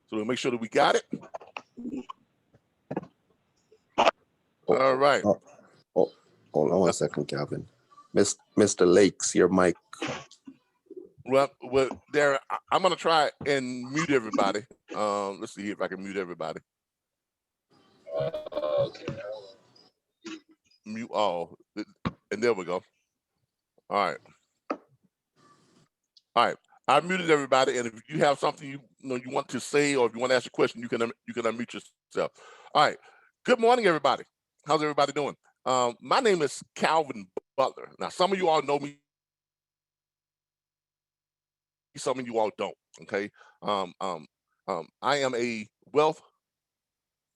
So we'll make sure that we got it. All right. Hold on 1 second, Calvin. Mr. Lakes, your mic. Well, Darren, I'm going to try and mute everybody. Let's see if I can mute everybody. Okay. Mute all. And there we go. All right. All right. I muted everybody, and if you have something you want to say, or if you want to ask a question, you can unmute yourself. All right. Good morning, everybody. How's everybody doing? My name is Calvin Butler. Now, some of you all know me. Some of you all don't. Okay. I am a wealth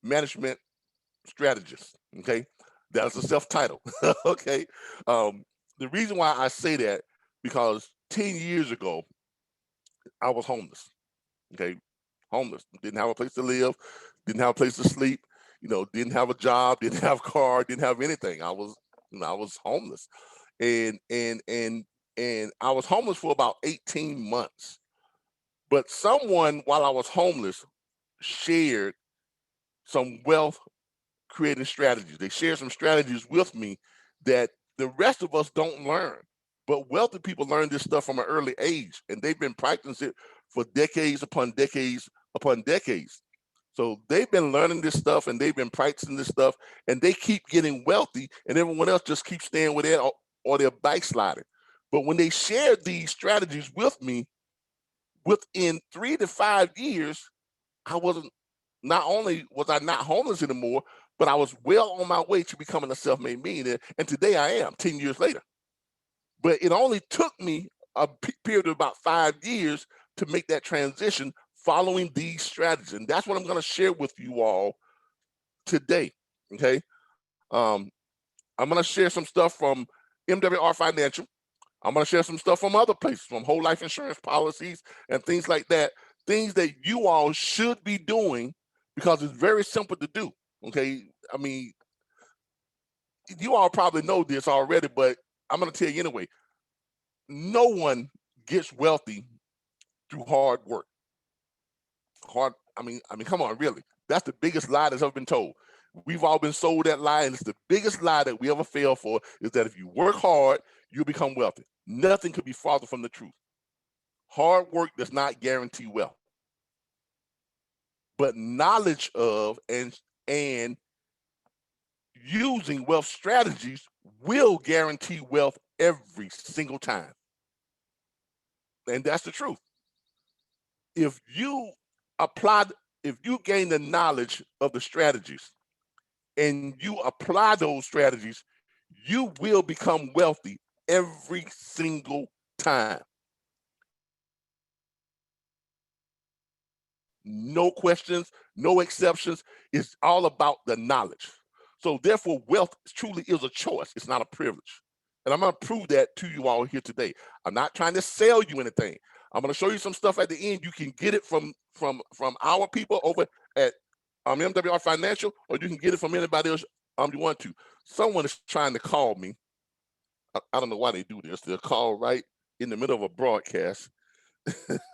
management strategist. Okay. That's a self-title. Okay. The reason why I say that, because 10 years ago, I was homeless. Okay. Homeless. Didn't have a place to live, didn't have a place to sleep, didn't have a job, didn't have a car, didn't have anything. I was homeless. And I was homeless for about 18 months. But someone, while I was homeless, shared some wealth creating strategies. They shared some strategies with me that the rest of us don't learn. But wealthy people learn this stuff from an early age, and they've been practicing it for decades upon decades upon decades. So they've been learning this stuff, and they've been practicing this stuff, and they keep getting wealthy, and everyone else just keeps staying with that, or they're backsliding. But when they shared these strategies with me, within 3 to 5 years, not only was I not homeless anymore, but I was well on my way to becoming a self-made millionaire. And today I am, 10 years later. But it only took me a period of about 5 years to make that transition following these strategies. And that's what I'm going to share with you all today. Okay. I'm going to share some stuff from MWR Financial. I'm going to share some stuff from other places, from whole life insurance policies and things like that, things that you all should be doing, because it's very simple to do. Okay. I mean, you all probably know this already, but I'm going to tell you anyway. No one gets wealthy through hard work. I mean, come on, really. That's the biggest lie that's ever been told. We've all been sold that lie, and it's the biggest lie that we ever fell for, is that if you work hard, you'll become wealthy. Nothing could be farther from the truth. Hard work does not guarantee wealth. But knowledge of and using wealth strategies will guarantee wealth every single time. And that's the truth. If you gain the knowledge of the strategies and you apply those strategies, you will become wealthy every single time. No questions, no exceptions. It's all about the knowledge. So therefore, wealth truly is a choice. It's not a privilege. And I'm going to prove that to you all here today. I'm not trying to sell you anything. I'm going to show you some stuff at the end. You can get it from our people over at MWR Financial, or you can get it from anybody else you want to. Someone is trying to call me. I don't know why they do this. They'll call right in the middle of a broadcast.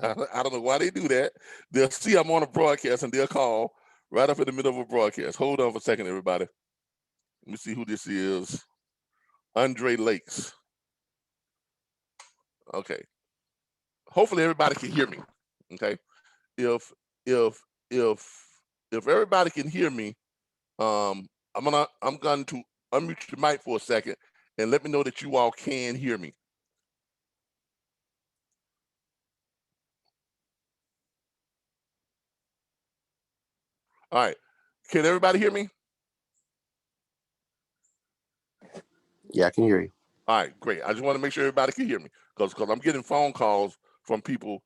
I don't know why they do that. They'll see I'm on a broadcast and they'll call right up in the middle of a broadcast. Hold on for a second, everybody. Let me see who this is. Andre Lakes. Okay. Hopefully everybody can hear me. Okay. If everybody can hear me, I'm going to unmute your mic for a second and let me know that you all can hear me. All right. Can everybody hear me? Yeah, I can hear you. All right, great. I just want to make sure everybody can hear me, because I'm getting phone calls from people.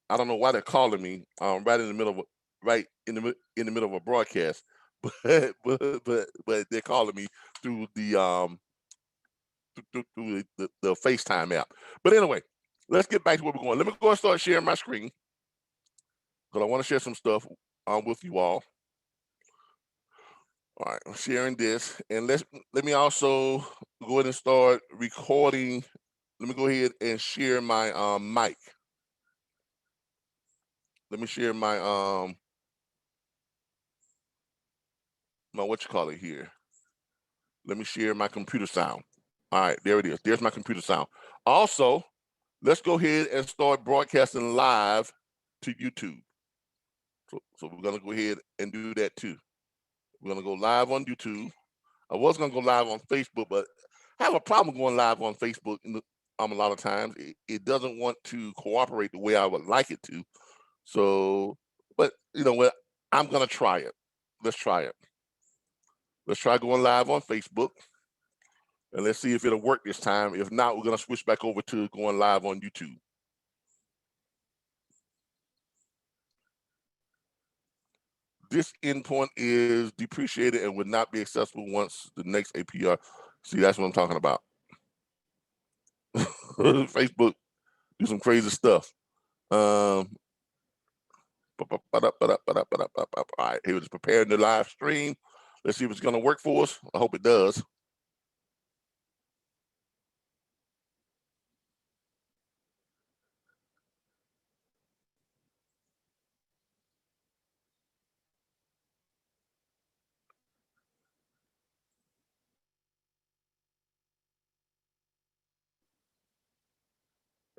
I don't know why they're calling me right in the middle of a broadcast, but they're calling me through the the FaceTime app. But anyway, let's get back to where we're going. Let me go and start sharing my screen, because I want to share some stuff with you all. All right, I'm sharing this, and let me also go ahead and start recording. Let me go ahead and share my mic. Let me share my what you call it here. Let me share my computer sound. All right, there it is. There's my computer sound. Also, let's go ahead and start broadcasting live to YouTube. So we're gonna go ahead and do that too. We're gonna go live on YouTube. I was gonna go live on Facebook, but I have a problem going live on Facebook. A lot of times it doesn't want to cooperate the way I would like it to. So, but you know what? I'm gonna try it. Let's try it. Let's try going live on Facebook, and let's see if it'll work this time. If not, we're gonna switch back over to going live on YouTube. This endpoint is depreciated and would not be accessible once the next APR. See, that's what I'm talking about. Facebook do some crazy stuff. All right, he was preparing the live stream. Let's see if it's going to work for us. I hope it does.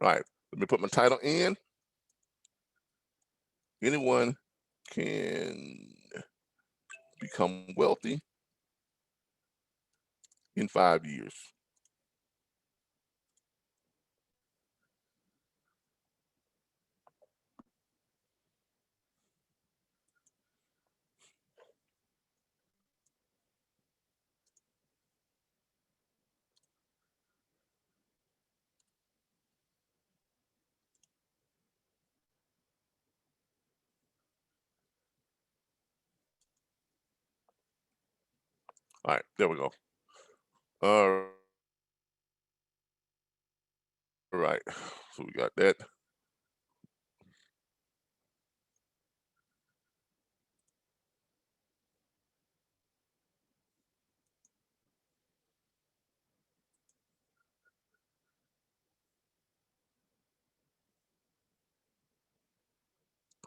All right, let me put my title in. Anyone can become wealthy in 5 years. All right, there we go. All right, so we got that.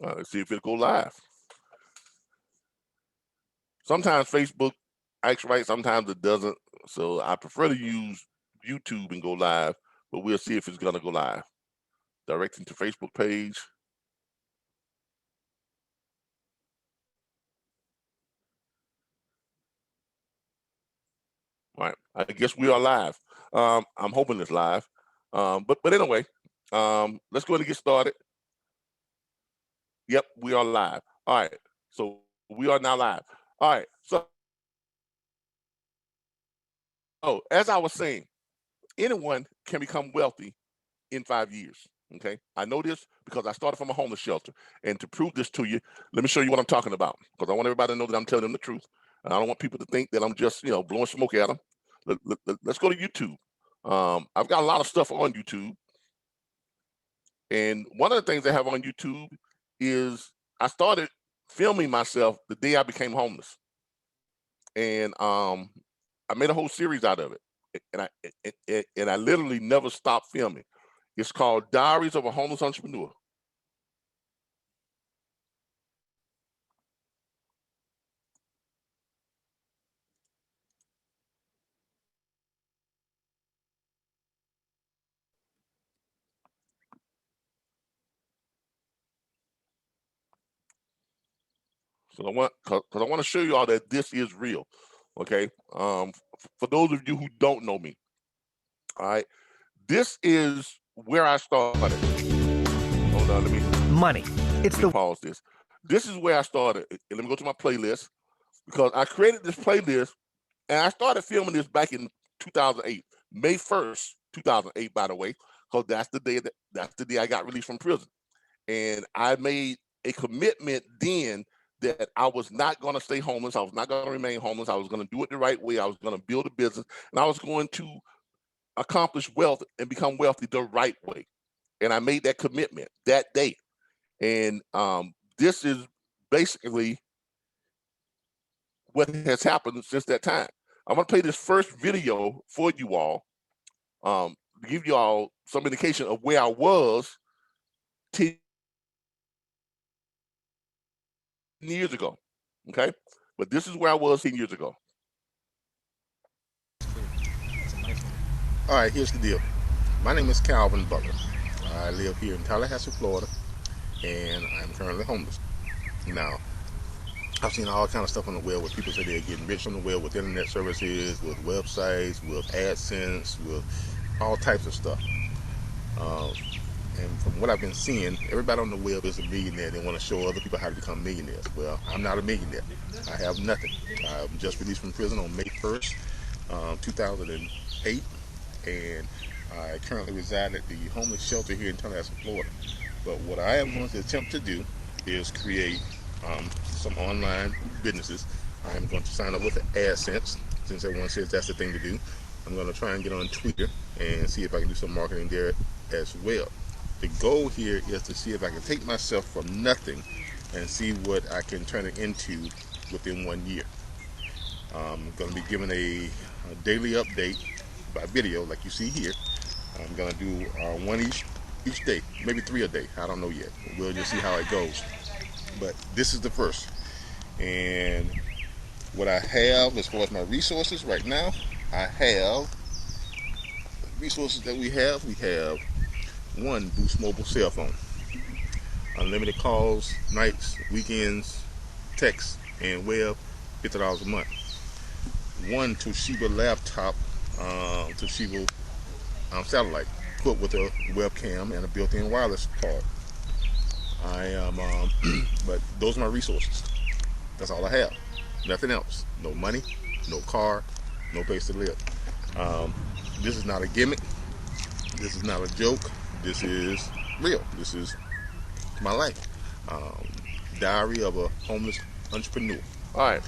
Let's see if it'll go live. Sometimes Facebook acts right, sometimes it doesn't. So I prefer to use YouTube and go live, but we'll see if it's gonna go live. Directing to Facebook page. All right, I guess we are live. I'm hoping it's live. But anyway, let's go ahead and get started. Yep, we are live. All right, so we are now live. All right, so as I was saying, anyone can become wealthy in 5 years. Okay, I know this because I started from a homeless shelter. And to prove this to you, let me show you what I'm talking about, because I want everybody to know that I'm telling them the truth, and I don't want people to think that I'm just blowing smoke at them. Let's go to YouTube. I've got a lot of stuff on YouTube, and one of the things I have on YouTube is I started filming myself the day I became homeless, and I made a whole series out of it, and I literally never stopped filming. It's called Diaries of a Homeless Entrepreneur. So because I want to show you all that this is real. Okay. For those of you who don't know me, all right, this is where I started. Hold on, Money. Let me pause this. This is where I started. And let me go to my playlist, because I created this playlist and I started filming this back in 2008, May 1st, 2008, by the way, because that's the day I got released from prison. And I made a commitment then that I was not going to stay homeless. I was not going to remain homeless. I was going to do it the right way. I was going to build a business, and I was going to accomplish wealth and become wealthy the right way. And I made that commitment that day. And this is basically what has happened since that time. I'm going to play this first video for you all, to give you all some indication of where I was 10 years ago. Okay. But this is where I was 10 years ago. All right, here's the deal. My name is Calvin Butler. I live here in Tallahassee, Florida, and I'm currently homeless. Now, I've seen all kind of stuff on the web where people say they're getting rich on the web with internet services, with websites, with AdSense, with all types of stuff. Um, and from what I've been seeing, everybody on the web is a millionaire. They want to show other people how to become millionaires. Well, I'm not a millionaire. I have nothing. I'm just released from prison on May 1st, 2008, and I currently reside at the homeless shelter here in Tallahassee, Florida. But what I am going to attempt to do is create some online businesses. I am going to sign up with AdSense, since everyone says that's the thing to do. I'm going to try and get on Twitter and see if I can do some marketing there as well. The goal here is to see if I can take myself from nothing and see what I can turn it into within 1 year. I'm going to be giving a daily update by video, like you see here. I'm going to do one each day, maybe three a day. I don't know yet. We'll just see how it goes. But this is the first. And what I have as far as my resources right now, I have resources that we have one Boost Mobile cell phone, unlimited calls, nights, weekends, text, and web, $50 a month. One Toshiba laptop, Toshiba satellite, equipped with a webcam and a built-in wireless card. I am, but those are my resources. That's all I have. Nothing else. No money, no car, no place to live. Um, this is not a gimmick. This is not a joke. This is real. This is my life. Um, Diary of a homeless entrepreneur. All right.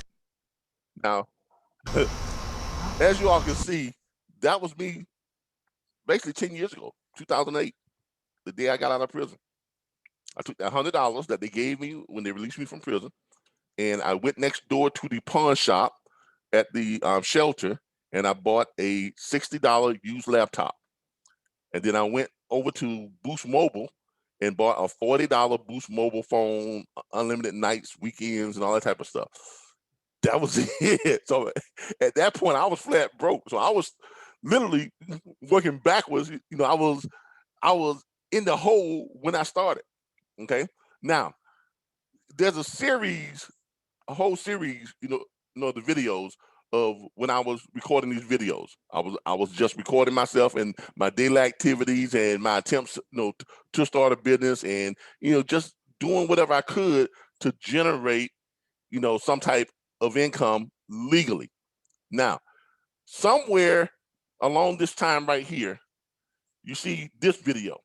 Now, as you all can see, that was me basically 10 years ago, 2008, the day I got out of prison. I took that $100 that they gave me when they released me from prison, and I went next door to the pawn shop at the shelter, and I bought a $60 used laptop. And then I went over to Boost Mobile and bought a $40 Boost Mobile phone, unlimited nights, weekends, and all that type of stuff. That was it. So at that point, I was flat broke. So I was literally working backwards. I was in the hole when I started. Okay. Now there's a whole series, the videos of when I was recording these videos. I was just recording myself and my daily activities and my attempts, to start a business and just doing whatever I could to generate, some type of income legally. Now, somewhere along this time right here, you see this video.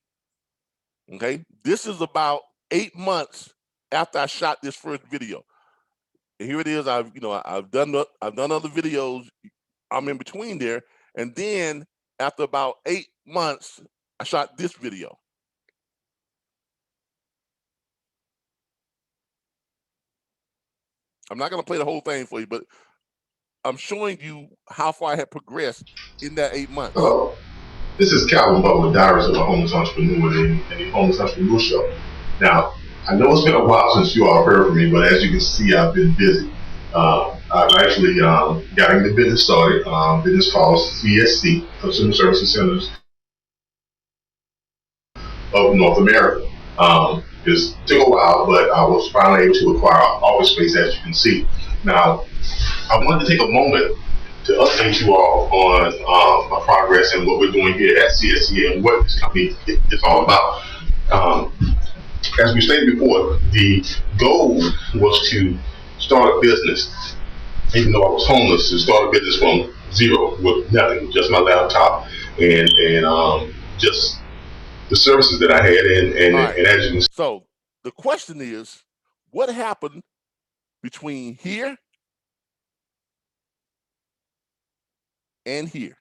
Okay, this is about 8 months after I shot this first video. And here it is. I've done other videos. I'm in between there, and then after about 8 months, I shot this video. I'm not going to play the whole thing for you, but I'm showing you how far I had progressed in that 8 months. Hello, this is Calvin Butler, Diaries of a Homeless Entrepreneur and the Homeless Entrepreneur Show. Now, I know it's been a while since you all heard from me, but as you can see, I've been busy. I've actually gotten the business started. Business called CSC, Consumer Services Centers of North America. It took a while, but I was finally able to acquire office space, as you can see. Now, I wanted to take a moment to update you all on my progress and what we're doing here at CSC and what this company is all about. As we stated before, the goal was to start a business, even though I was homeless, to start a business from zero with nothing, just my laptop and just the services that I had. All right. And as you can see, So the question is, what happened between here and here?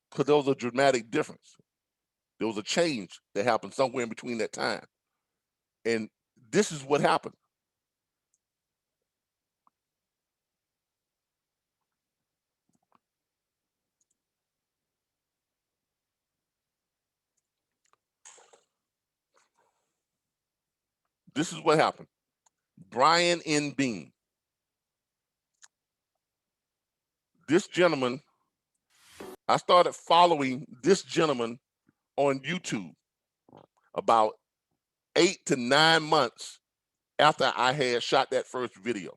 Because there was a dramatic difference. There was a change that happened somewhere in between that time. And this is what happened. This is what happened. Brian N. Bean. this gentleman, I started following this gentleman on YouTube about 8 to 9 months after I had shot that first video,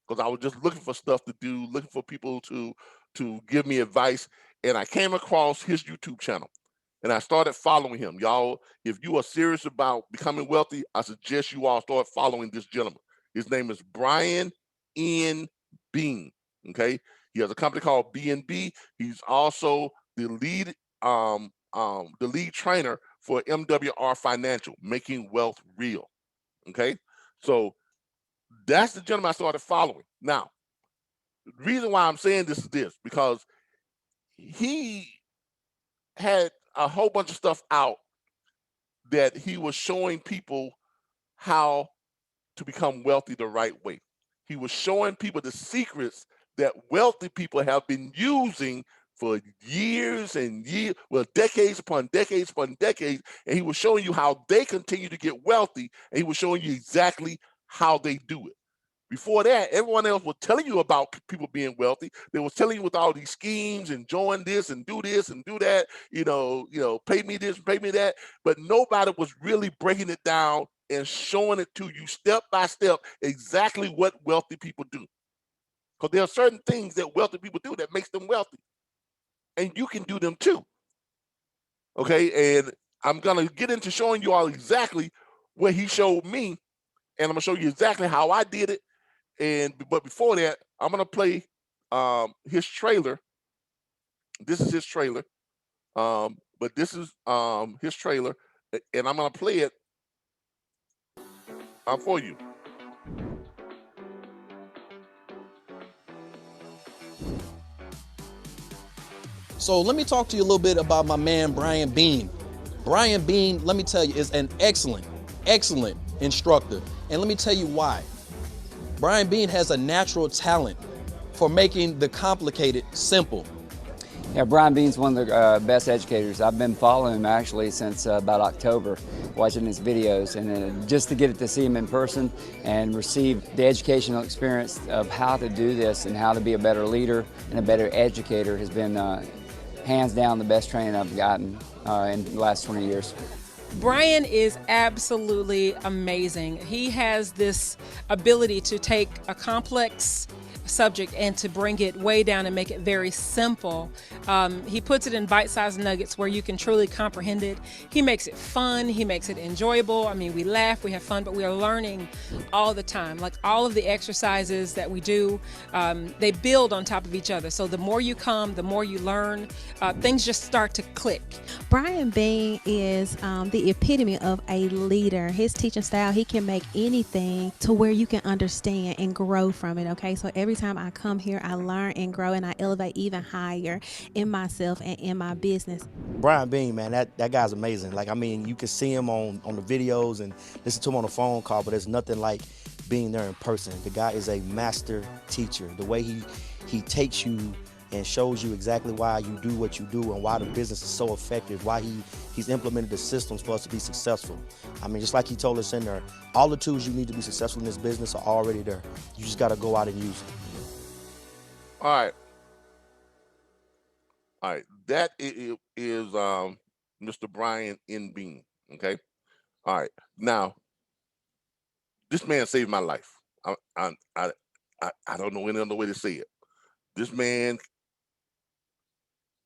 because I was just looking for stuff to do, looking for people to give me advice, and I came across his YouTube channel, and I started following him. Y'all, if you are serious about becoming wealthy, I suggest you all start following this gentleman. His name is Brian N. Bean. Okay, he has a company called B&B. He's also the lead trainer for MWR Financial, Making Wealth Real. Okay, so that's the gentleman I started following. Now, the reason why I'm saying this is this, because he had a whole bunch of stuff out that he was showing people how to become wealthy the right way. He was showing people the secrets that wealthy people have been using for years and years, well, decades upon decades upon decades, and he was showing you how they continue to get wealthy, and he was showing you exactly how they do it. Before that, everyone else was telling you about people being wealthy. They was telling you with all these schemes and join this and do that, pay me this, pay me that. But nobody was really breaking it down and showing it to you step by step exactly what wealthy people do. Because there are certain things that wealthy people do that makes them wealthy. And you can do them too. Okay, and I'm gonna get into showing you all exactly what he showed me, and I'm gonna show you exactly how I did it. But before that, I'm gonna play his trailer. This is his trailer. But this is his trailer, and I'm gonna play it for you. So let me talk to you a little bit about my man, Brian Bean. Brian Bean, let me tell you, is an excellent instructor. And let me tell you why. Brian Bean has a natural talent for making the complicated simple. Yeah, Brian Bean's one of the best educators. I've been following him actually since about October, watching his videos, and just to get to see him in person and receive the educational experience of how to do this and how to be a better leader and a better educator has been hands down the best training I've gotten in the last 20 years. Brian is absolutely amazing. He has this ability to take a complex subject and to bring it way down and make it very simple. He puts it in bite-sized nuggets where you can truly comprehend it. He makes it fun. He makes it enjoyable. I mean, we laugh, we have fun, but we are learning all the time. Like all of the exercises that we do, they build on top of each other. So the more you come, the more you learn, things just start to click. Brian Bean is the epitome of a leader. His teaching style, he can make anything to where you can understand and grow from it, okay? So every time I come here, I learn and grow, and I elevate even higher in myself and in my business. Brian Bean, man, that guy's amazing. Like, I mean, you can see him on the videos and listen to him on the phone call, but there's nothing like being there in person. The guy is a master teacher. The way he takes you and shows you exactly why you do what you do and why the business is so effective, why he's implemented the systems for us to be successful. I mean, just like he told us in there, all the tools you need to be successful in this business are already there. You just got to go out and use them. All right. That is Mr. Brian N. Bean. Okay. All right. Now, this man saved my life. I don't know any other way to say it. This man,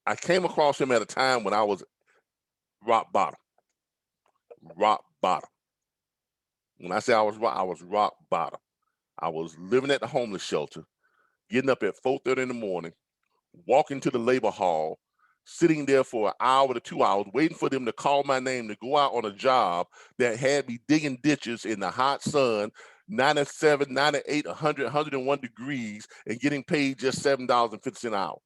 I came across him at a time when I was rock bottom. Rock bottom. When I say I was rock bottom. I was living at the homeless shelter, getting up at 4:30 in the morning, walking to the labor hall, sitting there for an hour to 2 hours, waiting for them to call my name to go out on a job that had me digging ditches in the hot sun, 97, 98, 100, 101 degrees, and getting paid just $7.50 an hour.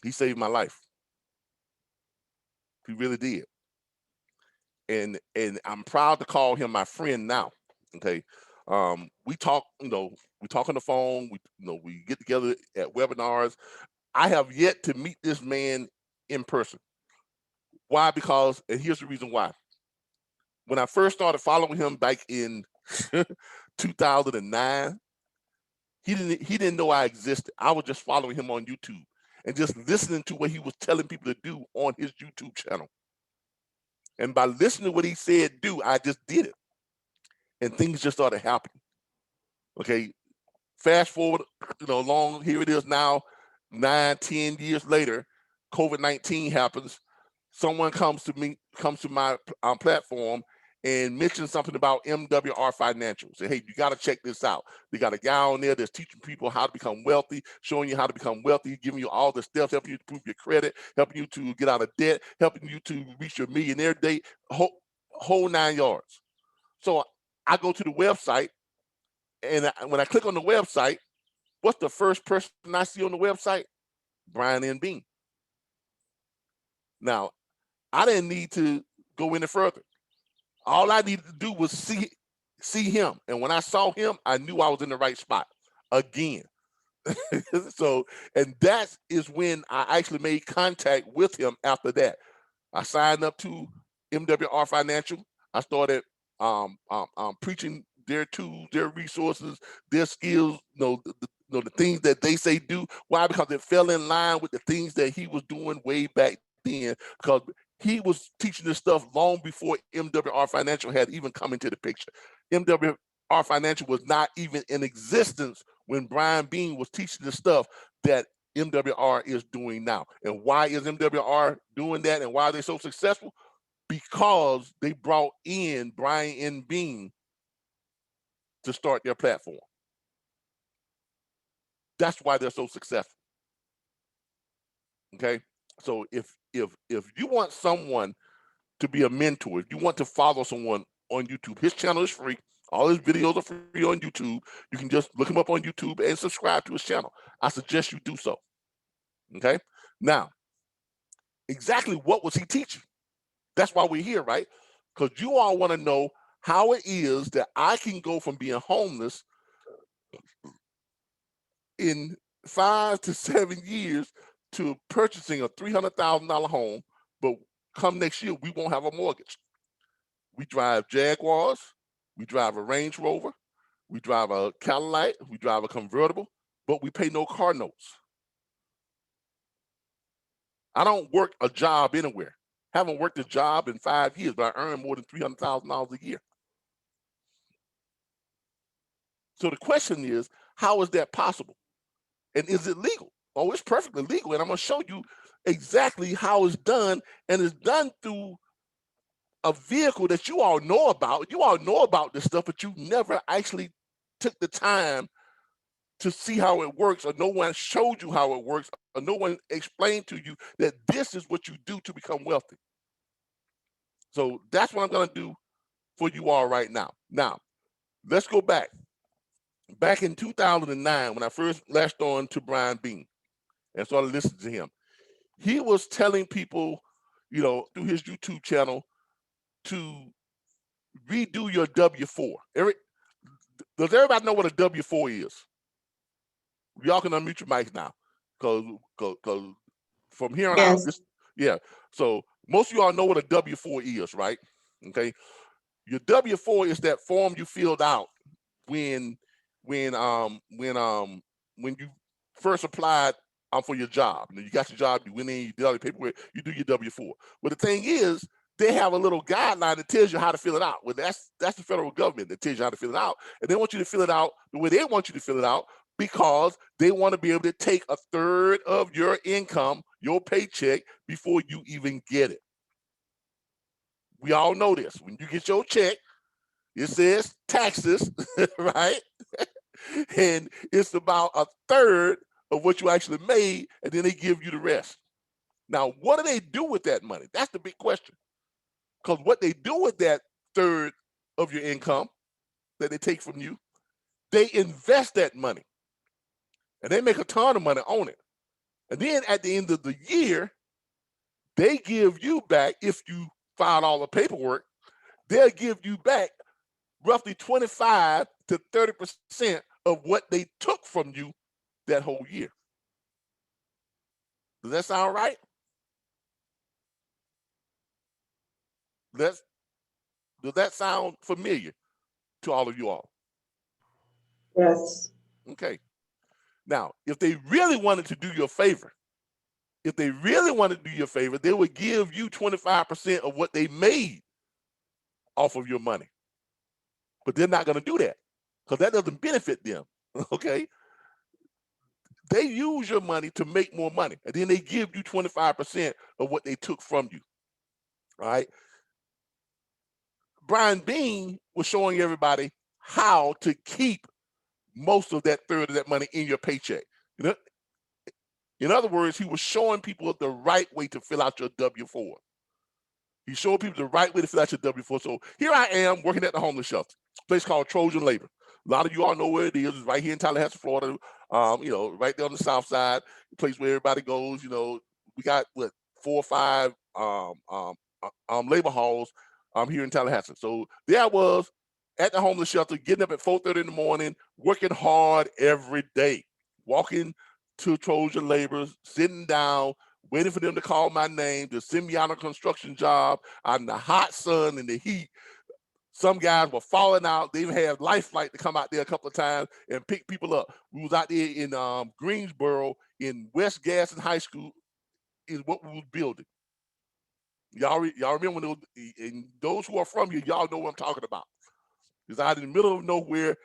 He saved my life. He really did. And I'm proud to call him my friend now. Okay. We talk, we talk on the phone, we get together at webinars. I have yet to meet this man in person. Why? Because, and here's the reason why. When I first started following him back in 2009, he didn't know I existed. I was just following him on YouTube and just listening to what he was telling people to do on his YouTube channel. And by listening to what he said do, I just did it. And things just started happening. Okay. Fast forward, long, here it is now, 9, 10 years later, COVID-19 happens. Someone comes to my platform and mentions something about MWR Financial. Say, hey, you got to check this out. They got a guy on there that's teaching people how to become wealthy, showing you how to become wealthy, giving you all the steps, helping you to improve your credit, helping you to get out of debt, helping you to reach your millionaire date, whole 9 yards. So I go to the website, and when I click on the website, what's the first person I see on the website? Brian N. Bean. Now, I didn't need to go any further. All I needed to do was see him. And when I saw him, I knew I was in the right spot again. So, and that is when I actually made contact with him after that. I signed up to MWR Financial. I started preaching their tools, their resources, their skills, the things that they say do. Why? Because it fell in line with the things that he was doing way back then. Because he was teaching this stuff long before MWR Financial had even come into the picture. MWR Financial was not even in existence when Brian Bean was teaching the stuff that MWR is doing now. And why is MWR doing that, and why are they so successful? Because they brought in Brian N. Bean to start their platform. That's why they're so successful. Okay, so if you want someone to be a mentor, if you want to follow someone on YouTube, his channel is free. All his videos are free on YouTube. You can just look him up on YouTube and subscribe to his channel. I suggest you do so. Okay, now exactly what was he teaching? That's why we're here, right? Because you all want to know how it is that I can go from being homeless in 5 to 7 years to purchasing a $300,000 home, but come next year, we won't have a mortgage. We drive Jaguars, we drive a Range Rover, we drive a Cadillac, we drive a convertible, but we pay no car notes. I don't work a job anywhere. Haven't worked a job in 5 years, but I earn more than $300,000 a year. So the question is, how is that possible? And is it legal? Oh, it's perfectly legal. And I'm going to show you exactly how it's done. And it's done through a vehicle that you all know about. You all know about this stuff, but you never actually took the time to see how it works, or no one showed you how it works, or no one explained to you that this is what you do to become wealthy. So that's what I'm going to do for you all right now. Now, let's go back. Back in 2009, when I first latched on to Brian Bean and started listening to him, he was telling people, through his YouTube channel, to redo your W-4. Does everybody know what a W-4 is? Y'all can unmute your mics now, because from here on out, so most of y'all know what a W-4 is, right? Okay, your W-4 is that form you filled out when you first applied for your job. You got your job, you went in, you did all the paperwork, you do your W-4. Well, the thing is, they have a little guideline that tells you how to fill it out. Well, that's the federal government that tells you how to fill it out, and they want you to fill it out the way they want you to fill it out, because they want to be able to take a third of your income, your paycheck, before you even get it. We all know this. When you get your check, it says taxes, right? And it's about a third of what you actually made, and then they give you the rest. Now, what do they do with that money? That's the big question. Because what they do with that third of your income that they take from you, they invest that money. And they make a ton of money on it. And then at the end of the year, they give you back, if you filed all the paperwork, they'll give you back roughly 25 to 30% of what they took from you that whole year. Does that sound right? Does that sound familiar to all of you all? Yes. Okay. Now, if they really wanted to do you a favor, they would give you 25% of what they made off of your money. But they're not going to do that because that doesn't benefit them. Okay. They use your money to make more money, and then they give you 25% of what they took from you. All right. Brian Bean was showing everybody how to keep most of that third of that money in your paycheck. You know, in other words, he was showing people the right way to fill out your W-4. He showed people the right way to fill out your W-4. So here I am working at the homeless shelter, a place called Trojan Labor. A lot of you all know where it is. It's right here in Tallahassee, Florida. Right there on the south side, the place where everybody goes. We got 4 or 5 labor halls here in Tallahassee. So there I was at the homeless shelter, getting up at 4:30 in the morning, working hard every day, walking to Trojan Labor, sitting down, waiting for them to call my name to send me out on a construction job out in the hot sun and the heat. Some guys were falling out. They even had Life Flight to come out there a couple of times and pick people up. We was out there in Greensboro in West Gaston High School is what we was building. Y'all remember when and those who are from here, y'all know what I'm talking about. It's out in the middle of nowhere,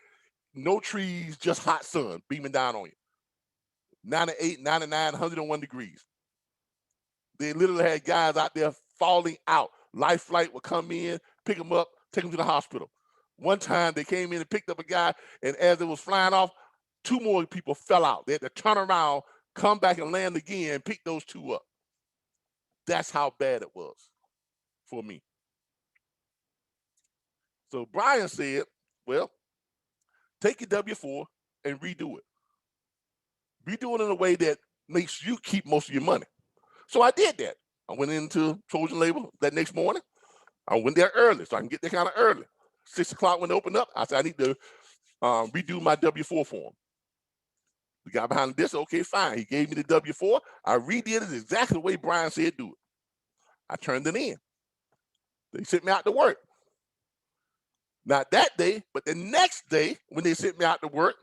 no trees, just hot sun beaming down on you. 98, 99, 101 degrees. They literally had guys out there falling out. Life Flight would come in, pick them up, take them to the hospital. One time they came in and picked up a guy, and as it was flying off, 2 more people fell out. They had to turn around, come back and land again, and pick those 2 up. That's how bad it was for me. So Brian said, well, take your W-4 and redo it. Redo it in a way that makes you keep most of your money. So I did that. I went into Trojan Labor that next morning. I went there early, so I can get there kind of early. 6 o'clock when they opened up, I said, I need to redo my W-4 form. The guy behind the desk said, okay, fine. He gave me the W-4. I redid it exactly the way Brian said do it. I turned it in. They sent me out to work. Not that day, but the next day when they sent me out to work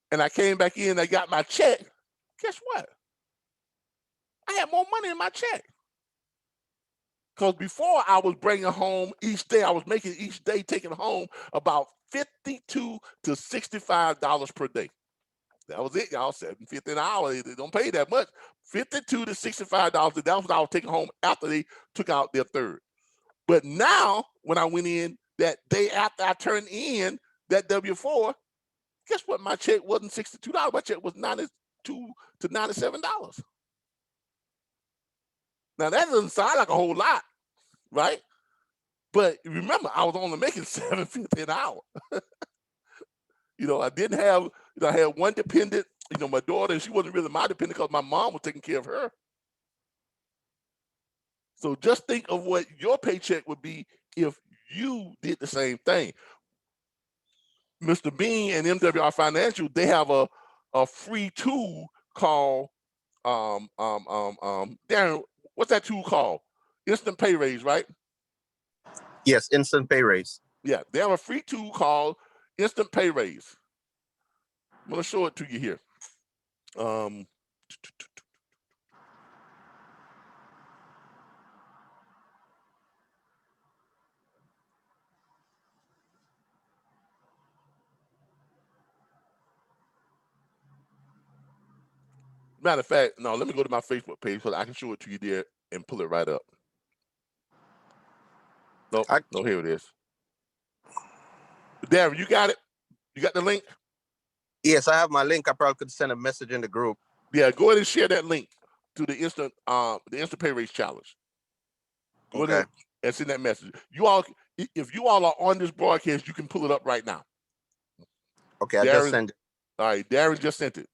and I came back in, I got my check. Guess what? I had more money in my check. Because before I was bringing home each day, I was making each day taking home about $52 to $65 per day. That was it, y'all. $7.50 an hour. They don't pay that much. $52 to $65. That was what I was taking home after they took out their third. But now, when I went in that day after I turned in that W-4, guess what? My check wasn't $62. My check was $92 to $97. Now, that doesn't sound like a whole lot, right? But remember, I was only making $7.50 an hour. I didn't have, I had one dependent, my daughter, and she wasn't really my dependent because my mom was taking care of her. So just think of what your paycheck would be if you did the same thing. Mr. Bean and MWR Financial, they have a free tool called, Darren, what's that tool called? Instant Pay Raise, right? Yes, instant pay raise. Yeah, they have a free tool called Instant Pay Raise. I'm going to show it to you here. Matter of fact, no, let me go to my Facebook page so I can show it to you there and pull it right up. Nope, no, here it is. Darren, you got it? You got the link? Yes, I have my link. I probably could send a message in the group. Yeah, go ahead and share that link to the instant pay raise challenge. Go ahead and send that message. You all, if you all are on this broadcast, you can pull it up right now. Okay, I just sent it. All right, Darren just sent it.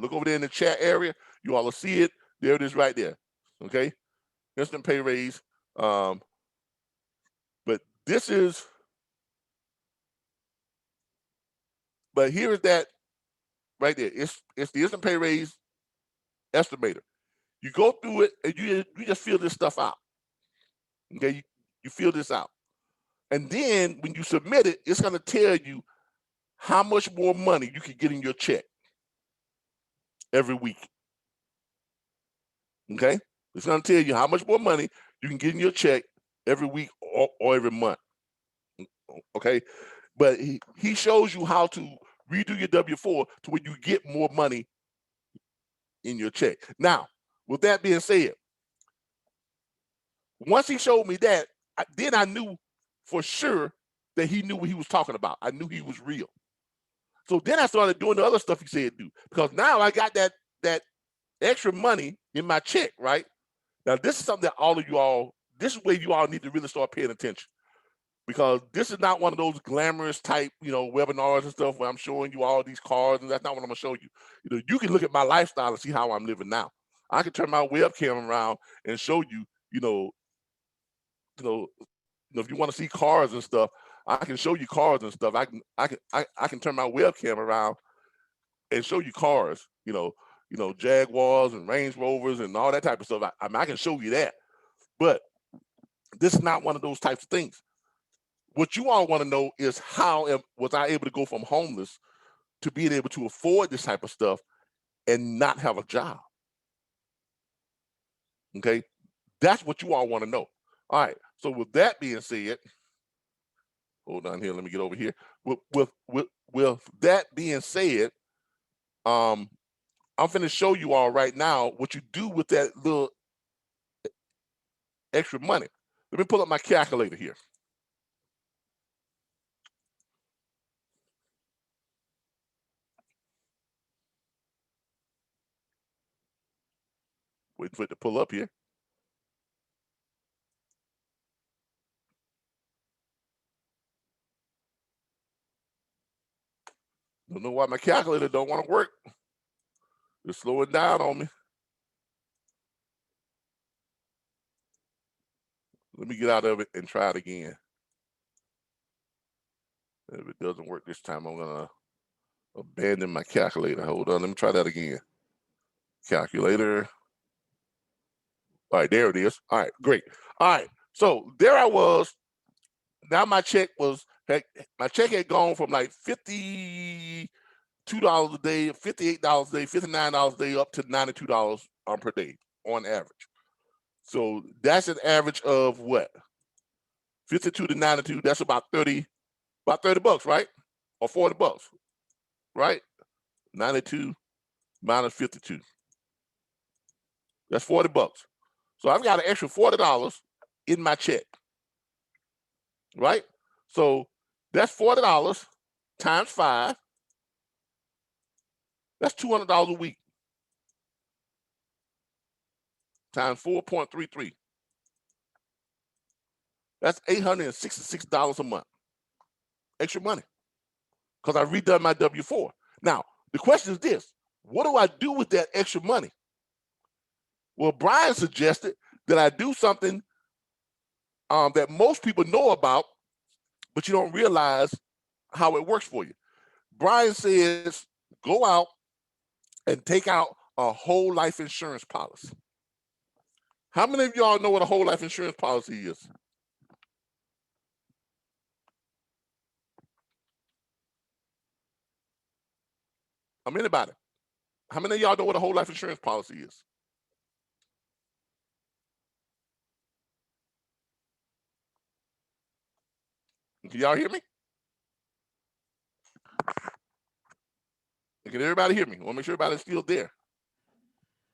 Look over there in the chat area. You all will see it. There it is right there. Okay, instant pay raise. But this is. But here is that right there. It's the instant pay raise estimator. You go through it and you just fill this stuff out. Okay, you fill this out. And then when you submit it, it's going to tell you how much more money you can get in your check every week. Okay? It's going to tell you how much more money you can get in your check every week or every month. Okay? But he shows you how to redo your W-4 to where you get more money in your check. Now, with that being said, once he showed me that, then I knew for sure that he knew what he was talking about. I knew he was real. So then I started doing the other stuff he said do, because now I got that extra money in my check, right? Now, this is something that all of you all, this is where you all need to really start paying attention, because this is not one of those glamorous type, webinars and stuff where I'm showing you all these cars, and that's not what I'm gonna show you. You can look at my lifestyle and see how I'm living now. I can turn my webcam around and show you, if you want to see cars and stuff, I can show you cars and stuff. I can turn my webcam around and show you cars, Jaguars and Range Rovers and all that type of stuff. I can show you that, but this is not one of those types of things. What you all want to know is how was I able to go from homeless to being able to afford this type of stuff and not have a job? Okay, that's what you all want to know. All right. So with that being said, hold on here. Let me get over here. With that being said, I'm going to show you all right now what you do with that little extra money. Let me pull up my calculator here. Waiting for it to pull up here. Don't know why my calculator don't want to work. It's slowing down on me. Let me get out of it and try it again. If it doesn't work this time, I'm gonna abandon my calculator. Hold on, let me try that again. Calculator. All right, there it is. All right, great. All right, so there I was. Now my check had gone from like $52 a day, $58 a day, $59 a day, up to $92 per day on average. So that's an average of what? 52 to 92. That's about 30 bucks, right? Or 40 bucks, right? 92 minus 52. That's 40 bucks. So I've got an extra $40 in my check, right? So that's $40 times 5. That's $200 a week times 4.33. That's $866 a month. Extra money, because I redone my W-4. Now, the question is this: what do I do with that extra money? Well, Brian suggested that I do something that most people know about, but you don't realize how it works for you. Brian says, go out and take out a whole life insurance policy. How many of y'all know what a whole life insurance policy is? Anybody? How many of y'all know what a whole life insurance policy is? Can y'all hear me? Can everybody hear me? I want to make sure everybody's still there.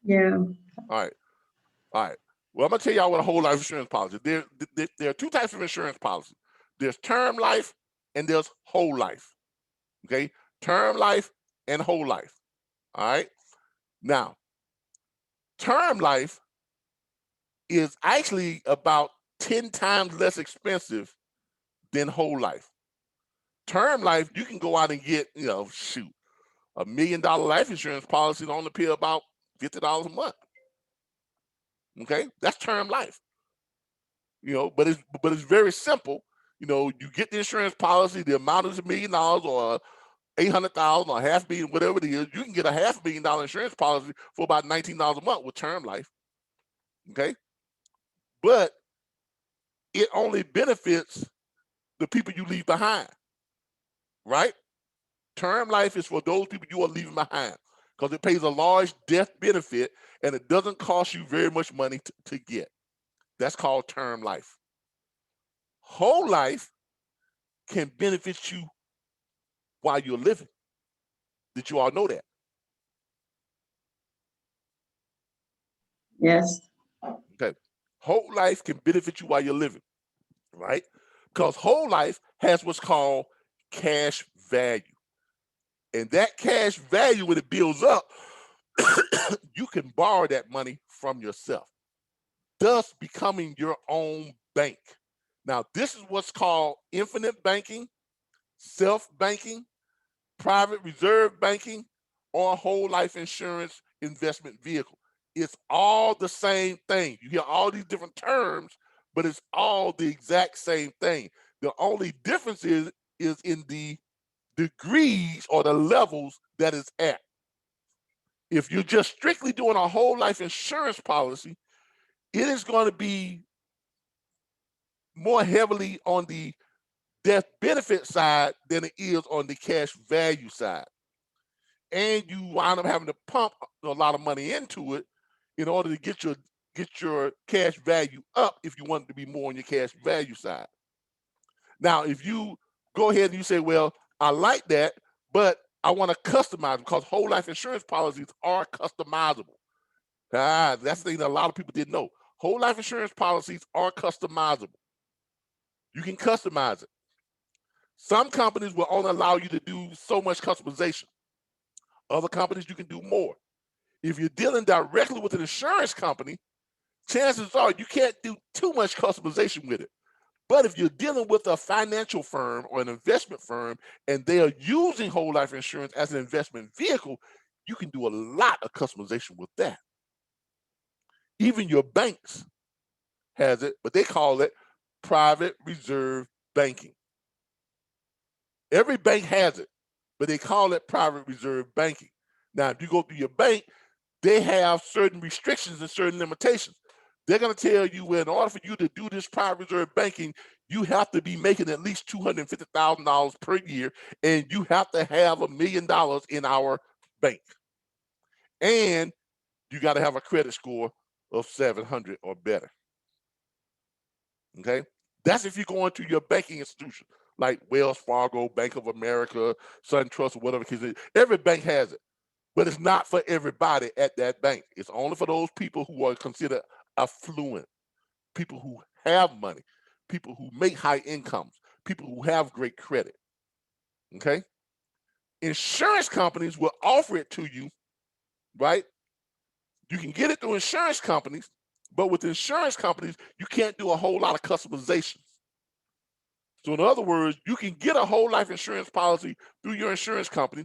Yeah. All right. Well, I'm going to tell y'all what a whole life insurance policy is. There are two types of insurance policies. There's term life and there's whole life. Okay? Term life and whole life. All right? Now, term life is actually about 10 times less expensive than whole life. Term life, you can go out and get, $1 million life insurance policy and only pay about $50 a month. Okay, that's term life. But it's very simple. You get the insurance policy, the amount is $1 million or 800,000 or $500,000, whatever it is. You can get a $500,000 insurance policy for about $19 a month with term life. Okay, but it only benefits the people you leave behind, right? Term life is for those people you are leaving behind because it pays a large death benefit and it doesn't cost you very much money to get. That's called term life. Whole life can benefit you while you're living. Did you all know that? Yes. Okay. Whole life can benefit you while you're living, right? Because whole life has what's called cash value. And that cash value, when it builds up, you can borrow that money from yourself, thus becoming your own bank. Now, this is what's called infinite banking, self-banking, private reserve banking, or whole life insurance investment vehicle. It's all the same thing. You hear all these different terms, but it's all the exact same thing. The only difference is in the degrees or the levels that it's at. If you're just strictly doing a whole life insurance policy, it is going to be more heavily on the death benefit side than it is on the cash value side. And you wind up having to pump a lot of money into it in order to get your cash value up if you want it to be more on your cash value side. Now, if you go ahead and you say, well, I like that, but I want to customize because whole life insurance policies are customizable. That's the thing that a lot of people didn't know. Whole life insurance policies are customizable. You can customize it. Some companies will only allow you to do so much customization. Other companies, you can do more. If you're dealing directly with an insurance company, chances are you can't do too much customization with it. But if you're dealing with a financial firm or an investment firm and they are using whole life insurance as an investment vehicle, you can do a lot of customization with that. Even your banks has it, but they call it private reserve banking. Every bank has it, but they call it private reserve banking. Now, if you go through your bank, they have certain restrictions and certain limitations. They're going to tell you, well, in order for you to do this private reserve banking, you have to be making at least $250,000 per year, and you have to have $1 million in our bank. And you got to have a credit score of 700 or better. Okay? That's if you go into your banking institution, like Wells Fargo, Bank of America, SunTrust, or whatever the case is. Every bank has it, but it's not for everybody at that bank. It's only for those people who are considered affluent, people who have money, people who make high incomes, people who have great credit. Okay? Insurance companies will offer it to you, right? You can get it through insurance companies, but with insurance companies, you can't do a whole lot of customizations. So in other words, you can get a whole life insurance policy through your insurance company,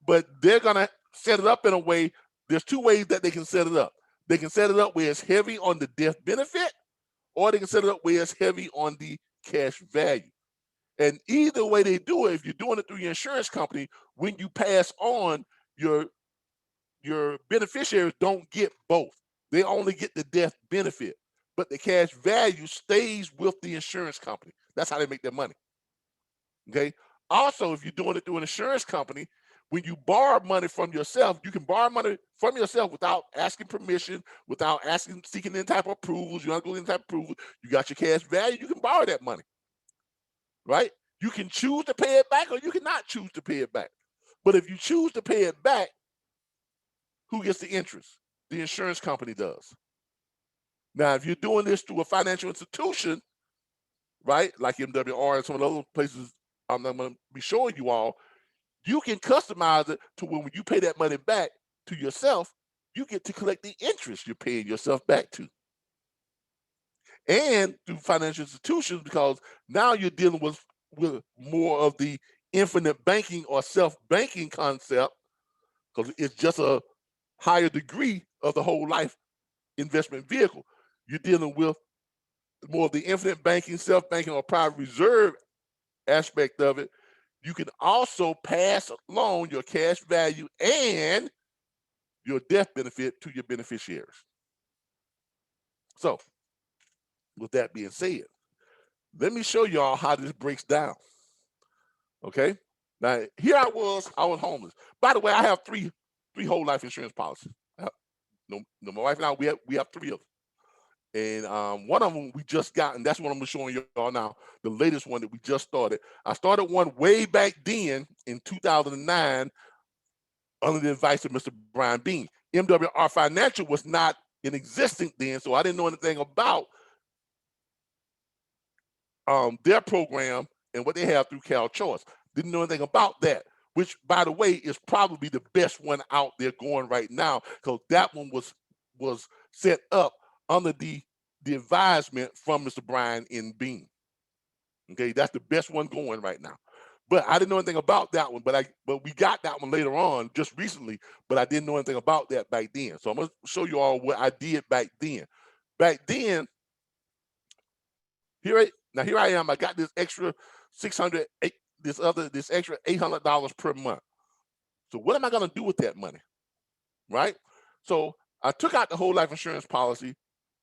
but they're going to set it up in a way. There's two ways that they can set it up. They can set it up where it's heavy on the death benefit, or they can set it up where it's heavy on the cash value. And either way they do it, if you're doing it through your insurance company, when you pass on, your beneficiaries don't get both. They only get the death benefit, but the cash value stays with the insurance company. That's how they make their money. Okay. Also, if you're doing it through an insurance company, when you borrow money from yourself, you can borrow money from yourself without asking permission, without seeking any type of approvals. You don't go any type of approval. You got your cash value. You can borrow that money, right? You can choose to pay it back, or you cannot choose to pay it back. But if you choose to pay it back, who gets the interest? The insurance company does. Now, if you're doing this through a financial institution, right, like MWR and some of the other places I'm going to be showing you all, you can customize it to when you pay that money back to yourself, you get to collect the interest you're paying yourself back to. And through financial institutions, because now you're dealing with more of the infinite banking or self-banking concept, because it's just a higher degree of the whole life investment vehicle. You're dealing with more of the infinite banking, self-banking, or private reserve aspect of it. You can also pass along your cash value and your death benefit to your beneficiaries. So, with that being said, let me show y'all how this breaks down. Okay? Now here I was homeless. By the way, I have three whole life insurance policies. No, my wife and I we have three of them. And one of them we just got, and that's what I'm showing y'all now. The latest one that we just started. I started one way back then in 2009 under the advice of Mr. Brian Bean. MWR Financial was not in existence then, so I didn't know anything about their program and what they have through Cal Choice. Didn't know anything about that, which, by the way, is probably the best one out there going right now, because that one was set up under the advisement from Mr. Brian N. Bean. Okay, that's the best one going right now. But I didn't know anything about that one, but we got that one later on just recently, but I didn't know anything about that back then. So I'm gonna show you all what I did back then. Back then, here I am. I got this extra $600, this extra $800 per month. So what am I gonna do with that money, right? So I took out the whole life insurance policy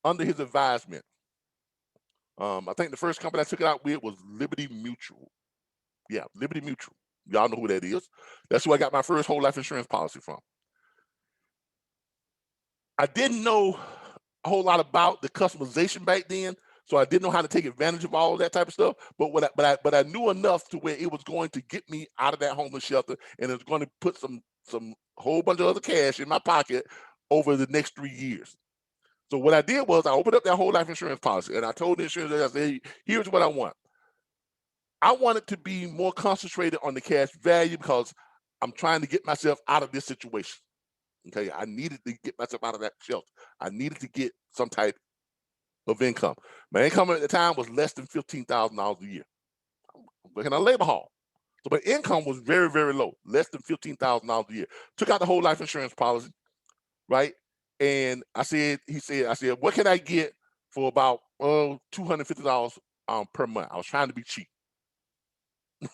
under his advisement. I think the first company I took it out with was Liberty Mutual. Yeah, Liberty Mutual. Y'all know who that is. That's who I got my first whole life insurance policy from. I didn't know a whole lot about the customization back then, so I didn't know how to take advantage of all of that type of stuff. But I knew enough to where it was going to get me out of that homeless shelter, and it was going to put some whole bunch of other cash in my pocket over the next 3 years. So what I did was I opened up that whole life insurance policy, and I told the insurance agent, I said, hey, here's what I want. I want it to be more concentrated on the cash value because I'm trying to get myself out of this situation. Okay, I needed to get myself out of that shelter. I needed to get some type of income. My income at the time was less than $15,000 a year. I'm working on a labor hall. So my income was very, very low, less than $15,000 a year. Took out the whole life insurance policy, right? And I said, what can I get for about $250 per month? I was trying to be cheap.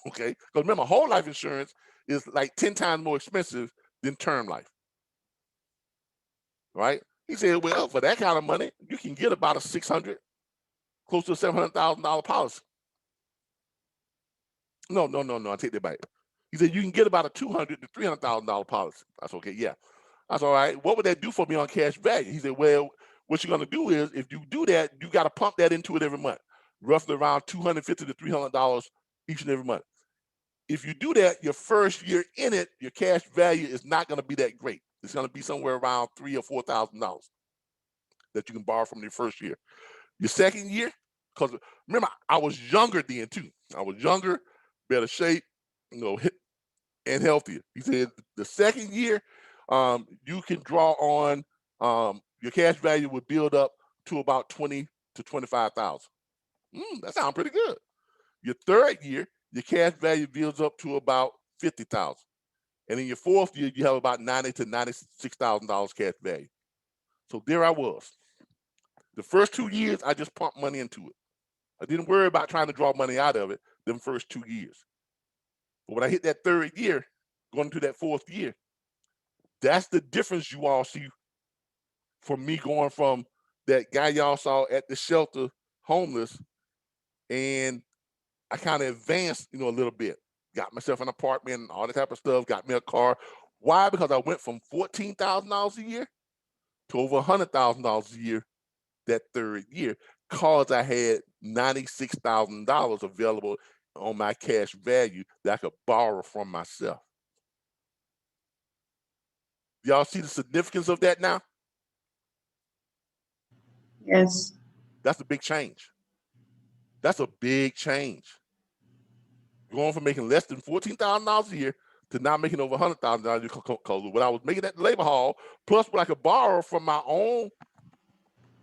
Okay, because remember, whole life insurance is like 10 times more expensive than term life, right? He said, well, for that kind of money, you can get about a $600, close to a $700,000 policy. No, I take that back. He said, you can get about a $200,000 to $300,000 policy. That's okay, yeah. That's all right. What would that do for me on cash value? He said, well, what you're going to do is, if you do that, you got to pump that into it every month, roughly around $250 to $300 each and every month. If you do that, your first year in it, your cash value is not going to be that great. It's going to be somewhere around $3,000 or $4,000 that you can borrow from your first year. Your second year, because remember, I was younger then too. I was younger, better shape, and healthier. He said the second year, you can draw on your cash value would build up to about 20 to 25,000. That sounds pretty good. Your third year, your cash value builds up to about 50,000. And in your fourth year, you have about $90,000 to $96,000 cash value. So there I was. The first 2 years, I just pumped money into it. I didn't worry about trying to draw money out of it them first 2 years. But when I hit that third year, going into that fourth year, that's the difference you all see from me going from that guy y'all saw at the shelter homeless, and I kind of advanced, a little bit. Got myself an apartment and all that type of stuff, got me a car. Why? Because I went from $14,000 a year to over $100,000 a year that third year, because I had $96,000 available on my cash value that I could borrow from myself. Y'all see the significance of that now? Yes. That's a big change. That's a big change. Going from making less than $14,000 a year to now making over $100,000 a year, because when I was making at the labor hall, plus what I could borrow from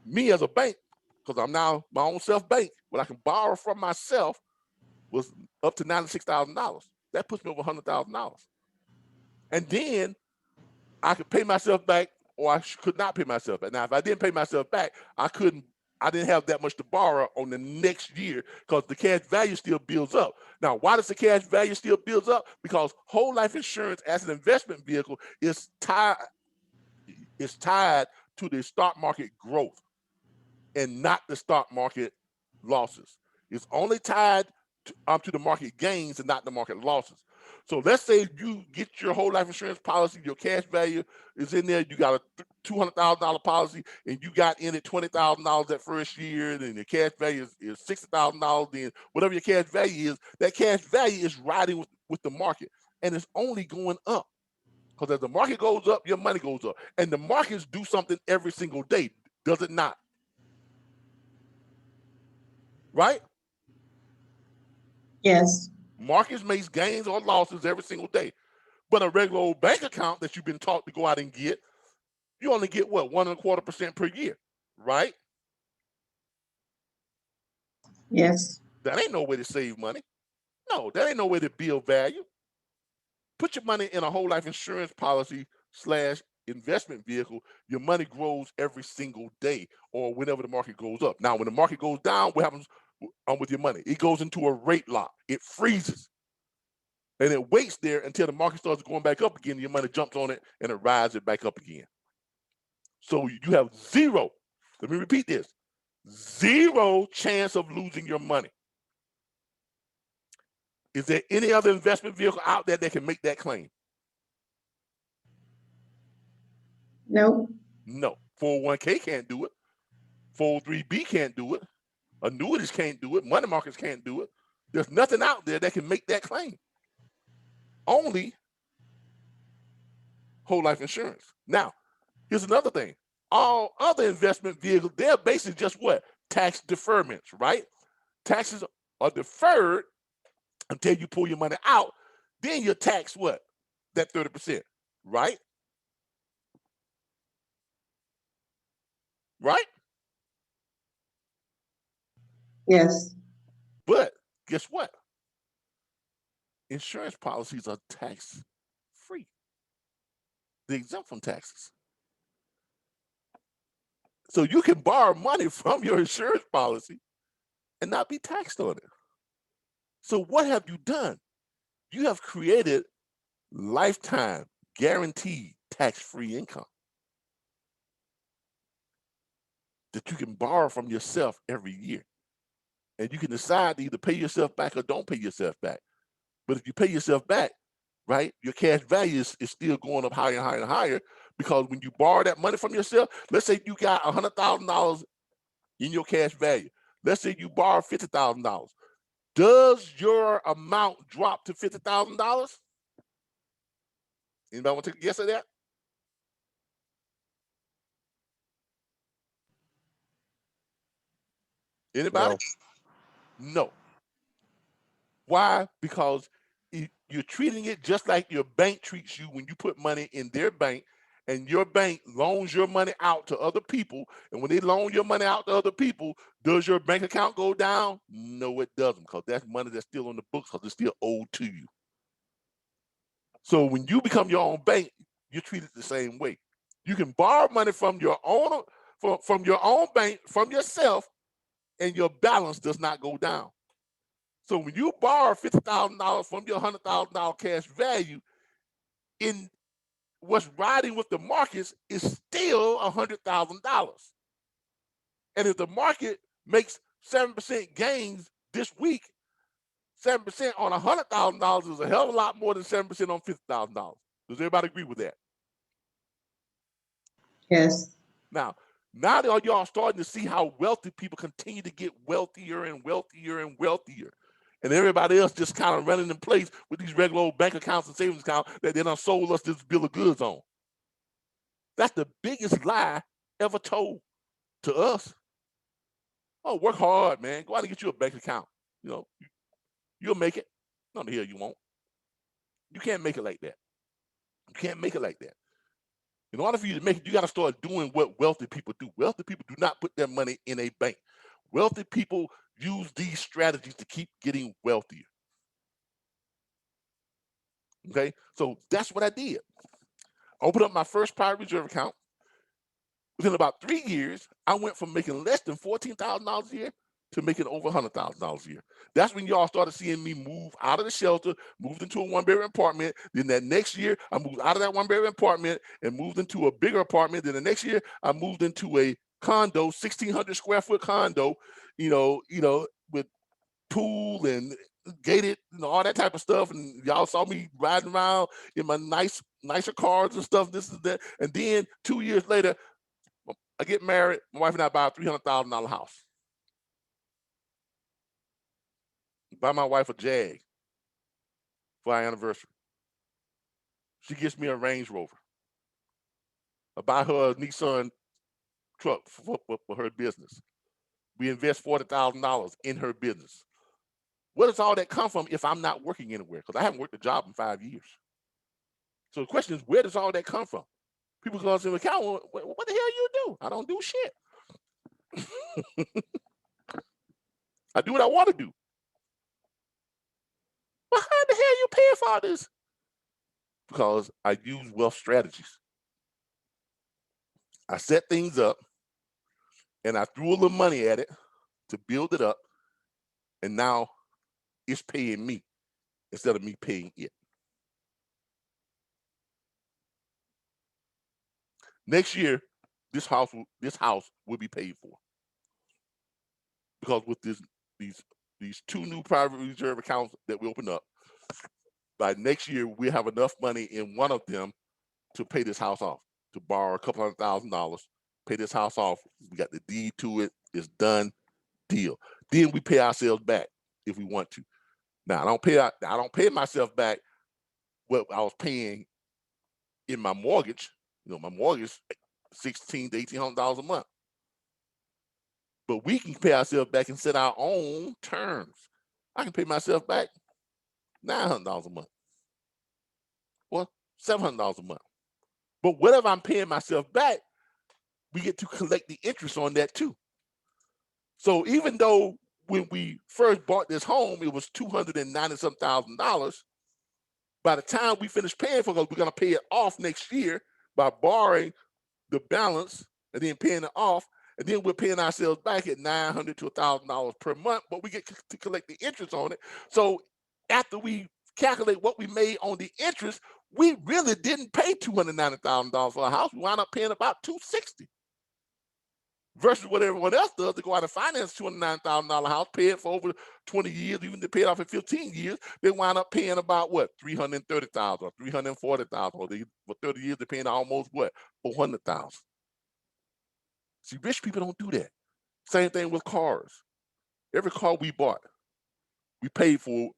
me as a bank, because I'm now my own self-bank, what I can borrow from myself was up to $96,000. That puts me over $100,000. And then I could pay myself back, or I could not pay myself back. Now, if I didn't pay myself back, I didn't have that much to borrow on the next year, because the cash value still builds up. Now, why does the cash value still builds up? Because whole life insurance as an investment vehicle is tied to the stock market growth and not the stock market losses. It's only tied to the market gains and not the market losses. So let's say you get your whole life insurance policy, your cash value is in there. You got a $200,000 policy, and you got in it $20,000 that first year, then your cash value is $60,000. Then whatever your cash value is, that cash value is riding with the market, and it's only going up. Because as the market goes up, your money goes up. And the markets do something every single day, does it not? Right? Yes. Markets make gains or losses every single day. But a regular old bank account that you've been taught to go out and get, you only get what, 1.25% per year, right? Yes. That ain't no way to save money. No, that ain't no way to build value. Put your money in a whole life insurance policy / investment vehicle. Your money grows every single day or whenever the market goes up. Now, when the market goes down, what happens with your money? It goes into a rate lock. It freezes. And it waits there until the market starts going back up again. Your money jumps on it and it rises back up again. So you have zero, let me repeat this, zero chance of losing your money. Is there any other investment vehicle out there that can make that claim? No. No. 401k can't do it. 403b can't do it. Annuities can't do it. Money markets can't do it. There's nothing out there that can make that claim. Only whole life insurance. Now, here's another thing. All other investment vehicles, they're basically just what? Tax deferments, right? Taxes are deferred until you pull your money out. Then you're taxed what? That 30%, right? Right? Yes. But guess what? Insurance policies are tax free. They're exempt from taxes. So you can borrow money from your insurance policy and not be taxed on it. So what have you done? You have created lifetime guaranteed tax-free income that you can borrow from yourself every year. And you can decide to either pay yourself back or don't pay yourself back. But if you pay yourself back, right, your cash value is still going up higher and higher and higher, because when you borrow that money from yourself, let's say you got $100,000 in your cash value. Let's say you borrow $50,000. Does your amount drop to $50,000? Anybody want to take a guess at that? Anybody? No. Why? Because you're treating it just like your bank treats you when you put money in their bank, and your bank loans your money out to other people. And when they loan your money out to other people, does your bank account go down? No, it doesn't, because that's money that's still on the books, because it's still owed to you. So when you become your own bank, you're treated the same way. You can borrow money from your own bank, from yourself, and your balance does not go down. So when you borrow $50,000 from your $100,000 cash value, in what's riding with the markets is still $100,000. And if the market makes 7% gains this week, 7% on $100,000 is a hell of a lot more than 7% on $50,000. Does everybody agree with that? Yes. Now that y'all starting to see how wealthy people continue to get wealthier and wealthier and wealthier, and everybody else just kind of running in place with these regular old bank accounts and savings accounts that they done sold us this bill of goods on. That's the biggest lie ever told to us. Oh, work hard, man. Go out and get you a bank account. You know, you'll make it. No, the hell you won't. You can't make it like that. You can't make it like that. In order for you to make it, you got to start doing what wealthy people do. Wealthy people do not put their money in a bank. Wealthy people use these strategies to keep getting wealthier. Okay, so that's what I did. I opened up my first private reserve account. Within about 3 years, I went from making less than $14,000 a year to making over $100,000 a year. That's when y'all started seeing me move out of the shelter, moved into a one-bedroom apartment. Then that next year, I moved out of that one-bedroom apartment and moved into a bigger apartment. Then the next year, I moved into a condo, 1,600 square foot condo, with pool and gated, all that type of stuff. And y'all saw me riding around in my nicer cars and stuff, this and that. And then 2 years later, I get married. My wife and I buy a $300,000 house. Buy my wife a Jag for our anniversary. She gets me a Range Rover. I buy her a Nissan truck for her business. We invest $40,000 in her business. Where does all that come from if I'm not working anywhere? Because I haven't worked a job in 5 years. So the question is, where does all that come from? People go and say, well, Cal, what the hell you do? I don't do shit. I do what I want to do. Well, how the hell you paying for all this? Because I use wealth strategies. I set things up and I threw a little money at it to build it up. And now it's paying me instead of me paying it. Next year, this house will be paid for. Because with these 2 new private reserve accounts that we open up, by next year we'll have enough money in one of them to pay this house off, to borrow a couple $100,000, pay this house off. We got the deed to it. It's done. Deal. Then we pay ourselves back if we want to. Now I don't pay myself back what I was paying in my mortgage. My mortgage $1,600 to $1,800 a month. But we can pay ourselves back and set our own terms. I can pay myself back $900 a month or $700 a month. But whatever I'm paying myself back, we get to collect the interest on that too. So even though when we first bought this home, it was $290-some-thousand, by the time we finish paying for it, we're going to pay it off next year by borrowing the balance and then paying it off. And then we're paying ourselves back at $900 to $1,000 per month, but we get to collect the interest on it. So after we calculate what we made on the interest, we really didn't pay $290,000 for a house. We wound up paying about $260,000 versus what everyone else does to go out and finance a $209,000 house, pay it for over 20 years, even to pay it off in 15 years. They wind up paying about what, $330,000 or $340,000, or for 30 years they're paying almost what, $400,000. See, rich people don't do that. Same thing with cars. Every car we bought, we paid for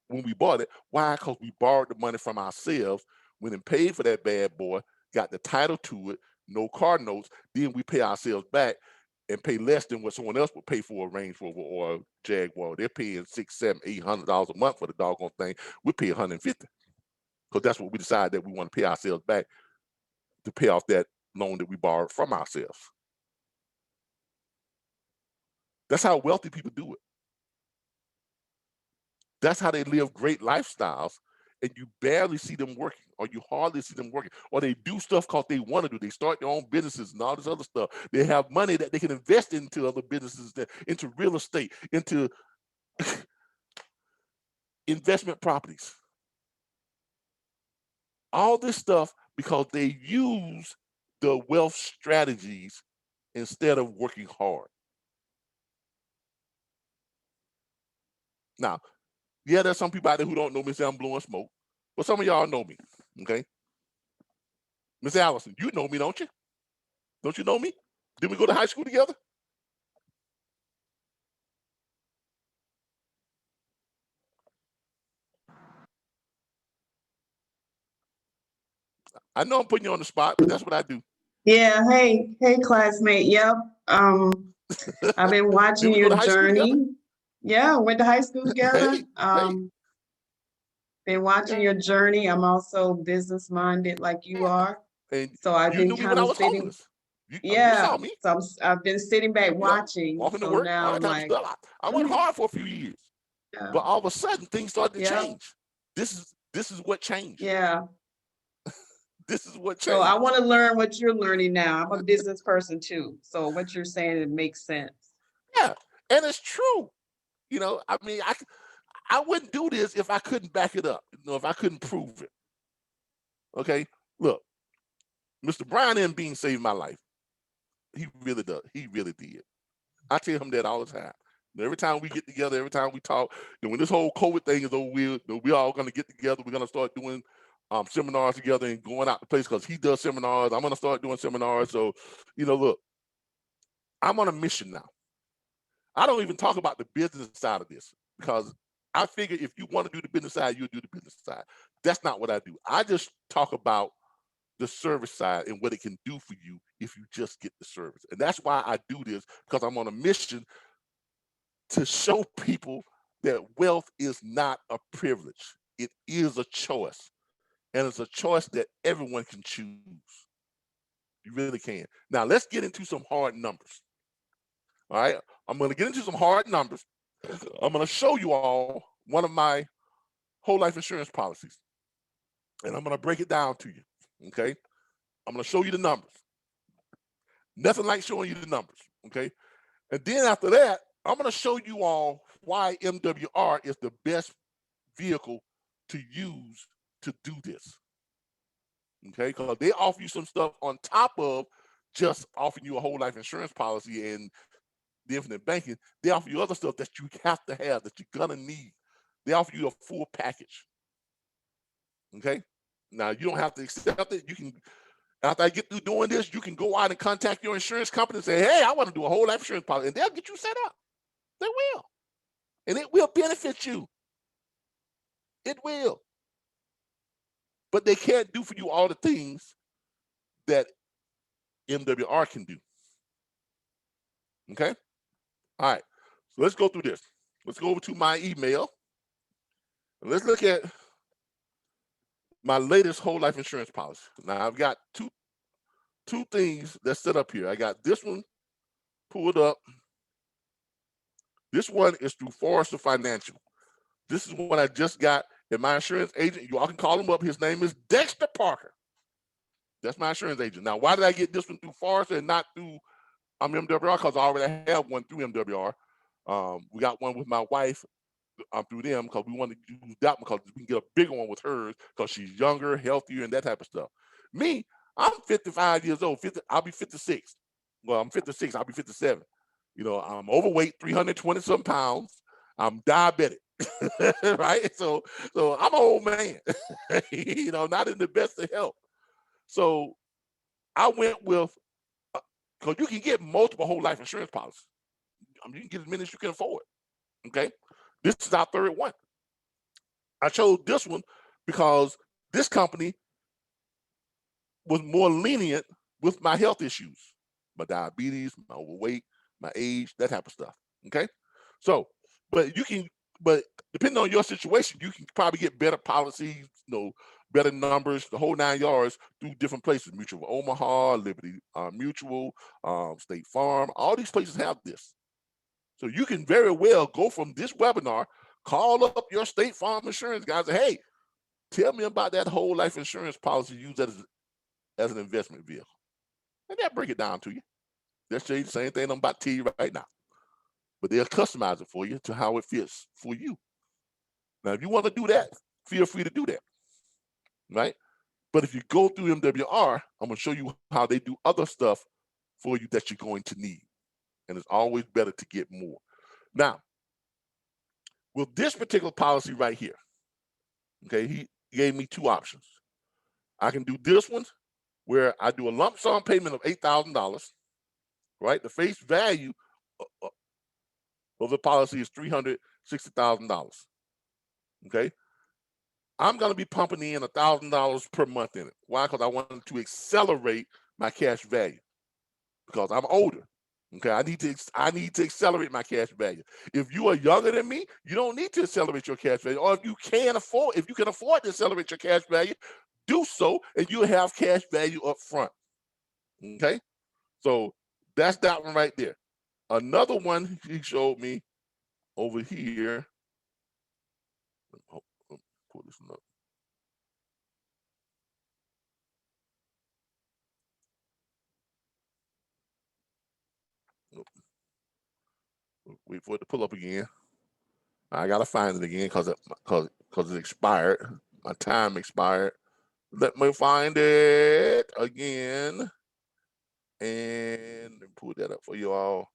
when we bought it. Why? Because we borrowed the money from ourselves, went and paid for that bad boy, got the title to it, no car notes, then we pay ourselves back and pay less than what someone else would pay for a Range Rover or a Jaguar. They're paying $600, $700, $800 a month for the doggone thing. We pay $150 because that's what we decide that we want to pay ourselves back to pay off that loan that we borrowed from ourselves. That's how wealthy people do it. That's how they live great lifestyles, and you barely see them working, or you hardly see them working, or they do stuff because they want to do. They start their own businesses and all this other stuff. They have money that they can invest into other businesses, into real estate, into investment properties. All this stuff because they use the wealth strategies instead of working hard. Now, yeah, there's some people out there who don't know me, say I'm blowing smoke, but some of y'all know me, okay? Miss Allison, you know me, don't you? Don't you know me? Did we go to high school together? I know I'm putting you on the spot, but that's what I do. Yeah, hey, classmate. Yep. I've been Did watching we go your to high school together? journey. Yeah, went to high school together. Hey, Been watching yeah. your journey. I'm also business minded like you are. And So I've you been knew me when kind I of was sitting. homeless. You Yeah. saw me. So I've been sitting back Yep, watching. walking to So work, all now that I'm type of like, stuff. I went hard for a few years, yeah, but all of a sudden things started to yeah, change. This is what changed. yeah. This is what So I changed. want to learn what you're learning now. I'm a business person too. So what you're saying, it makes sense. Yeah, and it's true. I mean, I wouldn't do this if I couldn't back it up. If I couldn't prove it. Okay, look, Mr. Brian M. Bean saved my life. He really does. He really did. I tell him that all the time. Every time we get together, every time we talk, when this whole COVID thing is over, we're all going to get together. We're going to start doing seminars together and going out to place because he does seminars. I'm going to start doing seminars. So, look, I'm on a mission now. I don't even talk about the business side of this because I figure if you want to do the business side, you'll do the business side. That's not what I do. I just talk about the service side and what it can do for you if you just get the service. And that's why I do this, because I'm on a mission to show people that wealth is not a privilege. It is a choice. And it's a choice that everyone can choose. You really can. Now, let's get into some hard numbers. All right. I'm going to get into some hard numbers. I'm going to show you all one of my whole life insurance policies. And I'm going to break it down to you. Okay. I'm going to show you the numbers. Nothing like showing you the numbers. Okay. And then after that, I'm going to show you all why MWR is the best vehicle to use to do this. Okay. Because they offer you some stuff on top of just offering you a whole life insurance policy and the infinite banking. They offer you other stuff that you have to have, that you're going to need. They offer you a full package. Okay. Now, you don't have to accept it. You can, after I get through doing this, you can go out and contact your insurance company and say, hey, I want to do a whole life insurance policy. And they'll get you set up. They will. And it will benefit you. It will. But they can't do for you all the things that MWR can do. Okay? All right. So let's go through this. Let's go over to my email. And let's look at my latest whole life insurance policy. Now, I've got two things that's set up here. I got this one pulled up. This one is through Forrester Financial. This is one I just got, and my insurance agent, you all can call him up. His name is Dexter Parker. That's my insurance agent. Now, why did I get this one through Forrester and not through MWR? Because I already have one through MWR. We got one with my wife through them because we wanted to use that one because we can get a bigger one with hers because she's younger, healthier, and that type of stuff. Me, I'm 55 years old. I'll be 56. Well, I'm 56. I'll be 57. I'm overweight, 320 some pounds. I'm diabetic, right? So I'm an old man, not in the best of health. So I went with, because you can get multiple whole life insurance policies. You can get as many as you can afford. Okay. This is our third one. I chose this one because this company was more lenient with my health issues, my diabetes, my overweight, my age, that type of stuff. Okay. So, but depending on your situation, you can probably get better policies, better numbers, the whole 9 yards through different places. Mutual of Omaha, Liberty Mutual, State Farm, all these places have this. So you can very well go from this webinar, call up your State Farm insurance guys, and say, hey, tell me about that whole life insurance policy used as an investment vehicle. And they'll break it down to you. They'll show you the same thing I'm about to tell you right now. But they'll customize it for you to how it fits for you. Now, if you want to do that, feel free to do that, right? But if you go through MWR, I'm going to show you how they do other stuff for you that you're going to need. And it's always better to get more. Now, with this particular policy right here, okay, he gave me two options. I can do this one where I do a lump sum payment of $8,000, right? The face value of the policy is $360,000. Okay. I'm going to be pumping in $1,000 per month in it. Why? Because I wanted to accelerate my cash value because I'm older. Okay. I need to accelerate my cash value. If you are younger than me, you don't need to accelerate your cash value. Or if you can afford to accelerate your cash value, do so, and you'll have cash value up front. Okay. So that's that one right there. Another one he showed me over here. Pull this one up. Wait for it to pull up again. I gotta find it again because it expired. My time expired. Let me find it again and pull that up for you all.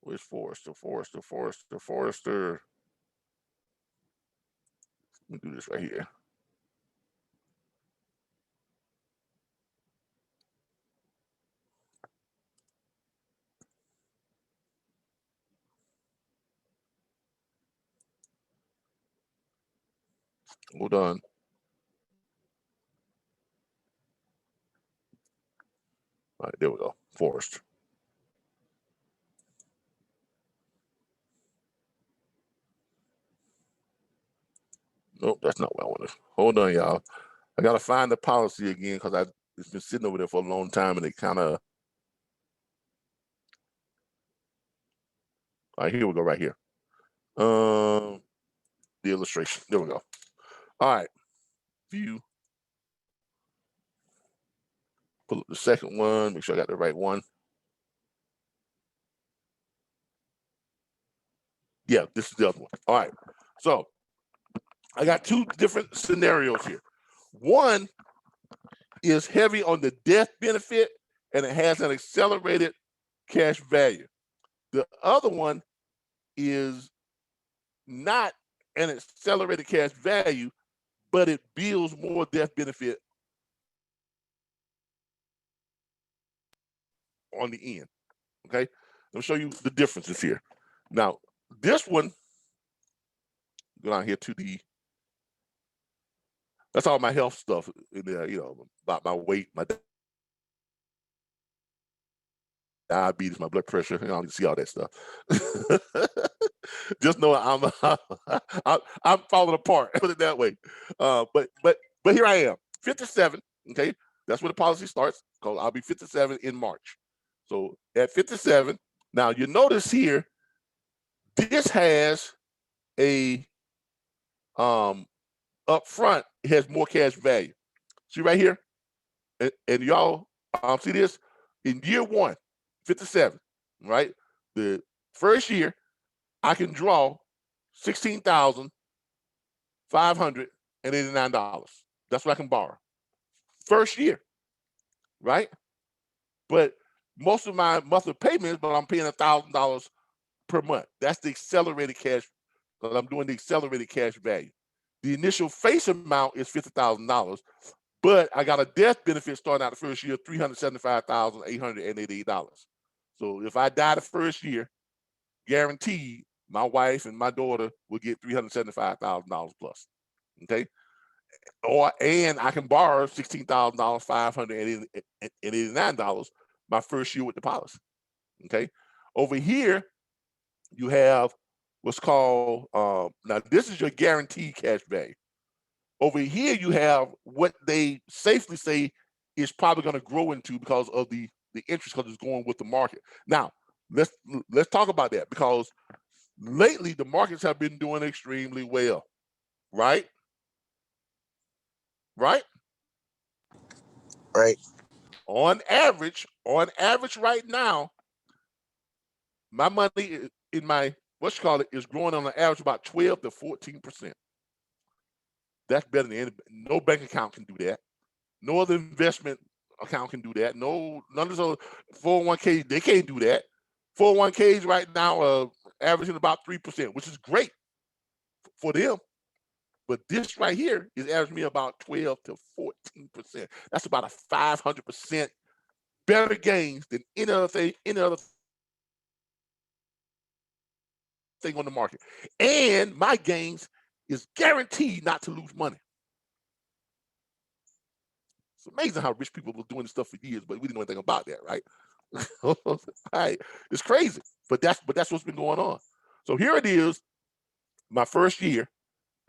Where's Forrester? Forrester. Let me do this right here. Hold on. All right, there we go. Forrester. Nope, that's not what I wanted. Hold on, y'all. I gotta find the policy again because it's been sitting over there for a long time and it kind of. All right, here we go, right here. The illustration. There we go. All right, view. Pull up the second one. Make sure I got the right one. Yeah, this is the other one. All right. So I got two different scenarios here. One is heavy on the death benefit and it has an accelerated cash value. The other one is not an accelerated cash value, but it builds more death benefit on the end. Okay, let me show you the differences here. Now, this one, go down here to the, that's all my health stuff in there, you know, about my weight, my diabetes, my blood pressure. I don't see all that stuff. Just know I'm falling apart. Put it that way. But here I am, 57. Okay, that's where the policy starts. Because I'll be 57 in March. So at 57, now you notice here, this has a up front. It has more cash value. See right here, and y'all see this in year one. 57, right? The first year, I can draw $16,589. That's what I can borrow. First year, right? But most of my monthly payments, but I'm paying $1,000 per month. That's the accelerated cash, because I'm doing the accelerated cash value. The initial face amount is $50,000, but I got a death benefit starting out the first year, $375,888. So if I die the first year, guaranteed, my wife and my daughter will get $375,000 plus. Okay, and I can borrow $16,589 my first year with the policy. Okay, over here you have what's called now this is your guaranteed cash value. Over here you have what they safely say is probably going to grow into because of the interest, because it's going with the market. Now let's talk about that, because lately the markets have been doing extremely well, right? Right? Right. On average right now, my money in my is growing on an average about 12 to 14%. That's better than no bank account can do that. No other investment account can do that. No, none of those 401k, they can't do that. 401ks right now are averaging about 3%, which is great for them. But this right here is averaging me about 12 to 14%. That's about a 500% better gains than any other thing on the market. And my gains is guaranteed not to lose money. It's amazing how rich people were doing this stuff for years, but we didn't know anything about that, right? Right. It's crazy, but that's what's been going on. So here it is, my first year,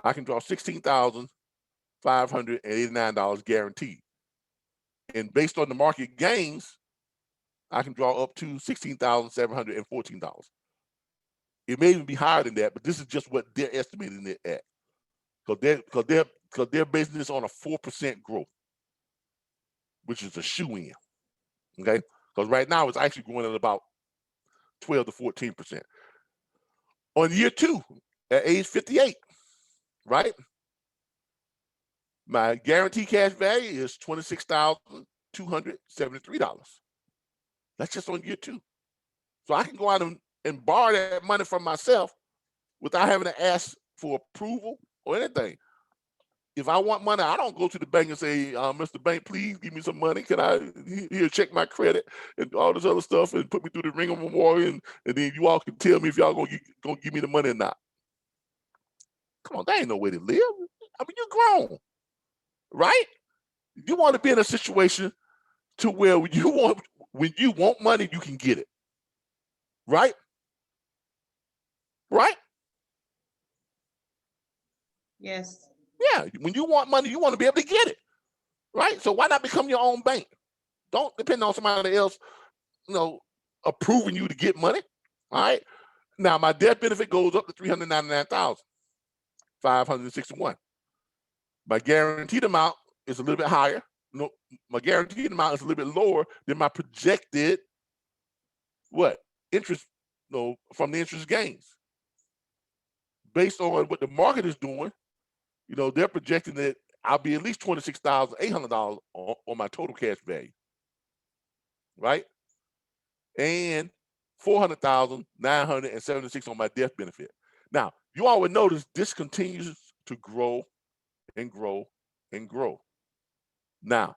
I can draw $16,589 guaranteed, and based on the market gains, I can draw up to $16,714. It may even be higher than that, but this is just what they're estimating it at, because they're basing this on a 4% growth, which is a shoe in. Okay, because right now it's actually growing at about 12 to 14%. On year two, at age 58, right? My guaranteed cash value is $26,273. That's just on year two. So I can go out and and borrow that money from myself without having to ask for approval or anything. If I want money, I don't go to the bank and say, Mr. Bank, please give me some money. Can I here check my credit and all this other stuff and put me through the ring of memorial, and then you all can tell me if y'all gonna give me the money or not. Come on, that ain't no way to live. I mean, you're grown, right? You want to be in a situation to where when you want money, you can get it. Right? Right? Yes. Yeah. When you want money, you want to be able to get it. Right? So why not become your own bank? Don't depend on somebody else, approving you to get money. All right. Now my death benefit goes up to $399,561. My guaranteed amount is a little bit higher. No, my guaranteed amount is a little bit lower than my projected interest, from the interest gains. Based on what the market is doing, they're projecting that I'll be at least $26,800 on my total cash value, right? And $400,976 on my death benefit. Now, you all would notice this continues to grow and grow and grow. Now,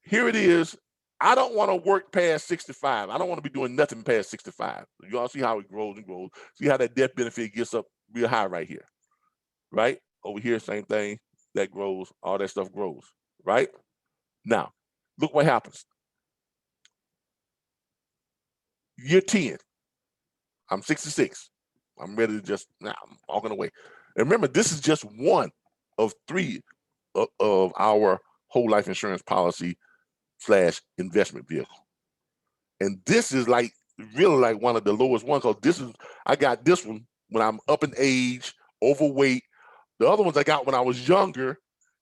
here it is. I don't want to work past 65. I don't want to be doing nothing past 65. You all see how it grows and grows. See how that death benefit gets up real high right here, right? Over here, same thing. That grows. All that stuff grows, right? Now, look what happens. Year 10. I'm 66. I'm ready to I'm walking away. And remember, this is just one of 3 of our whole life insurance policy / investment vehicle. And this is really like one of the lowest ones, because I got this one when I'm up in age, overweight. The other ones I got when I was younger,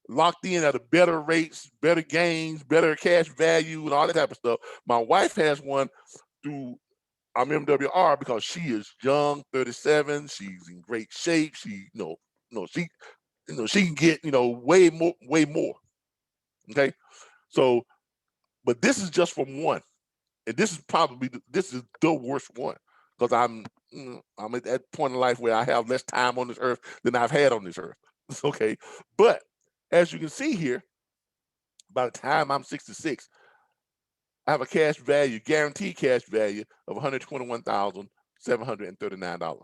locked in at a better rates, better gains, better cash value, and all that type of stuff. My wife has one through MWR because she is young, 37. She's in great shape. She can get way more. Okay, so but this is just from one, and this is the worst one, because I'm at that point in life where I have less time on this earth than I've had on this earth. Okay, but as you can see here, by the time I'm 66, I have a guaranteed cash value of $121,739.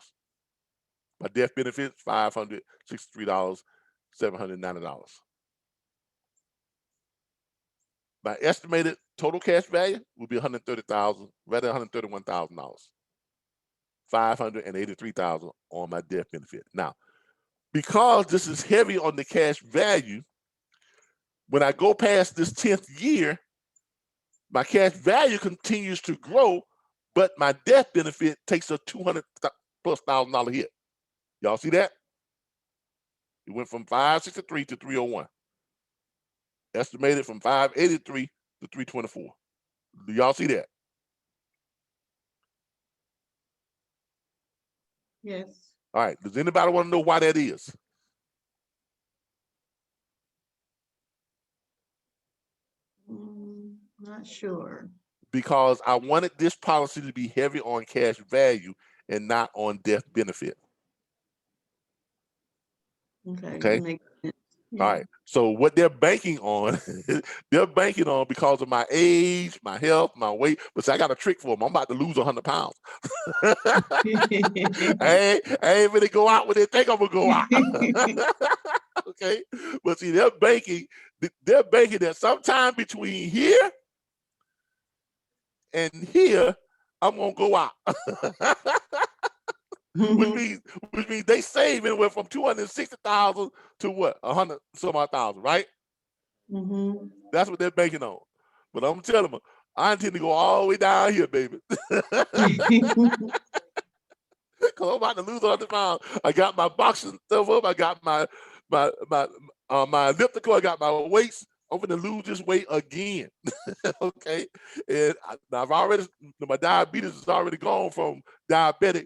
My death benefits $563,790. My estimated total cash value will be $131,000, $583,000 on my death benefit. Now, because this is heavy on the cash value, when I go past this 10th year, my cash value continues to grow, but my death benefit takes a $200,000+ hit. Y'all see that? It went from 563 to 301. Estimated from 583 to 324. Do y'all see that? Yes. All right. Does anybody want to know why that is? Not sure. Because I wanted this policy to be heavy on cash value and not on death benefit. Okay. Okay. That makes sense. Yeah. All right. So what they're banking on, because of my age, my health, my weight. But see, I got a trick for them. I'm about to lose 100 pounds. I ain't really go out when they think I'm gonna go out. Okay. But see, they're banking that sometime between here and here, I'm gonna go out. which means they save anywhere from 260,000 to what, 100 some odd thousand, right? Mm-hmm. That's what they're banking on. But I'm telling them, I intend to go all the way down here, baby. Because I'm about to lose 100 pounds. I got my boxing stuff up. I got my elliptical. I got my weights. I'm going to lose this weight again. Okay. And I've already, my diabetes is already gone from diabetic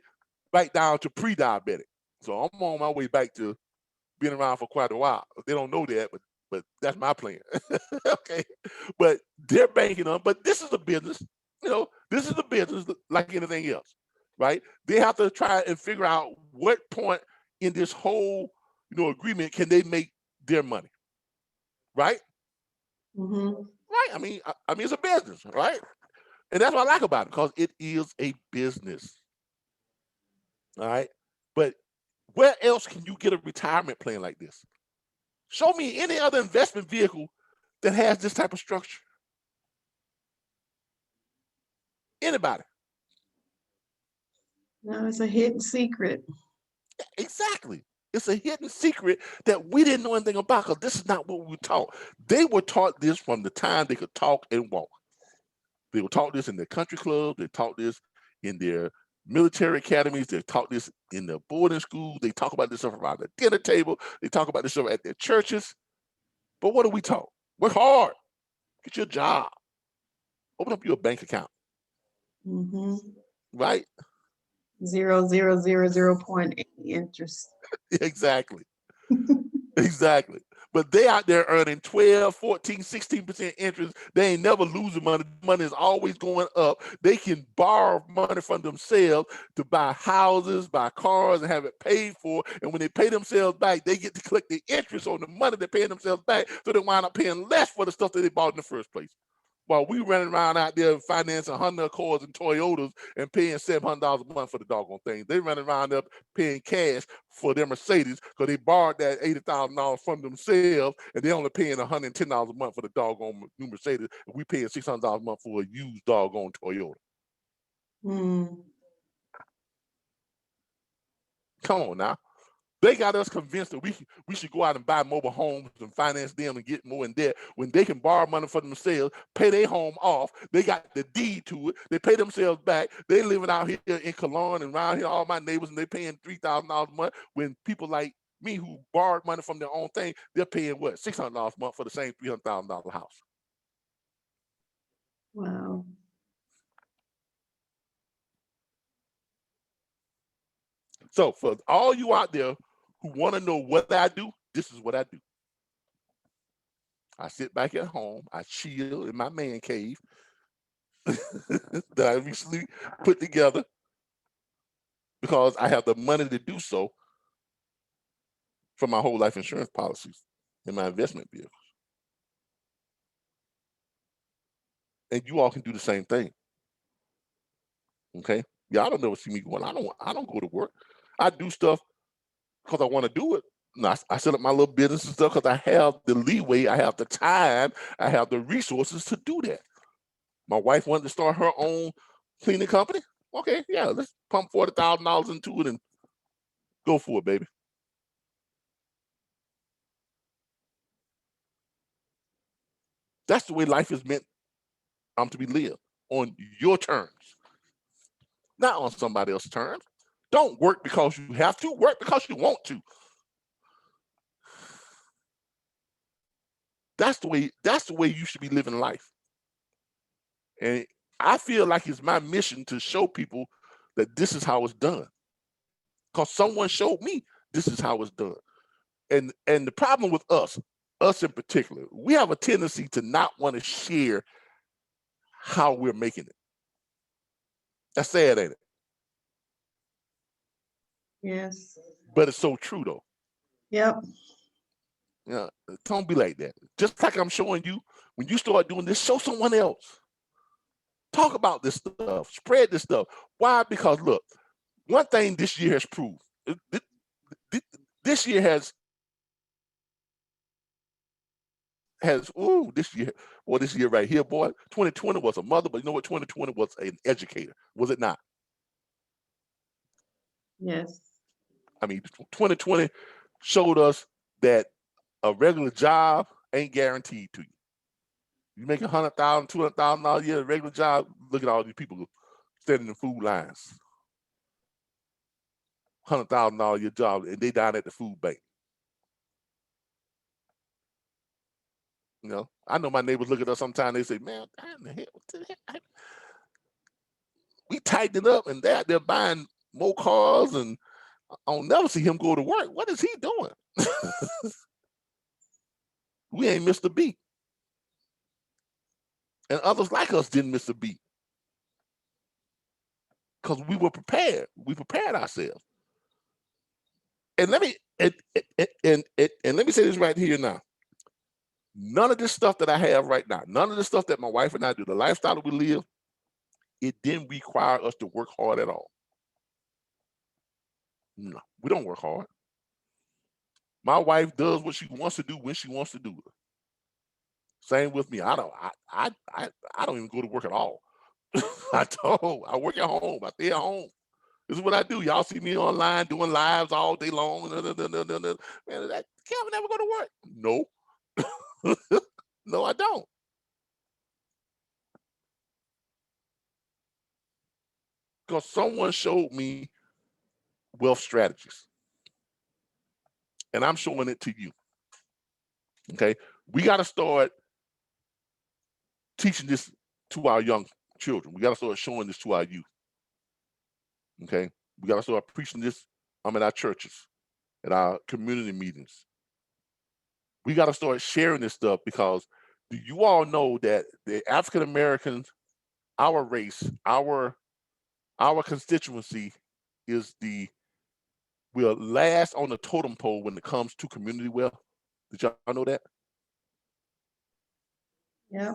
back down to pre-diabetic. So I'm on my way back to being around for quite a while. They don't know that, but that's my plan. Okay. But they're banking on, but this is a business, this is a business like anything else. right? They have to try and figure out what point in this whole, agreement can they make their money, right? Mm-hmm. Right. I mean, it's a business, right? And that's what I like about it because it is a business, all right? But where else can you get a retirement plan like this? Show me any other investment vehicle that has this type of structure. Anybody. No, it's a hidden secret. Exactly. It's a hidden secret that we didn't know anything about because this is not what we were taught. They were taught this from the time they could talk and walk. They were taught this in their country club. They taught this in their military academies. They taught this in their boarding schools. They talk about this stuff around the dinner table. They talk about this stuff at their churches. But what are we taught? Work hard. Get your job. Open up your bank account. Mm-hmm. Right? 0.000 interest. Exactly. Exactly. But they out there earning 12, 14, 16% interest. They ain't never losing money. Money is always going up. They can borrow money from themselves to buy houses, buy cars, and have it paid for. And when they pay themselves back, they get to collect the interest on the money they're paying themselves back. So they wind up paying less for the stuff that they bought in the first place. While we running around out there financing Honda Accords and Toyotas and paying $700 a month for the doggone thing. They running around up paying cash for their Mercedes because they borrowed that $80,000 from themselves and they only paying $110 a month for the doggone new Mercedes. And we paying $600 a month for a used doggone Toyota. Come on now. They got us convinced that we should go out and buy mobile homes and finance them and get more in debt when they can borrow money for themselves, pay their home off. They got the deed to it. They pay themselves back. They living out here in Cologne and around here, all my neighbors, and they paying $3,000 a month when people like me who borrowed money from their own thing, they're paying what, $600 a month for the same $300,000 house. Wow. So for all you out there who want to know what I do, this is what I do. I sit back at home, I chill in my man cave that I recently put together because I have the money to do so from my whole life insurance policies and my investment vehicles. And you all can do the same thing. Okay? Y'all don't never see me going. I don't go to work. I do stuff because I want to do it. No, I set up my little business and stuff because I have the leeway, I have the time, I have the resources to do that. My wife wanted to start her own cleaning company. Okay, yeah, let's pump $40,000 into it and go for it, baby. That's the way life is meant to be lived, on your terms, not on somebody else's terms. Don't work because you have to. Work because you want to. That's the way you should be living life. And I feel like it's my mission to show people that this is how it's done. Because someone showed me this is how it's done. And the problem with us in particular, we have a tendency to not want to share how we're making it. That's sad, ain't it? Yes. But it's so true though. Yep. Yeah, don't be like that. Just like I'm showing you, when you start doing this, show someone else. Talk about this stuff. Spread this stuff. Why? Because look, one thing this year has proved. This year has this year right here, boy. 2020 was a mother, but you know what? 2020 was an educator, was it not? Yes. I mean, 2020 showed us that a regular job ain't guaranteed to you. You make $100,000, $200,000 a year, a regular job. Look at all these people standing in food lines. $100,000 a year job, and they down at the food bank. You know, I know my neighbors look at us sometimes. They say, "Man, what the hell? We tightened it up, and they're buying more cars, and I'll never see him go to work. What is he doing?" We ain't missed a beat. And others like us didn't miss a beat. because we were prepared. We prepared ourselves. And let me and let me say this right here now. None of this stuff that I have right now, none of the stuff that my wife and I do, the lifestyle that we live, it didn't require us to work hard at all. No, we don't work hard. My wife does what she wants to do when she wants to do it. Same with me. I don't even go to work at all. I don't. I work at home. I stay at home. This is what I do. Y'all see me online doing lives all day long. Man, that Kevin never go to work. No. No, I don't. Because someone showed me wealth strategies. And I'm showing it to you. Okay. We got to start teaching this to our young children. We got to start showing this to our youth. Okay. We got to start preaching this at our churches, at our community meetings. We got to start sharing this stuff because do you all know that the African Americans, our race, our constituency is we're last on the totem pole when it comes to community wealth. Did y'all know that? Yeah.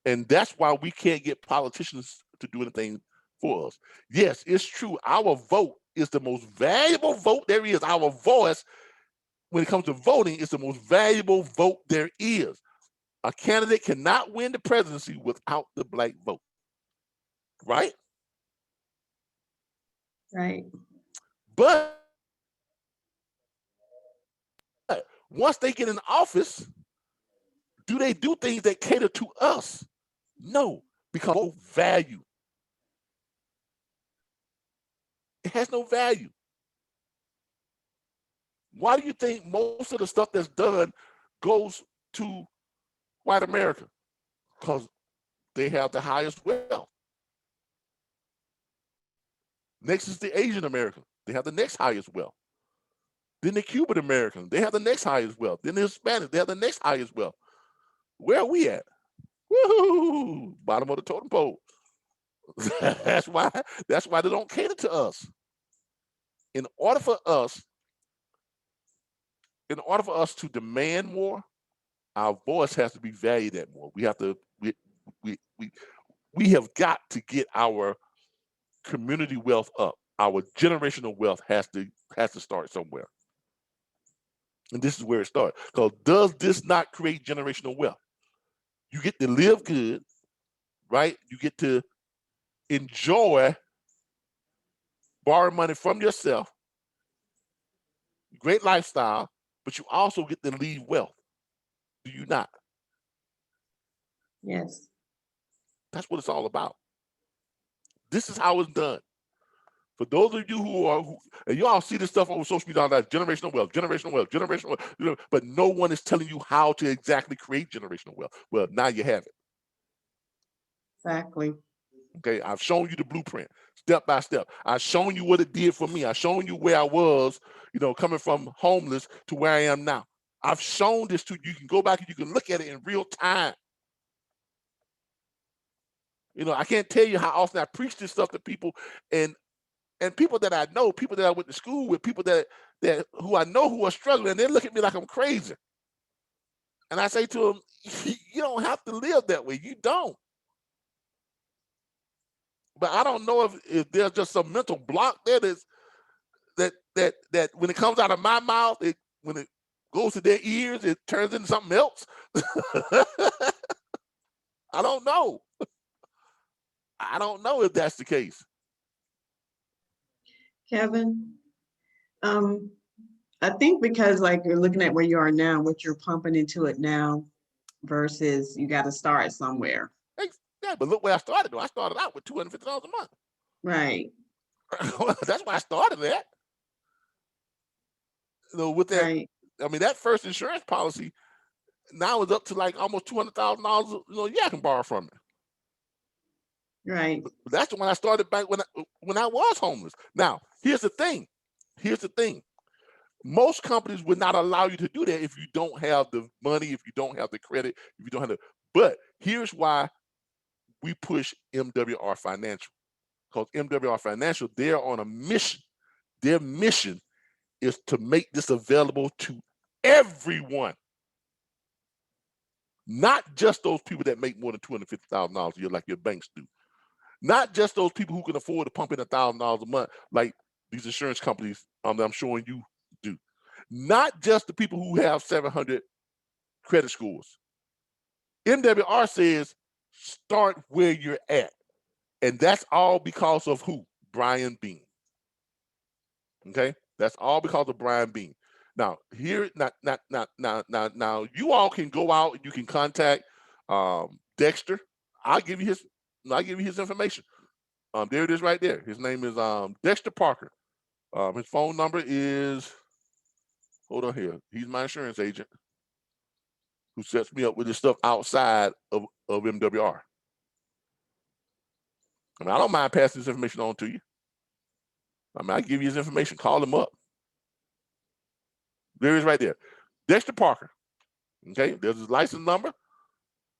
And that's why we can't get politicians to do anything for us. Yes, it's true. Our vote is the most valuable vote there is. Our voice, when it comes to voting, is the most valuable vote there is. A candidate cannot win the presidency without the black vote. Right? Right. But once they get in office, do they do things that cater to us? No, because no value. It has no value. Why do you think most of the stuff that's done goes to white America? Because they have the highest wealth. Next is the Asian American. They have the next highest wealth. Then the Cuban Americans, they have the next highest wealth. Then the Hispanics, they have the next highest wealth. Where are we at? Woo! Bottom of the totem pole. That's why they don't cater to us. In order for us to demand more, our voice has to be valued at more. We have to we have got to get our community wealth up. Our generational wealth has to start somewhere. And this is where it starts. Because does this not create generational wealth? You get to live good, right? You get to enjoy borrowing money from yourself, great lifestyle, but you also get to leave wealth. Do you not? Yes. That's what it's all about. This is how it's done. For those of you and you all see this stuff on social media, that generational wealth, generational wealth, generational wealth, but no one is telling you how to exactly create generational wealth. Well, now you have it. Exactly. Okay, I've shown you the blueprint, step by step. I've shown you what it did for me. I've shown you where I was, coming from homeless to where I am now. I've shown this to you. You can go back and you can look at it in real time. I can't tell you how often I preach this stuff to people, and people that I know, people that I went to school with, people that who I know who are struggling, and they look at me like I'm crazy. And I say to them, you don't have to live that way. You don't. But I don't know if there's just some mental block there that when it comes out of my mouth, when it goes to their ears, it turns into something else. I don't know. I don't know if that's the case. Kevin, I think because like you're looking at where you are now, what you're pumping into it now versus you got to start somewhere. Yeah, but look where I started though. I started out with $250 a month. Right. That's why I started that. With that, right. I mean, that first insurance policy now is up to like almost $200,000. Yeah, I can borrow from it. Right. That's when I started back when I was homeless. Now, here's the thing. Most companies would not allow you to do that if you don't have the money, if you don't have the credit, if you don't have the. But here's why we push MWR Financial. because MWR Financial, they're on a mission. Their mission is to make this available to everyone, not just those people that make more than $250,000 a year like your banks do, not just those people who can afford to pump in $1,000 a month like these insurance companies that I'm showing you do, not just the people who have 700 credit scores. MWR says start where you're at, and that's all because of who? Brian Bean. Okay, that's all because of Brian Bean. Now, here, now, you all can go out and you can contact Dexter. I'll give you his information. There it is, right there. His name is Dexter Parker. His phone number is. Hold on here. He's my insurance agent who sets me up with this stuff outside of MWR. I mean, I don't mind passing this information on to you. I mean, I give you his information. Call him up. There it is right there. Dexter Parker. Okay, there's his license number.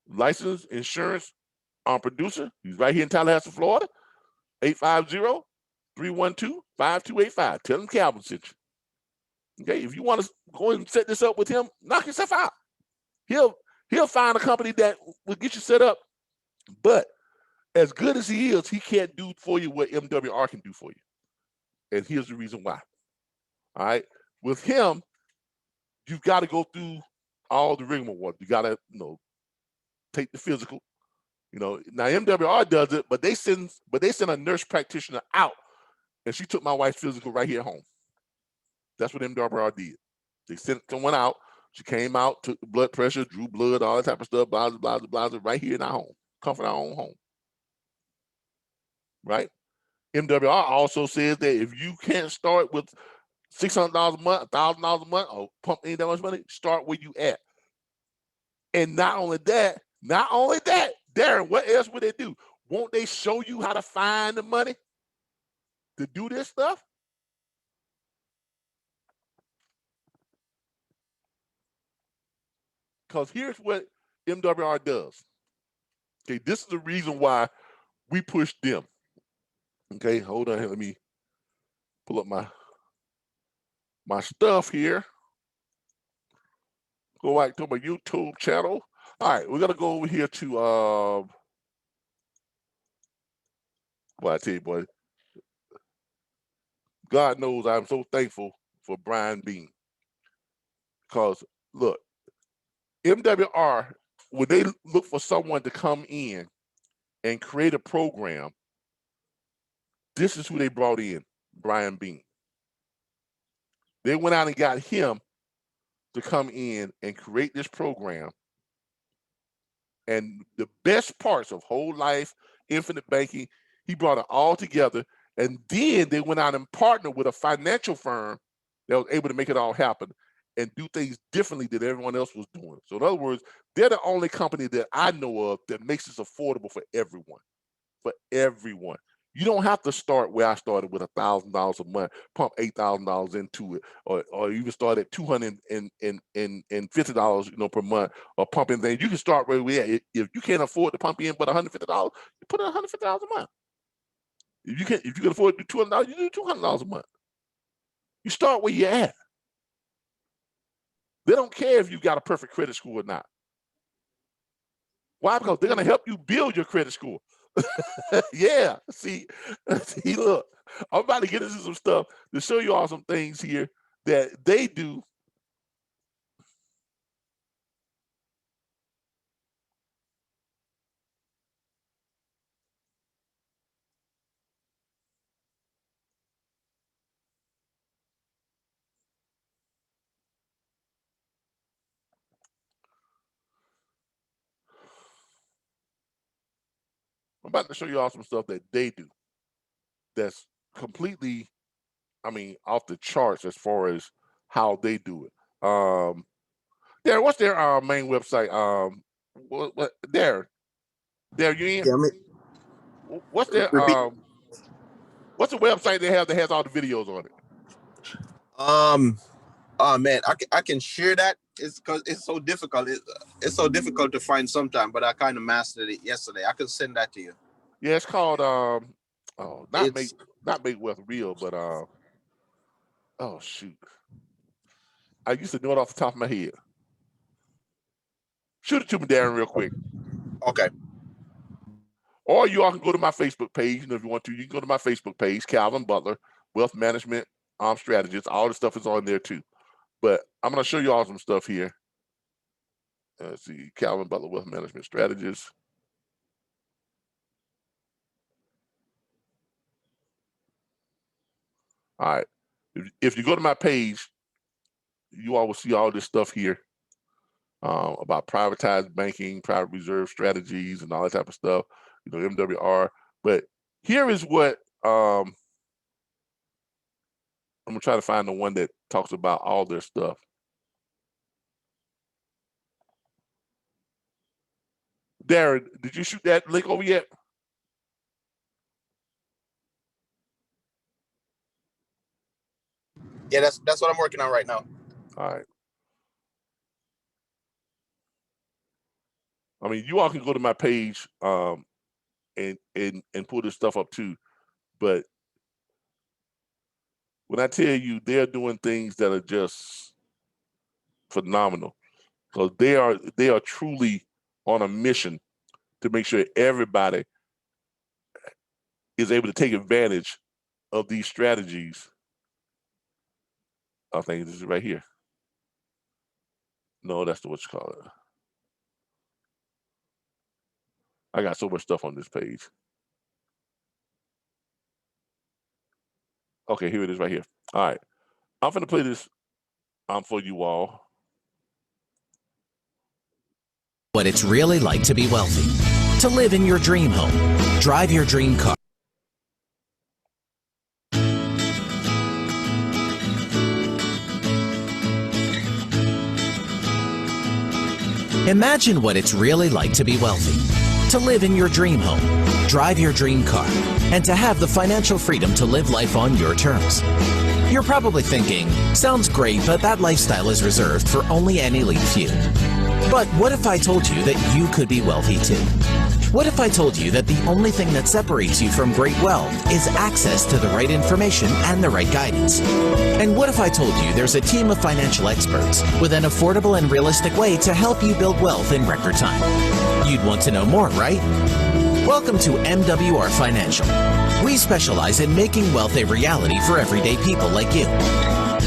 Licensed insurance producer. He's right here in Tallahassee, Florida. 850-312-5285. Tell him Calvin sent you. Okay, if you want to go and set this up with him, knock yourself out. He'll find a company that will get you set up. But as good as he is, he can't do for you what MWR can do for you. And here's the reason why. All right, with him, you've got to go through all the rigmarole. You got to, take the physical. Now MWR does it, but they send a nurse practitioner out, and she took my wife's physical right here at home. That's what MWR did. They sent someone out. She came out, took the blood pressure, drew blood, all that type of stuff, blah, blah, blah, blah, right here in our home, comfort our own home. Right? MWR also says that if you can't start with $600 a month, $1,000 a month, or pump any that much money, start where you at. And not only that, Darren, what else would they do? Won't they show you how to find the money to do this stuff? Because here's what MWR does. Okay, this is the reason why we push them. Okay, hold on here. Let me pull up my stuff here. Go back to my YouTube channel. All right, we're gonna go over here to boy, I tell you, boy, God knows I'm so thankful for Brian Bean. Because look, MWR, when they look for someone to come in and create a program, this is who they brought in, Brian Bean. They went out and got him to come in and create this program. And the best parts of whole life, infinite banking, he brought it all together. And then they went out and partnered with a financial firm that was able to make it all happen and do things differently than everyone else was doing. So in other words, they're the only company that I know of that makes this affordable for everyone. For everyone. You don't have to start where I started with $1,000 a month, pump $8,000 into it, or even start at $250, per month, or pumping things. You can start where we at. If you can't afford to pump in but $150, you put in $150 a month. If you can afford to do $200, you do $200 a month. You start where you're at. They don't care if you got a perfect credit score or not. Why? Because they're gonna help you build your credit score. Yeah, see, look, I'm about to get into some stuff to show you all some things here that they do. I'm about to show you all some stuff that they do that's completely, off the charts as far as how they do it. Darren, what's their main website? Darren, you in? Yeah, What's their repeat. what's the website they have that has all the videos on it? Oh man, I can share that. It's because it's so difficult. It's so difficult to find sometimes, but I kind of mastered it yesterday. I can send that to you. Yeah, it's called Oh, It's not make wealth real, but oh shoot, I used to know it off the top of my head. Shoot it to me, Darren, real quick. okay. Or you all can go to my Facebook page. If you want to, you can go to my Facebook page, Calvin Butler, Wealth Management Strategist. All the stuff is on there too. But I'm going to show you all some stuff here. Let's see, Calvin Butler, Wealth Management Strategist. All right. If you go to my page, you all will see all this stuff here about privatized banking, private reserve strategies, and all that type of stuff. MWR. But here is what I'm gonna try to find the one that talks about all their stuff. Darren, did you shoot that link over yet? Yeah, that's what I'm working on right now. All right. I mean, you all can go to my page and pull this stuff up too. But when I tell you they're doing things that are just phenomenal, because they are truly on a mission to make sure everybody is able to take advantage of these strategies. I think this is right here. No, that's what you call it. I got so much stuff on this page. Okay, here it is right here. All right. I'm going to play this for you all. What it's really like to be wealthy, to live in your dream home, drive your dream car. Imagine what it's really like to be wealthy, to live in your dream home, drive your dream car, and to have the financial freedom to live life on your terms. You're probably thinking, sounds great, but that lifestyle is reserved for only an elite few. But what if I told you that you could be wealthy too? What if I told you that the only thing that separates you from great wealth is access to the right information and the right guidance? And what if I told you there's a team of financial experts with an affordable and realistic way to help you build wealth in record time? You'd want to know more, right? Welcome to MWR Financial. We specialize in making wealth a reality for everyday people like you.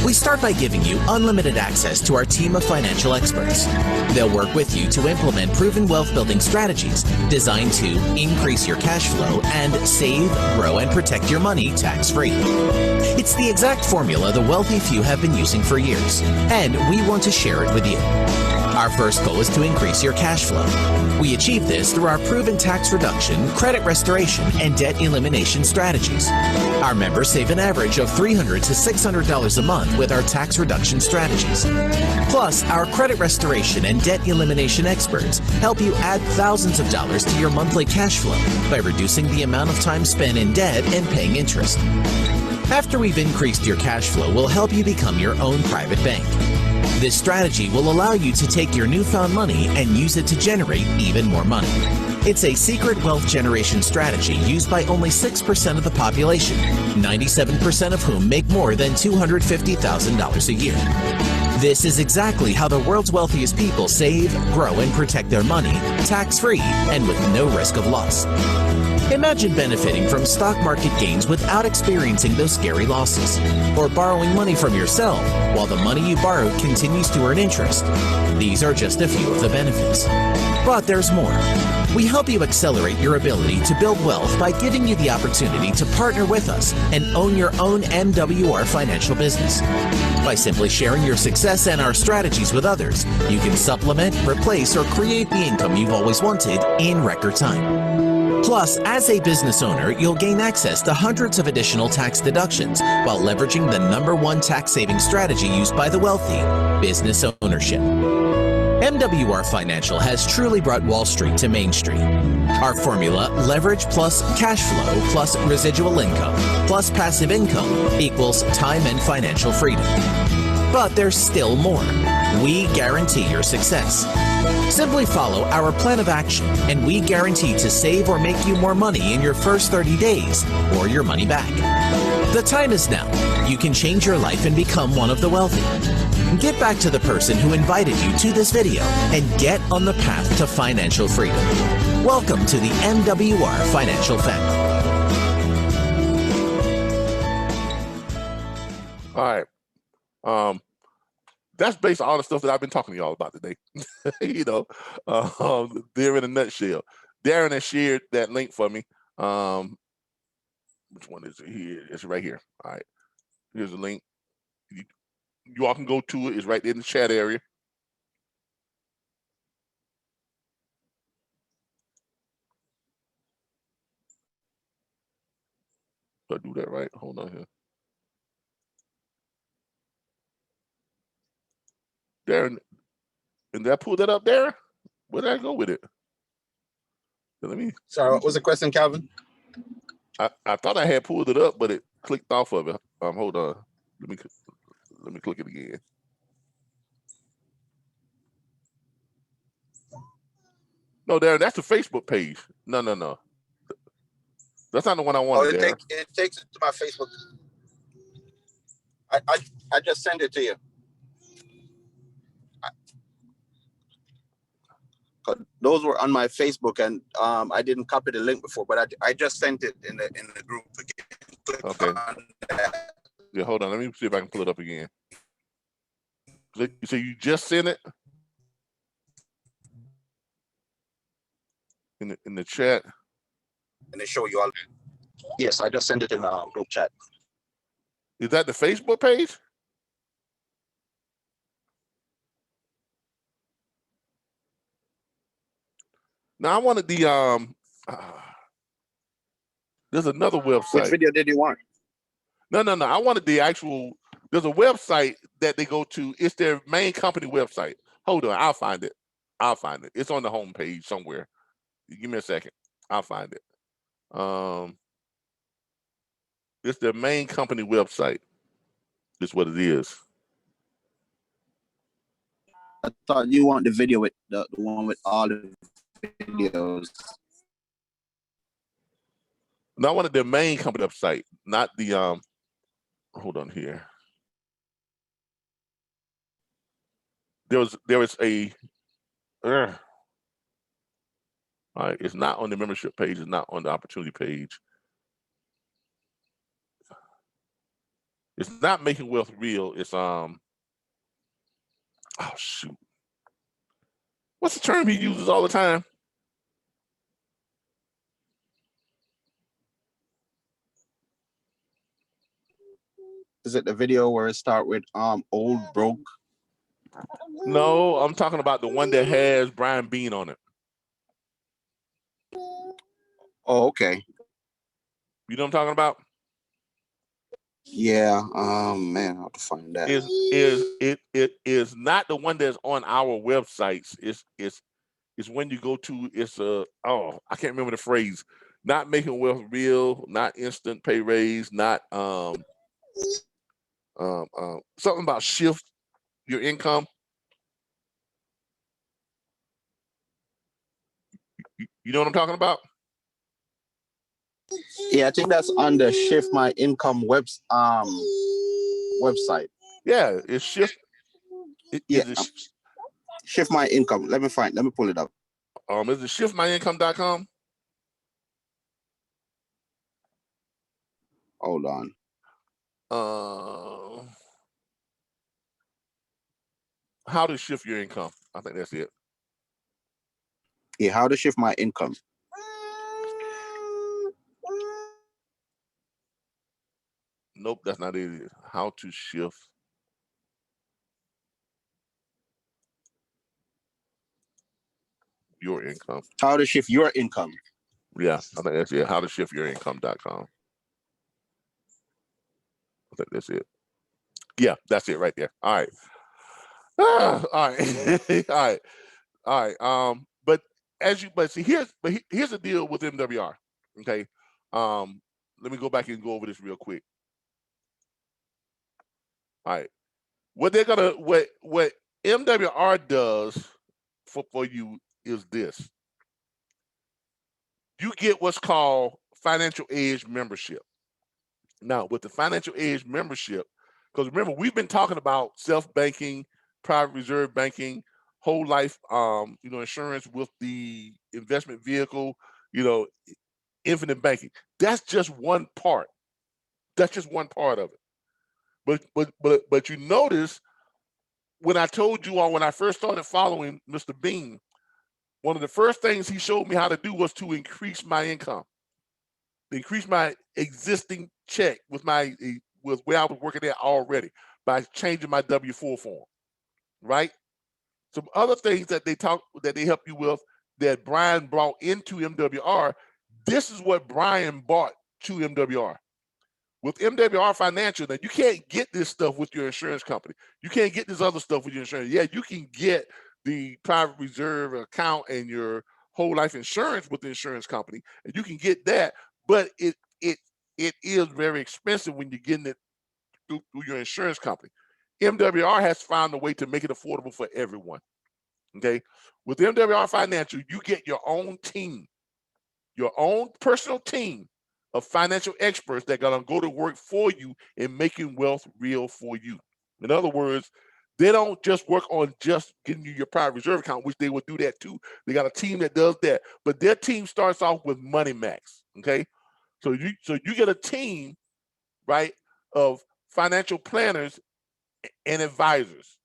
We start by giving you unlimited access to our team of financial experts. They'll work with you to implement proven wealth building strategies designed to increase your cash flow and save, grow, and protect your money tax-free. It's the exact formula the wealthy few have been using for years, and we want to share it with you. Our first goal is to increase your cash flow. We achieve this through our proven tax reduction, credit restoration, and debt elimination strategies. Our members save an average of $300 to $600 a month with our tax reduction strategies. Plus, our credit restoration and debt elimination experts help you add thousands of dollars to your monthly cash flow by reducing the amount of time spent in debt and paying interest. After we've increased your cash flow, we'll help you become your own private bank. This strategy will allow you to take your newfound money and use it to generate even more money. It's a secret wealth generation strategy used by only 6% of the population, 97% of whom make more than $250,000 a year. This is exactly how the world's wealthiest people save, grow, and protect their money tax-free and with no risk of loss. Imagine benefiting from stock market gains without experiencing those scary losses, or borrowing money from yourself while the money you borrowed continues to earn interest. These are just a few of the benefits. But there's more. We help you accelerate your ability to build wealth by giving you the opportunity to partner with us and own your own MWR financial business. By simply sharing your success and our strategies with others, you can supplement, replace, or create the income you've always wanted in record time. Plus, as a business owner, you'll gain access to hundreds of additional tax deductions while leveraging the #1 tax-saving strategy used by the wealthy, business ownership. MWR Financial has truly brought Wall Street to Main Street. Our formula, leverage plus cash flow plus residual income plus passive income equals time and financial freedom. But there's still more. We guarantee your success. Simply follow our plan of action, and we guarantee to save or make you more money in your first 30 days or your money back. The time is now. You can change your life and become one of the wealthy. Get back to the person who invited you to this video and get on the path to financial freedom. Welcome to the MWR Financial Family. All right. That's based on all the stuff that I've been talking to y'all about today. You know, there in a nutshell. Darren has shared that link for me. Which one is it here? It's right here. All right. Here's the link. You all can go to it. It's right there in the chat area. Do I do that right? Hold on here. Darren, and did I pull that up there? Where did I go with it? Let me. Sorry, what was the question, Calvin? I thought I had pulled it up, but it clicked off of it. Hold on. Let me click it again. No, Darren, that's the Facebook page. No. That's not the one I wanted. Oh, it takes it to my Facebook. I just sent it to you. Those were on my Facebook, and I didn't copy the link before, but I just sent it in the group again. Click Okay. on that. Yeah, hold on. Let me see if I can pull it up again. So you just sent it in the chat, And they show you all. Yes, I just sent it in the group chat. Is that the Facebook page? Now I wanted the there's another website. Which video did you want? No. I wanted the actual. There's a website that they go to. It's their main company website. Hold on, I'll find it. It's on the home page somewhere. Give me a second. I'll find it. It's their main company website. That's what it is. I thought you want the video with the one with all the videos. No, I wanted their main company website, not the hold on here. There was a all right, it's not on the membership page, it's not on the opportunity page. It's not Making Wealth Real, it's oh shoot. What's the term he uses all the time? Is it the video where it start with old broke? No, I'm talking about the one that has Brian Bean on it. Oh, okay. You know what I'm talking about? Yeah. Man, I'll have to find that. It is not the one that's on our websites. It's when you go to I can't remember the phrase. Not Making Wealth Real, not Instant Pay Raise, not something about shift your income. You know what I'm talking about? Yeah, I think that's on the Shift My Income website. Yeah, it's shift. Shift My Income. Let me pull it up. Is it shiftmyincome.com? Hold on. How to shift your income. I think that's it. Yeah, how to shift my income. Nope, that's not it. How to shift your income. How to shift your income. Yeah, I think that's it. How to shift your income.com. I think that's it. Yeah, that's it right there. All right. All right. All right. But here's the deal with MWR. Okay. Let me go back and go over this real quick. All right. what MWR does for you is this. You get what's called Financial Edge membership. Now, with the Financial Edge membership, because remember, we've been talking about self-banking, private reserve banking, whole life insurance with the investment vehicle, infinite banking. That's just one part. That's just one part of it. But you notice when I told you all when I first started following Mr. Bean, one of the first things he showed me how to do was to increase my income, increase my existing check with where I was working at already by changing my W-4 form, right? Some other things that they help you with that Brian brought into MWR. This is what Brian brought to MWR. With MWR Financial, now you can't get this stuff with your insurance company. You can't get this other stuff with your insurance. Yeah, you can get the private reserve account and your whole life insurance with the insurance company, and you can get that, but it is very expensive when you're getting it through your insurance company. MWR has found a way to make it affordable for everyone. Okay, with MWR Financial, you get your own team, your own personal team of financial experts that are going to go to work for you in making wealth real for you. In other words, they don't just work on just getting you your private reserve account, which they will do that too. They got a team that does that, but their team starts off with Money Max. Okay, so you get a team, right, of financial planners and advisors.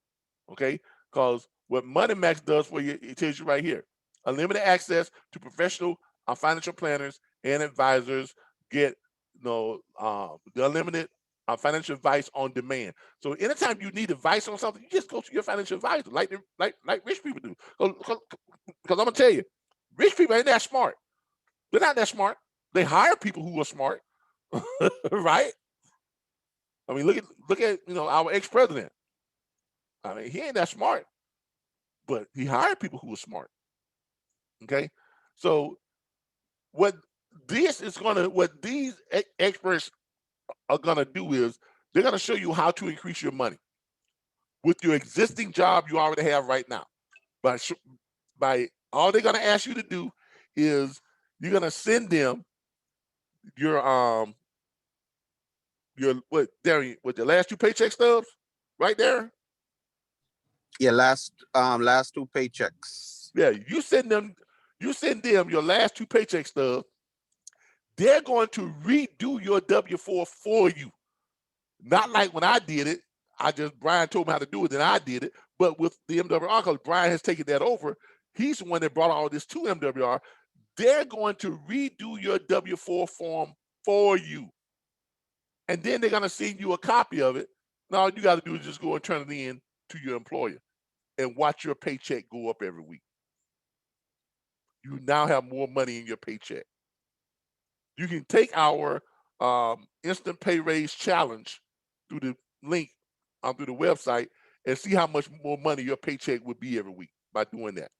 Okay, because what Money Max does for you, it tells you right here: unlimited access to professional financial planners and advisors. Get the unlimited financial advice on demand. So anytime you need advice on something, you just go to your financial advisor, like rich people do. Because I'm gonna tell you, rich people ain't that smart. They're not that smart. They hire people who are smart, right? I mean, look at our ex-president. I mean, he ain't that smart, but he hired people who were smart. Okay, so what these experts are gonna do is they're gonna show you how to increase your money with your existing job you already have right now. By all they're gonna ask you to do is you're gonna send them your what Darian with the last two paycheck stubs right there. Yeah, last two paychecks. Yeah, you send them your last two paycheck stubs. They're going to redo your W-4 for you. Not like when I did it. Brian told me how to do it, then I did it. But with the MWR, because Brian has taken that over, he's the one that brought all this to MWR. They're going to redo your W-4 form for you. And then they're going to send you a copy of it. Now all you got to do is just go and turn it in to your employer and watch your paycheck go up every week. You now have more money in your paycheck. You can take our instant pay raise challenge through the link through the website and see how much more money your paycheck would be every week by doing that.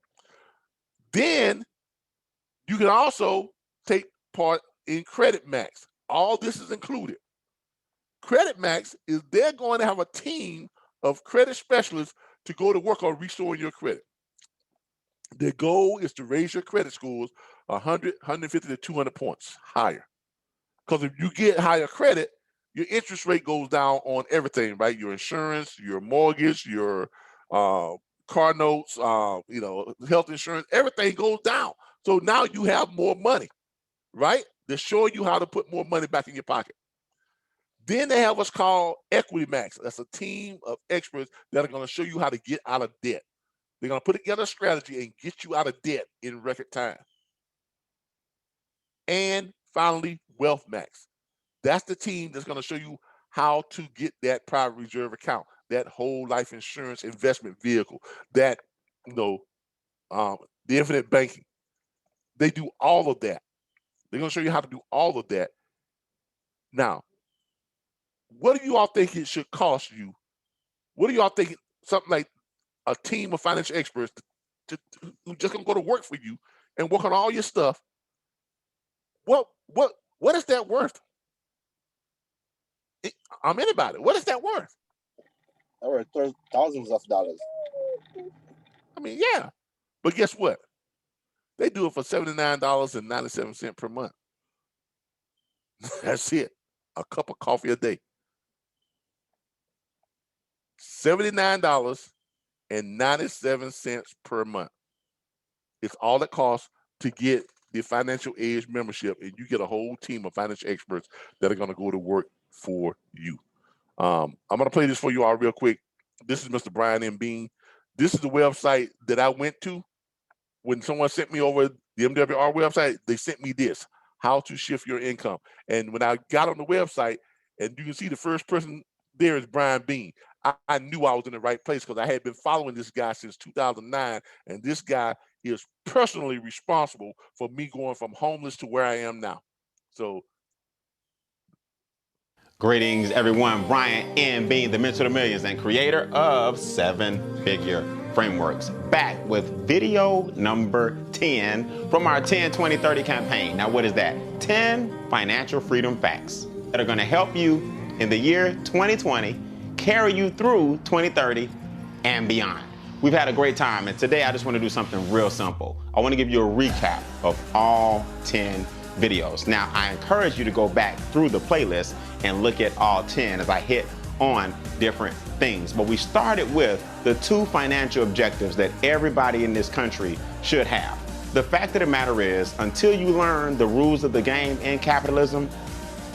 Then you can also take part in Credit Max. All this is included. Credit Max is they're going to have a team of credit specialists to go to work on restoring your credit. Their goal is to raise your credit scores 100, 150 to 200 points higher. Because if you get higher credit, your interest rate goes down on everything, right? Your insurance, your mortgage, your car notes, health insurance, everything goes down. So now you have more money, right? They're showing you how to put more money back in your pocket. Then they have what's called Equity Max. That's a team of experts that are going to show you how to get out of debt. They're going to put together a strategy and get you out of debt in record time. And finally, Wealth Max. That's the team that's going to show you how to get that private reserve account, that whole life insurance investment vehicle, that, the infinite banking. They do all of that. They're going to show you how to do all of that. Now, what do you all think it should cost you? What do y'all think something like a team of financial experts who just going to go to work for you and work on all your stuff? What is that worth? Anybody. What is that worth? Or thousands of dollars. I mean, yeah. But guess what? They do it for $79.97 per month. That's it. A cup of coffee a day. $79.97 per month. It's all it costs to get the Financial Edge membership, and you get a whole team of financial experts that are going to go to work for you. I'm going to play this for you all real quick. This is Mr. Brian M. Bean. This is the website that I went to when someone sent me over the MWR website. They sent me this, how to shift your income. And when I got on the website, and you can see the first person there is Brian Bean, I knew I was in the right place because I had been following this guy since 2009, and this guy is personally responsible for me going from homeless to where I am now. So, greetings, everyone. Brian M. Bean, the Mentor to Millions and creator of 7-Figure Frameworks, back with video number 10 from our 10, 20, 30 campaign. Now, what is that? 10 financial freedom facts that are going to help you in the year 2020, carry you through 2030 and beyond. We've had a great time, and today I just want to do something real simple. I want to give you a recap of all 10 videos. Now, I encourage you to go back through the playlist and look at all 10 as I hit on different things. But we started with the 2 financial objectives that everybody in this country should have. The fact of the matter is, until you learn the rules of the game in capitalism,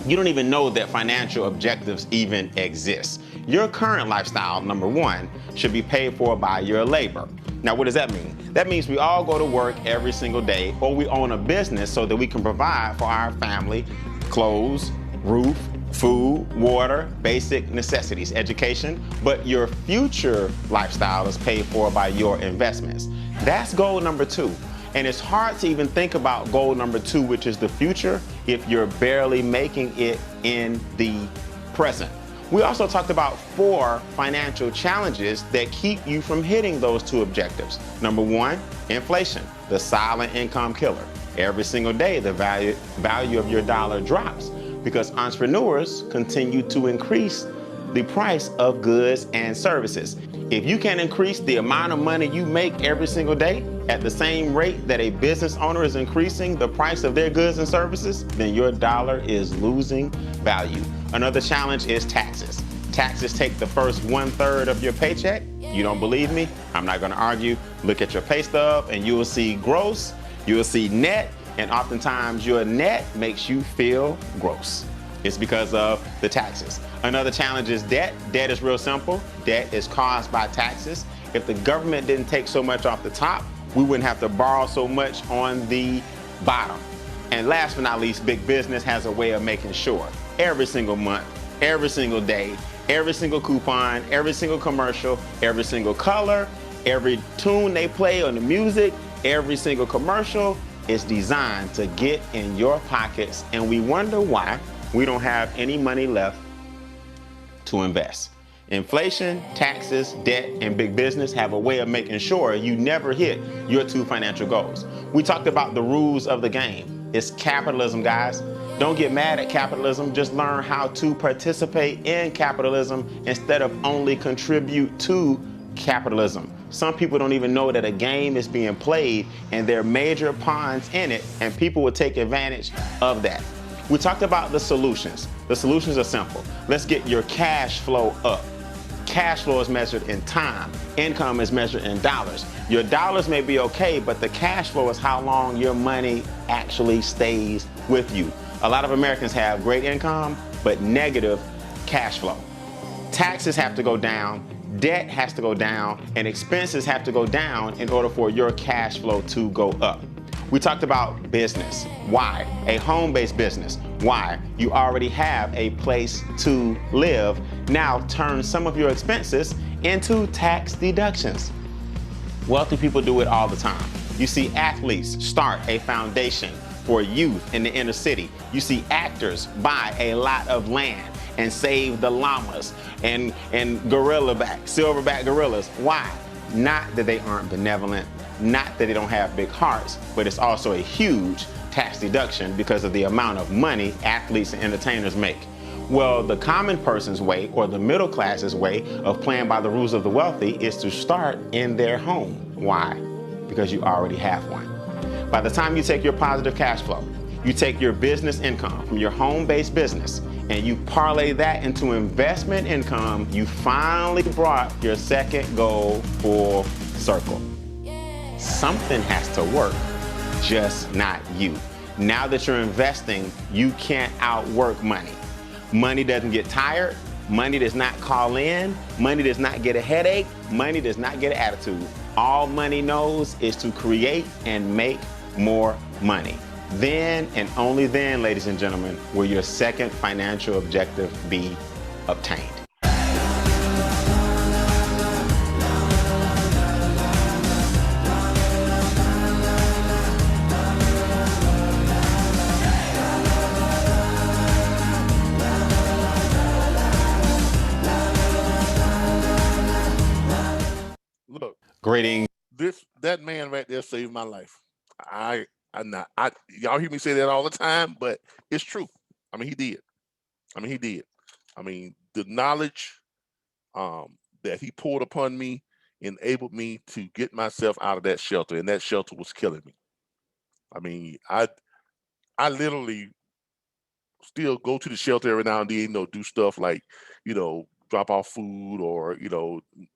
you don't even know that financial objectives even exist. Your current lifestyle, number 1, should be paid for by your labor. Now, what does that mean? That means we all go to work every single day, or we own a business so that we can provide for our family, clothes, roof, food, water, basic necessities, education, but your future lifestyle is paid for by your investments. That's goal number 2. And it's hard to even think about goal number 2, which is the future, if you're barely making it in the present. We also talked about 4 financial challenges that keep you from hitting those 2 objectives. Number 1, inflation, the silent income killer. Every single day, the value of your dollar drops because entrepreneurs continue to increase the price of goods and services. If you can increase the amount of money you make every single day at the same rate that a business owner is increasing the price of their goods and services, then your dollar is losing value. Another challenge is taxes. Taxes take the first 1/3 of your paycheck. You don't believe me? I'm not gonna argue. Look at your pay stub and you will see gross, you will see net, and oftentimes your net makes you feel gross. It's because of the taxes. Another challenge is debt. Debt is real simple. Debt is caused by taxes. If the government didn't take so much off the top, we wouldn't have to borrow so much on the bottom. And last but not least, big business has a way of making sure every single month, every single day, every single coupon, every single commercial, every single color, every tune they play on the music, every single commercial is designed to get in your pockets, and we wonder why we don't have any money left to invest. Inflation, taxes, debt, and big business have a way of making sure you never hit your 2 financial goals. We talked about the rules of the game. It's capitalism, guys. Don't get mad at capitalism. Just learn how to participate in capitalism instead of only contribute to capitalism. Some people don't even know that a game is being played and there are major pawns in it, and people will take advantage of that. We talked about the solutions. The solutions are simple. Let's get your cash flow up. Cash flow is measured in time. Income is measured in dollars. Your dollars may be okay, but the cash flow is how long your money actually stays with you. A lot of Americans have great income, but negative cash flow. Taxes have to go down, debt has to go down, and expenses have to go down in order for your cash flow to go up. We talked about business. Why? A home-based business. Why? You already have a place to live. Now turn some of your expenses into tax deductions. Wealthy people do it all the time. You see athletes start a foundation for youth in the inner city. You see actors buy a lot of land and save the llamas and silverback gorillas. Why? Not that they aren't benevolent, not that they don't have big hearts, but it's also a huge tax deduction because of the amount of money athletes and entertainers make. Well, the common person's way, or the middle class's way of playing by the rules of the wealthy, is to start in their home. Why? Because you already have one. By the time you take your positive cash flow, you take your business income from your home-based business, and you parlay that into investment income, you finally brought your second goal full circle. Something has to work, just not you. Now that you're investing, you can't outwork money. Money doesn't get tired. Money does not call in. Money does not get a headache. Money does not get an attitude. All money knows is to create and make more money. Then and only then, ladies and gentlemen, will your second financial objective be obtained. Look, Greetings. that man right there saved my life. Y'all hear me say that all the time, but it's true. I mean, he did. I mean, the knowledge that he poured upon me enabled me to get myself out of that shelter, and that shelter was killing me. I mean, I literally still go to the shelter every now and then, do stuff like, drop off food, or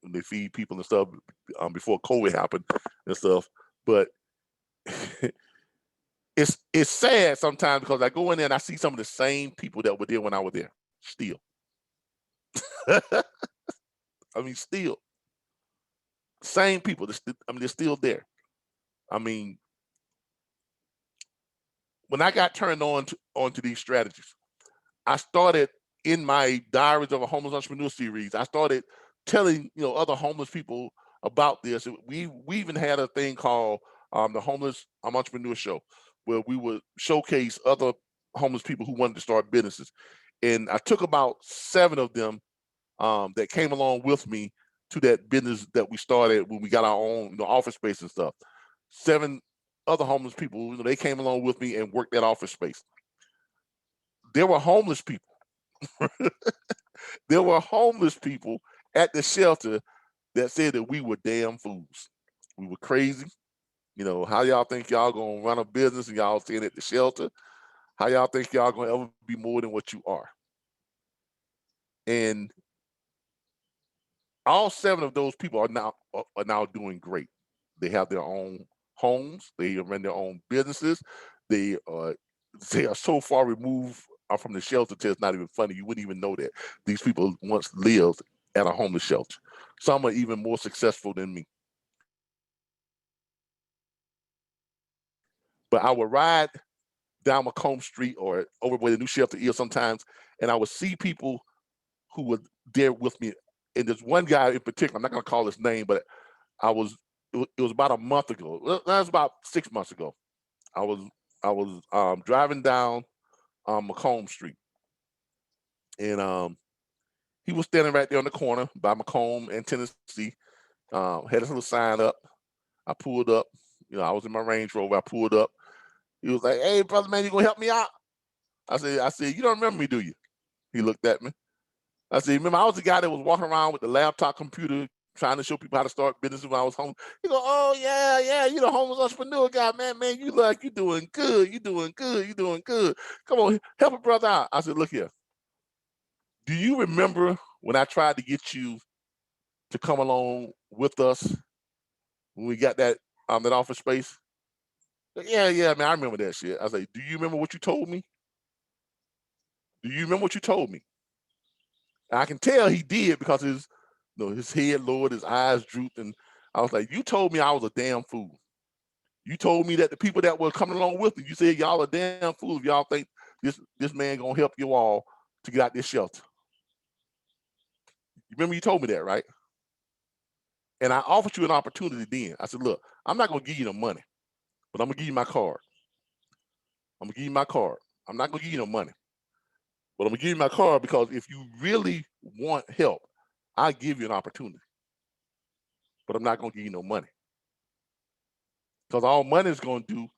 they feed people and stuff before COVID happened and stuff. But it's sad sometimes, because I go in there and I see some of the same people that were there when I was there still. I mean, still same people. They're still there. I mean, when I got turned onto these strategies, I started in my Diaries of a Homeless Entrepreneur series. I started telling other homeless people about this. We even had a thing called the Homeless Entrepreneur Show, where we would showcase other homeless people who wanted to start businesses. And I took about 7 of them that came along with me to that business that we started when we got our own office space and stuff. 7 other homeless people, they came along with me and worked that office space. There were homeless people. There were homeless people at the shelter that said that we were damn fools. We were crazy. How y'all think y'all gonna run a business and y'all staying at the shelter? How y'all think y'all gonna ever be more than what you are? And all 7 of those people are now doing great. They have their own homes. They run their own businesses. They are so far removed from the shelter till it's not even funny. You wouldn't even know that these people once lived at a homeless shelter. Some are even more successful than me. But I would ride down Macomb Street or over where the new shelter is sometimes, and I would see people who were there with me. And there's one guy in particular, I'm not going to call his name, but it was about a month ago. That was about 6 months ago. I was driving down Macomb Street, and he was standing right there on the corner by Macomb and Tennessee. Had his little sign up. I pulled up. I was in my Range Rover. I pulled up. He was like, "Hey, brother, man, you gonna help me out?" I said, "You don't remember me, do you?" He looked at me. I said, "Remember, I was the guy that was walking around with the laptop computer trying to show people how to start business when I was home." He go, "Oh yeah, you the homeless entrepreneur guy, man. You like you doing good. You doing good. You doing good. Come on, help a brother out." I said, "Look here. Do you remember when I tried to get you to come along with us when we got that office space?" Yeah, man, I remember that shit. I was like, "Do you remember what you told me? Do you remember what you told me?" And I can tell he did, because his head lowered, his eyes drooped, and I was like, "You told me I was a damn fool. You told me that the people that were coming along with me, you said y'all are damn fools if y'all think this man gonna help you all to get out this shelter. You remember you told me that, right?" And I offered you an opportunity then. I said, "Look, I'm not gonna give you no money, but I'm gonna give you my card. I'm gonna give you my card. I'm not gonna give you no money, but I'm gonna give you my card, because if you really want help, I'll give you an opportunity. But I'm not gonna give you no money. Because all money is gonna do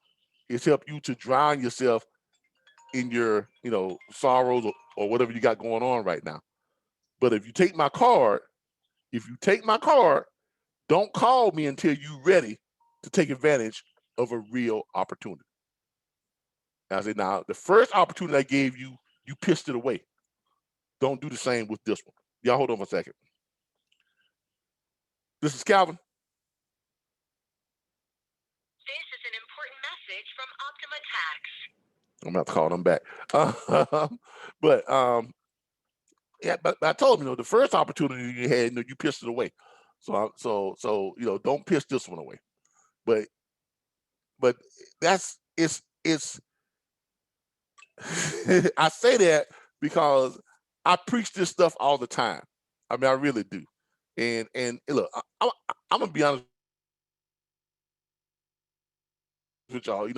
is help you to drown yourself in your, sorrows or whatever you got going on right now. But if you take my card, don't call me until you're ready to take advantage of a real opportunity. I said, now, the first opportunity I gave you, you pissed it away. Don't do the same with this one. Y'all hold on for a second. This is Calvin. This is an important message from Optima Tax. I'm about to call them back. But I told him, the first opportunity you had, you pissed it away. So don't piss this one away. But it's I say that because I preach this stuff all the time. I mean, I really do. And look, I'm gonna be honest with y'all.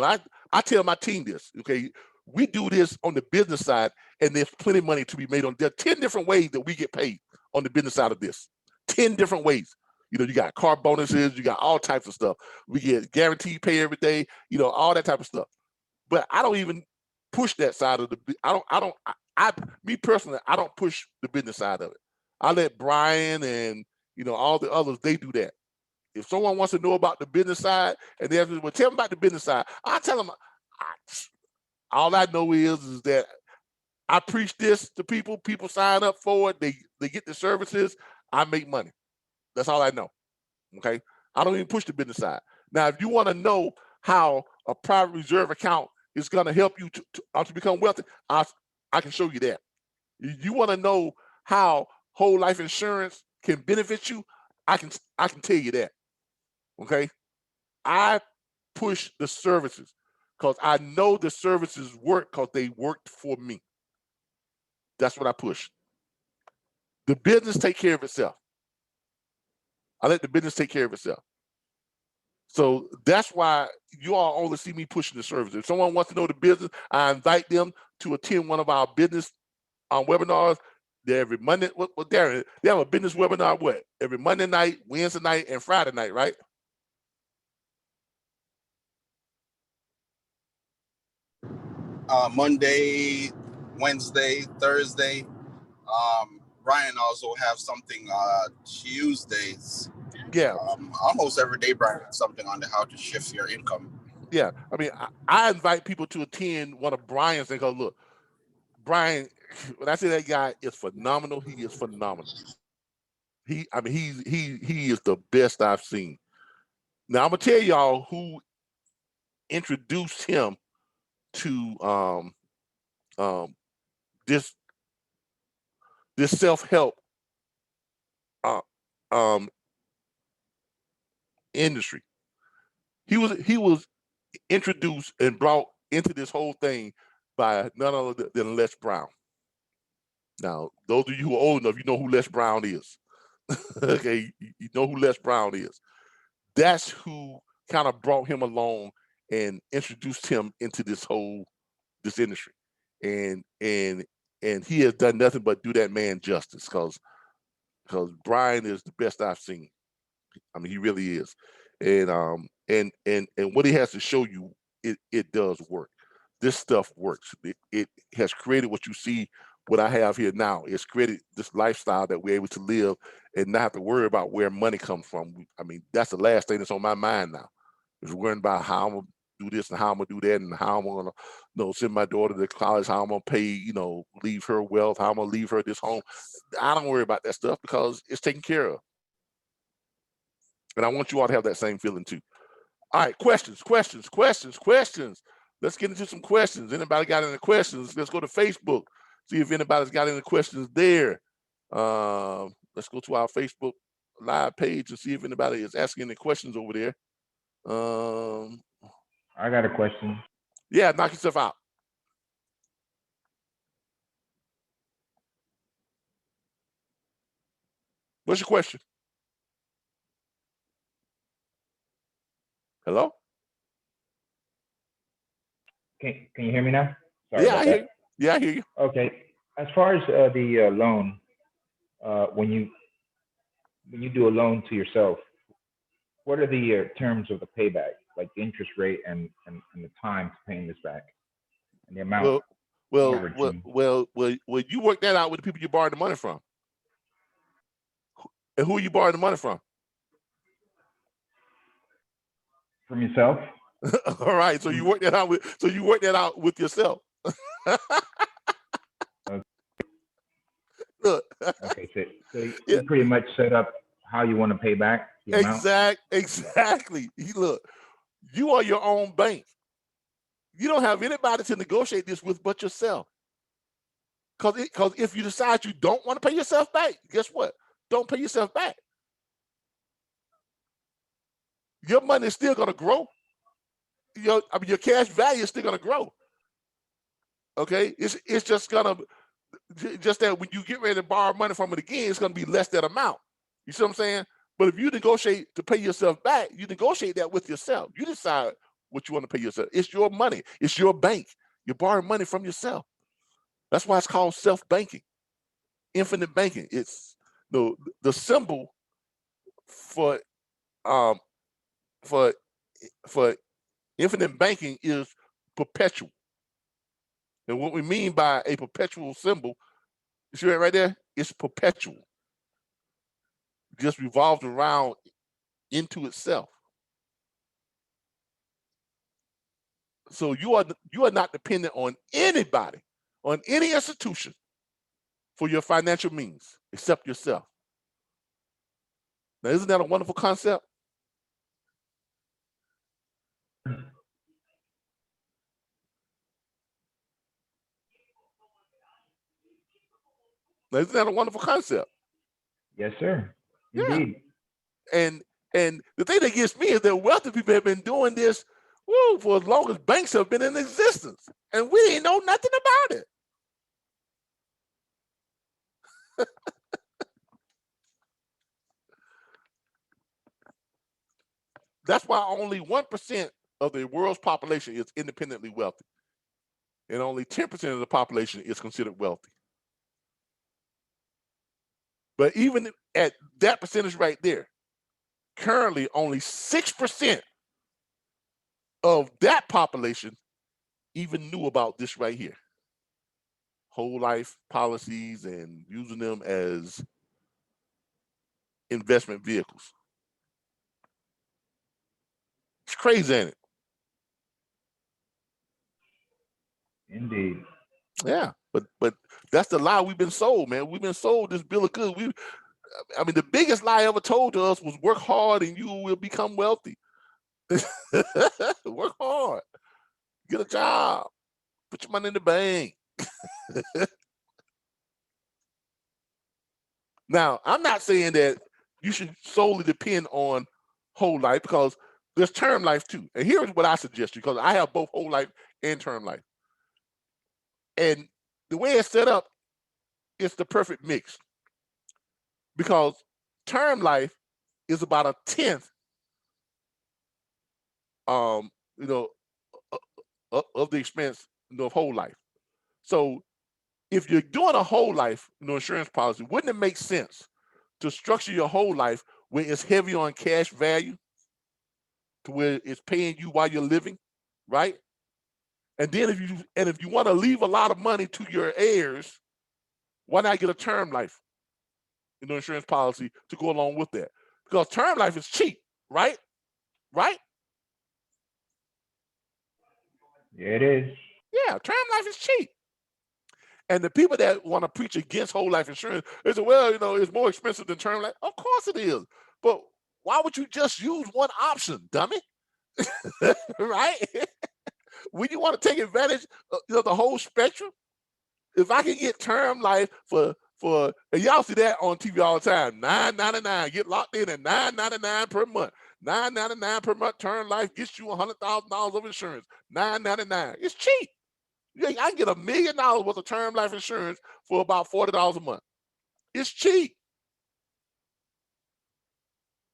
I tell my team this, okay? We do this on the business side, and there's plenty of money to be made on. There are 10 different ways that we get paid on the business side of this. 10 different ways. You got car bonuses, you got all types of stuff. We get guaranteed pay every day, all that type of stuff. But I don't even push that side of me personally, I don't push the business side of it. I let Brian and all the others, they do that. If someone wants to know about the business side and they have to, well, tell them about the business side, I tell them, all I know is that I preach this to people. People sign up for it. They get the services. I make money. That's all I know. Okay. I don't even push the business side. Now, if you want to know how a private reserve account is going to help you to become wealthy, I can show you that. You want to know how whole life insurance can benefit you, I can tell you that. Okay. I push the services because I know the services work because they worked for me. That's what I push. The business take care of itself. I let the business take care of itself. So that's why you all only see me pushing the service. If someone wants to know the business, I invite them to attend one of our business webinars. They're every Monday. They have a business webinar every Monday night, Wednesday night, and Friday night, right? Monday, Wednesday, Thursday. Brian also have something Tuesdays. Yeah. Almost every day, Brian has something on how to shift your income. Yeah. I mean, I invite people to attend one of Brian's and go, look, Brian, when I say that guy is phenomenal, he is phenomenal. He is the best I've seen. Now I'm gonna tell y'all who introduced him to this self-help industry. He was introduced and brought into this whole thing by none other than Les Brown. Now, those of you who are old enough, you know who Les Brown is. Okay, you know who Les Brown is. That's who kind of brought him along and introduced him into this industry. And he has done nothing but do that man justice because Brian is the best I've seen. I mean, he really is. And what he has to show you, it does work. This stuff works. It has created what you see, what I have here now. It's created this lifestyle that we're able to live and not have to worry about where money comes from. I mean, that's the last thing that's on my mind now. Is worrying about how I'm gonna do this and how I'm gonna do that and how I'm gonna send my daughter to college, how I'm gonna pay, leave her wealth, how I'm gonna leave her this home. I don't worry about that stuff because it's taken care of. And I want you all to have that same feeling too. All right, questions. Let's get into some questions. Anybody got any questions? Let's go to Facebook, see if anybody's got any questions there. Let's go to our Facebook live page and see if anybody is asking any questions over there. I got a question. Yeah, knock yourself out. What's your question? Hello? Can you hear me now? Sorry about that. Yeah, I hear you. Okay. As far as the loan, when you do a loan to yourself, what are the terms of the payback, like the interest rate and the time to paying this back, and the amount? Well, averaging you work that out with the people you borrowed the money from. And who are you borrowing the money from? from yourself. All right. So you work that out with yourself. Okay. Look. Okay, so Yeah. you pretty much set up how you want to pay back the amount. Exactly. Look, you are your own bank. You don't have anybody to negotiate this with but yourself. Because if you decide you don't want to pay yourself back, guess what? Don't pay yourself back. Your money is still going to grow. Your cash value is still going to grow. Okay, it's just that when you get ready to borrow money from it again, it's going to be less that amount. You see what I'm saying? But if you negotiate to pay yourself back, you negotiate that with yourself. You decide what you want to pay yourself. It's your money. It's your bank. You're borrowing money from yourself. That's why it's called self-banking, infinite banking. It's the symbol for infinite banking is perpetual. And what we mean by a perpetual symbol, you see that right there? It's perpetual. It just revolves around into itself. So you are not dependent on anybody, on any institution for your financial means except yourself. Now, isn't that a wonderful concept? Now, isn't that a wonderful concept? Yes, sir. Yeah. Indeed. And the thing that gets me is that wealthy people have been doing this for as long as banks have been in existence, and we didn't know nothing about it. That's why only 1% of the world's population is independently wealthy, and only 10% of the population is considered wealthy. But even at that percentage right there, currently only 6% of that population even knew about this right here. Whole life policies and using them as investment vehicles. It's crazy, ain't it? Indeed. Yeah, but that's the lie we've been sold, man. We've been sold this bill of goods. The biggest lie ever told to us was work hard and you will become wealthy. Work hard, get a job, put your money in the bank. Now, I'm not saying that you should solely depend on whole life, because there's term life too. And here's what I suggest you, because I have both whole life and term life. And the way it's set up, it's the perfect mix, because term life is about a 10th of the expense of whole life. So if you're doing a whole life insurance policy, wouldn't it make sense to structure your whole life where it's heavy on cash value, to where it's paying you while you're living, right? And then if you want to leave a lot of money to your heirs, why not get a term life insurance policy to go along with that? Because term life is cheap, right? Right? Yeah, it is. Yeah, term life is cheap. And the people that want to preach against whole life insurance, they say, well, it's more expensive than term life. Of course it is. But why would you just use one option, dummy? Right? When you want to take advantage of the whole spectrum, if I can get term life for and y'all see that on TV all the time, $9.99, get locked in at $9.99 per month. $9.99 per month term life gets you $100,000 of insurance. $9.99. It's cheap. I can get $1 million worth of term life insurance for about $40 a month. It's cheap.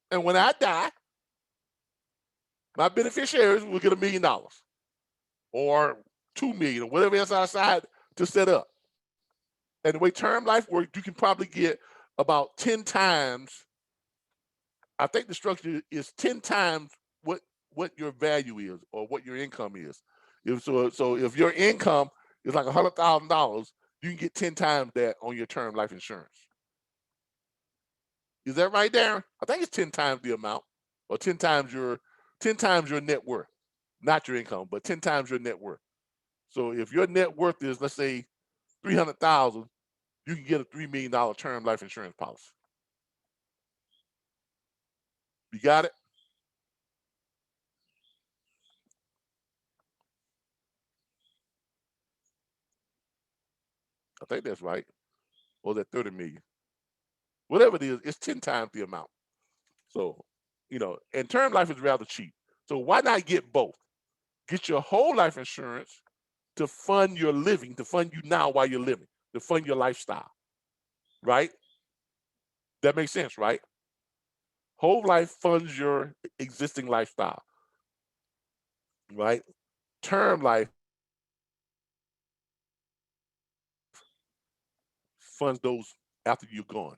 And when I die, my beneficiaries will get $1 million or $2 million or whatever else I decide to set up. And the way term life works, you can probably get about 10 times. I think the structure is 10 times what your value is or what your income is. So if your income is like $100,000, you can get 10 times that on your term life insurance. Is that right, Darren? I think it's 10 times the amount, or 10 times your net worth, not your income, but 10 times your net worth. So if your net worth is, let's say, 300,000, you can get a $3 million term life insurance policy. You got it? I think that's right. Or that 30 million. Whatever it is, it's 10 times the amount. So, and term life is rather cheap. So why not get both? Get your whole life insurance to fund your living, to fund you now while you're living, to fund your lifestyle. Right? That makes sense, right? Whole life funds your existing lifestyle. Right? Term life funds those after you're gone.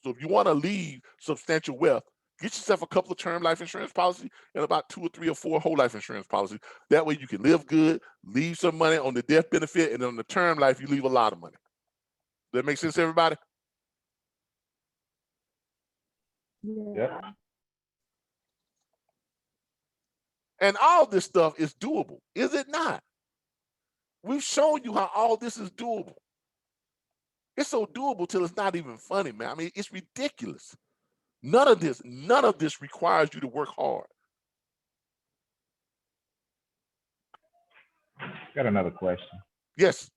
So if you want to leave substantial wealth, get yourself a couple of term life insurance policies and about 2 or 3 or 4 whole life insurance policies. That way you can live good, leave some money on the death benefit, and on the term life, you leave a lot of money. Does that make sense, everybody? Yeah. And all this stuff is doable, is it not? We've shown you how all this is doable. It's so doable till it's not even funny, man. I mean, it's ridiculous. None of this requires you to work hard. Got another question. Yes.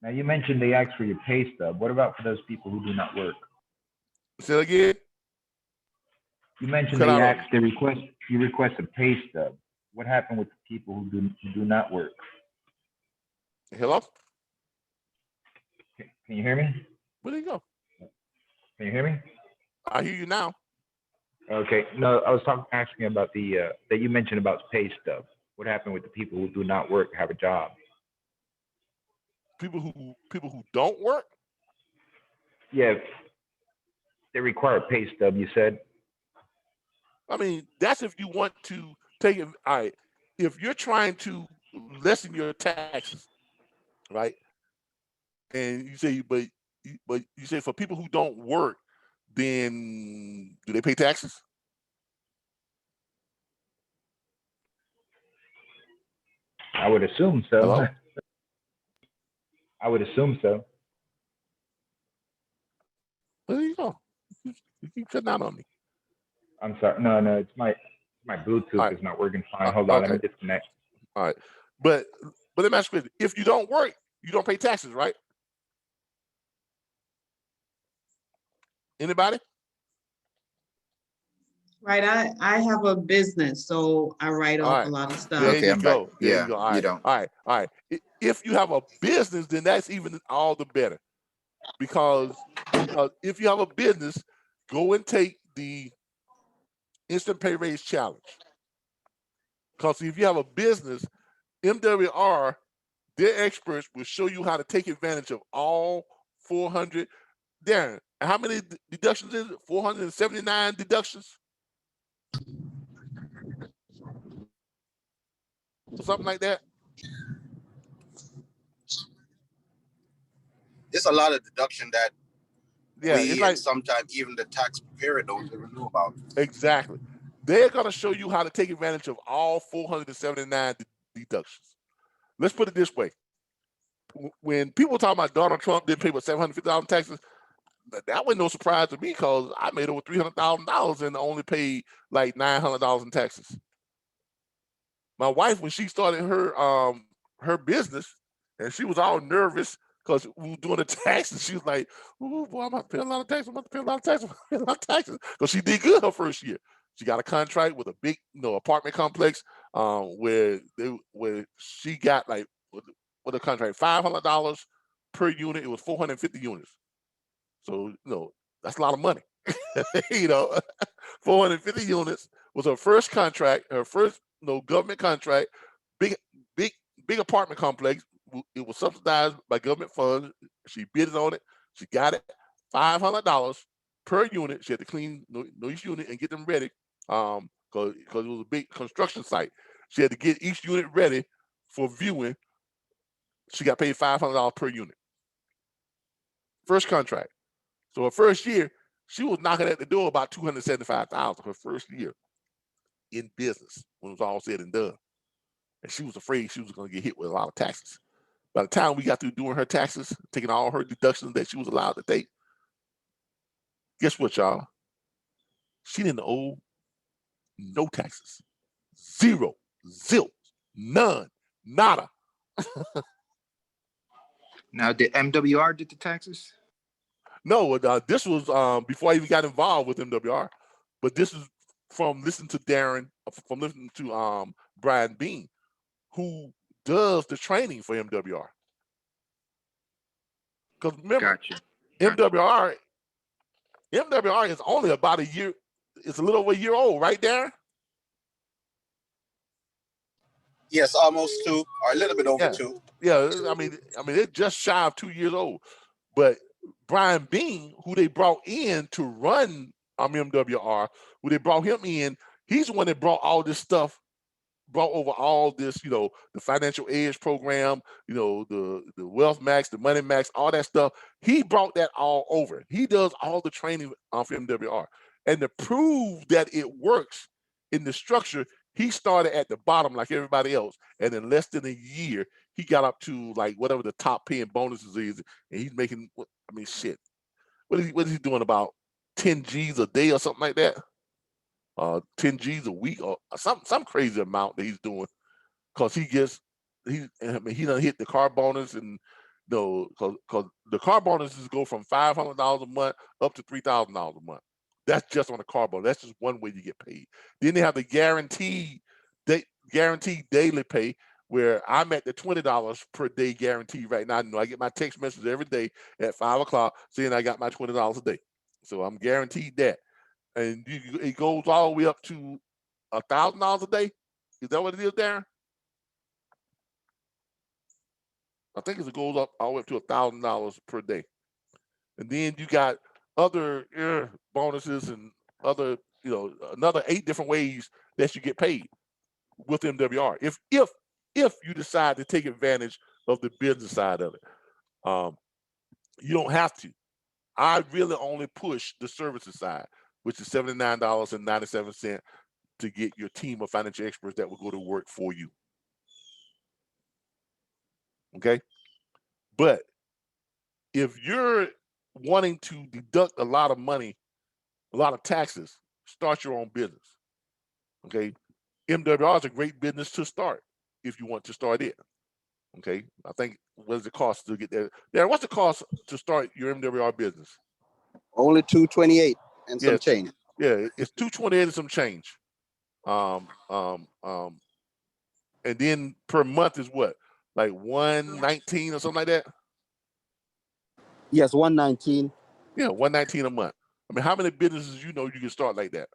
Now you mentioned they ask for your pay stub. What about for those people who do not work? Say it again. You mentioned Cut they out on ask, you request a pay stub. What happened with the people who do not work? Hello? Can you hear me? Where did he go? Can you hear me? I hear you now. Okay. No, I was asking about the that you mentioned about pay stub. What happened with the people who do not work, have a job? People who don't work? Yeah. They require a pay stub, you said. I mean, that's if you want to take it. All right. If you're trying to lessen your taxes, right? And you say, but you say for people who don't work, then do they pay taxes? I would assume so. Hello? I would assume so. There you go. You keep cutting out on me. I'm sorry. No, it's my Bluetooth Right. is not working fine. Hold on, okay. let me disconnect. All right. But let me ask you, if you don't work, you don't pay taxes, right? Anybody? Right. I have a business, so I write All off right. a lot of stuff. There Okay, you I'm back. go. There Yeah, you go. All you right. don't. All right. All right. If you have a business, then that's even all the better. Because if you have a business, go and take the Instant Pay Raise Challenge. Because if you have a business, MWR, their experts will show you how to take advantage of all 400. Darren, how many deductions is it? 479 deductions? Something like that? It's a lot of deduction that Yeah, it's we like, and sometimes even the tax preparer don't even know about. exactly. They're going to show you how to take advantage of all 479 deductions. Let's put it this way. When people talk about Donald Trump didn't pay but $750 in taxes, that was no surprise to me because I made over $300,000 and only paid like $900 in taxes. My wife, when she started her business, and she was all nervous because we were doing the taxes, she was like, "Oh boy, I'm about to pay a lot of taxes. I'm about to pay a lot of taxes. I'm about to pay a lot of taxes." Because she did good her first year. She got a contract with a big, apartment complex, where she got like with a contract $500 per unit. It was 450 units. So that's a lot of money. 450 units was her first contract, her first government contract, big, big, big apartment complex. It was subsidized by government funds. She bid on it. She got it. $500 per unit. She had to clean each unit and get them ready. Because it was a big construction site. She had to get each unit ready for viewing She got paid $500 per unit. First contract. So her first year, she was knocking at the door about $275,000 her first year in business when it was all said and done. And she was afraid she was going to get hit with a lot of taxes. By the time we got through doing her taxes, taking all her deductions that she was allowed to take, guess what, y'all? She didn't owe no taxes. Zero, zilch, none, nada. Now, did MWR did the taxes? No, this was before I even got involved with MWR, but this is from listening to Darren, from listening to Brian Bean, who does the training for MWR. Because remember, MWR is only about a year. It's a little over a year old, right, Darren? Yes, almost 2, or a little bit over Yeah. 2. Yeah, I mean, it's just shy of 2 years old. But Brian Bean, who they brought in to run MWR, who they brought him in, he's the one that brought all this stuff, brought over all this, the financial edge program, the Wealth Max, the Money Max, all that stuff. He brought that all over. He does all the training for MWR. And to prove that it works in the structure, he started at the bottom like everybody else. And in less than a year, he got up to like whatever the top paying bonuses is. And he's making, shit. What is he doing, about 10 G's a day or something like that? 10 G's a week or some crazy amount that he's doing, because he done hit the car bonus, and because the car bonuses go from $500 a month up to $3,000 a month. That's just on the car bonus. That's just one way you get paid. Then they have the guaranteed daily pay, where I'm at the $20 per day guarantee right now. I get my text message every day at 5 o'clock saying I got my $20 a day. So I'm guaranteed that. And it goes all the way up to $1,000 a day. Is that what it is, Darren? I think it goes up all the way up to $1,000 per day. And then you got other bonuses and other, another 8 different ways that you get paid with MWR. If you decide to take advantage of the business side of it, you don't have to. I really only push the services side, which is $79.97 to get your team of financial experts that will go to work for you. Okay? But if you're wanting to deduct a lot of money, a lot of taxes, start your own business. Okay? MWR is a great business to start if you want to start it. Okay? I think, what does it cost to get there? Darren, what's the cost to start your MWR business? Only $228 and some change. Yeah, it's $228 and some change. And then per month is what? Like $119 or something like that? Yes, $119. Yeah, $119 a month. How many businesses you can start like that?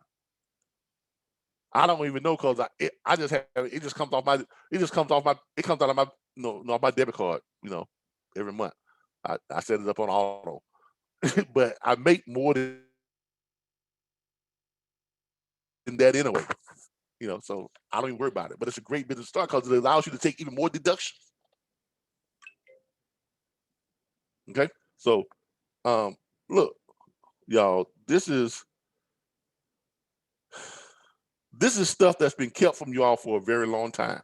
I don't even know, because I just have it. Just comes off my. It just comes off my. It comes out of my off my debit card. Every month. I set it up on auto, but I make more than that anyway. So I don't even worry about it. But it's a great business to start because it allows you to take even more deductions. Okay, so look, y'all, this is stuff that's been kept from you all for a very long time,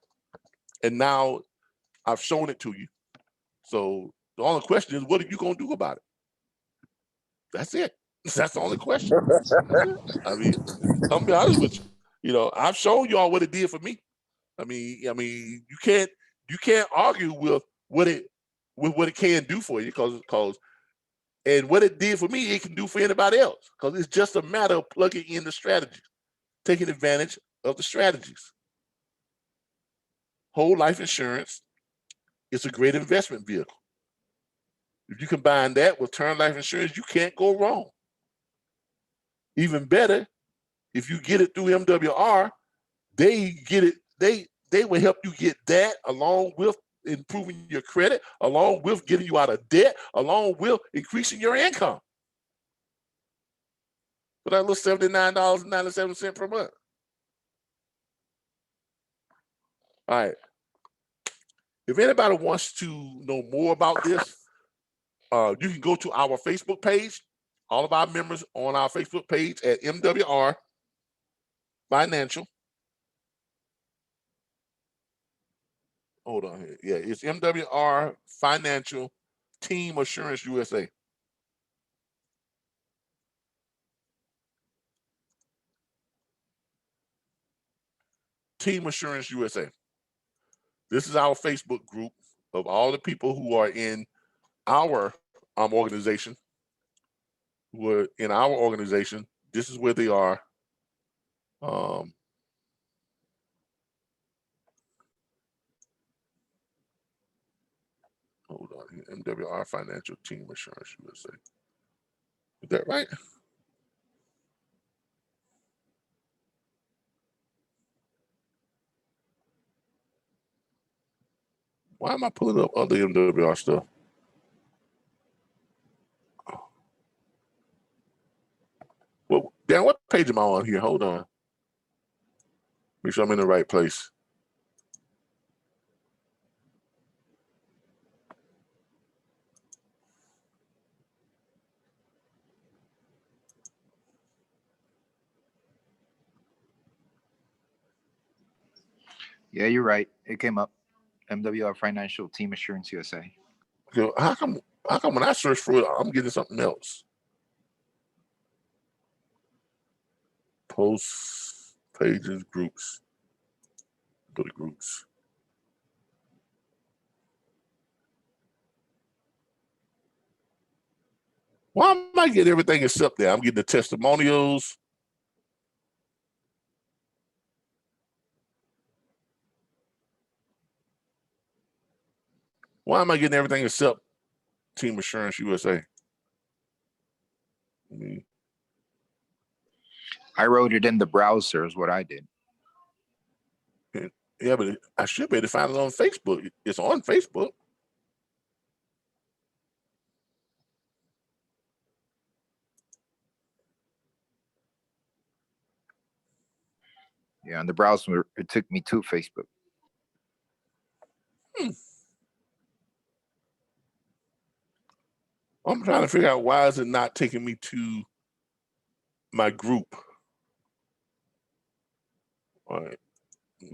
and now I've shown it to you. So the only question is, what are you gonna do about it? That's it. That's the only question. I'm gonna be honest with you. I've shown y'all what it did for me. You can't argue with what it can do for you, because and what it did for me, it can do for anybody else, because it's just a matter of plugging in the strategies, taking advantage of the strategies. Whole life insurance is a great investment vehicle. If you combine that with term life insurance, you can't go wrong. Even better, if you get it through MWR, they get it. They will help you get that, along with improving your credit, along with getting you out of debt, along with increasing your income. For that little $79.97 per month. All right. if anybody wants to know more about this, you can go to our Facebook page. All of our members on our Facebook page at MWR Financial. Hold on here. Yeah, it's MWR Financial Team Assurance USA. Team Assurance USA. This is our Facebook group of all the people who are in our organization. Who are in our organization. This is where they are. Hold on here. MWR Financial Team Assurance USA. Is that right? Why am I pulling up other MWR stuff? Well, Dan, what page am I on here? Hold on. Make sure I'm in the right place. Yeah, you're right. It came up. MWR Financial Team Assurance USA. Okay, how come when I search for it, I'm getting something else? Posts, pages, groups. Go to groups. Why am I getting everything except that? I'm getting the testimonials. Why am I getting everything except Team Assurance USA? I wrote it in the browser is what I did. Yeah, but I should be able to find it on Facebook. It's on Facebook. Yeah, on the browser, it took me to Facebook. I'm trying to figure out why is it not taking me to my group. All right,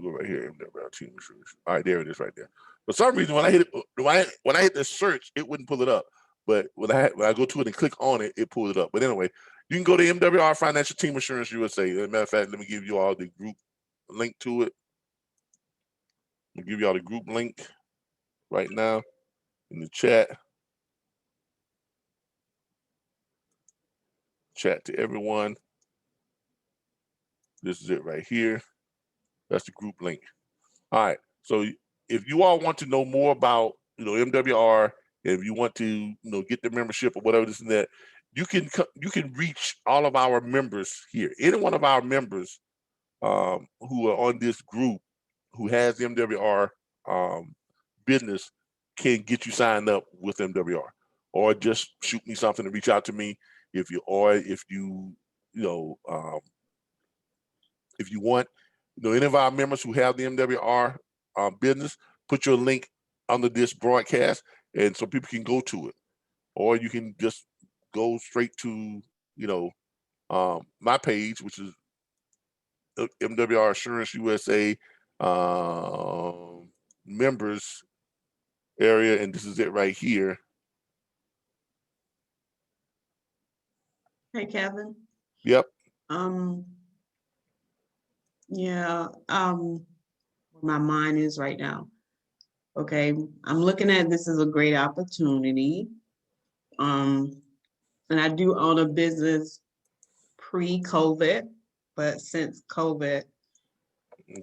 go right here. Team Assurance. All right, there it is, right there. For some reason, when I hit it, when I hit the search, it wouldn't pull it up. But when I go to it and click on it, it pulls it up. But anyway, you can go to MWR Financial Team Assurance USA. As a matter of fact, let me give you all the group link to it. I'll give you all the group link right now in the chat. Chat to everyone. This is it right here. That's the group link. All right. So if you all want to know more about, MWR, if you want to, get the membership or whatever this and that, you can reach all of our members here. Any one of our members who are on this group who has MWR business can get you signed up with MWR, or just shoot me something and reach out to me if you want, any of our members who have the MWR business, put your link under this broadcast, and so people can go to it, or you can just go straight to my page, which is MWR Assurance USA members area, and this is it right here. Hey, Kevin. Yep. Yeah, where my mind is right now. Okay, I'm looking at this as a great opportunity. And I do own a business pre-COVID, but since COVID,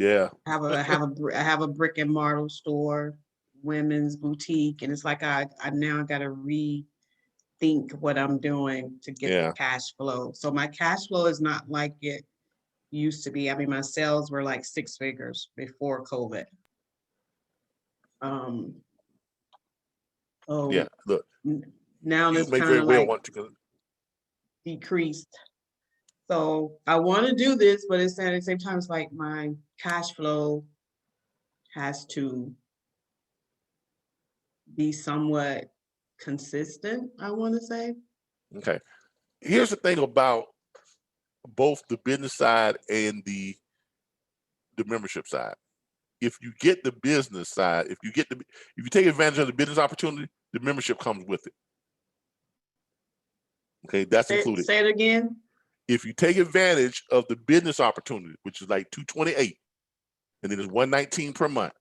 yeah, I have a brick and mortar store, women's boutique, and it's like I now got to rethink what I'm doing to get the cash flow. So my cash flow is not like it used to be. I mean, my sales were like 6 figures before COVID. Yeah, look. Now it's kind of like want to decreased. So I want to do this, but it's at the same time, it's like my cash flow has to be somewhat consistent, I want to say. Okay. Here's the thing about both the business side and the membership side. If you get the business side, if you take advantage of the business opportunity, the membership comes with it. Okay, that's included. Say it again. If you take advantage of the business opportunity, which is like $228, and then it's $119 per month,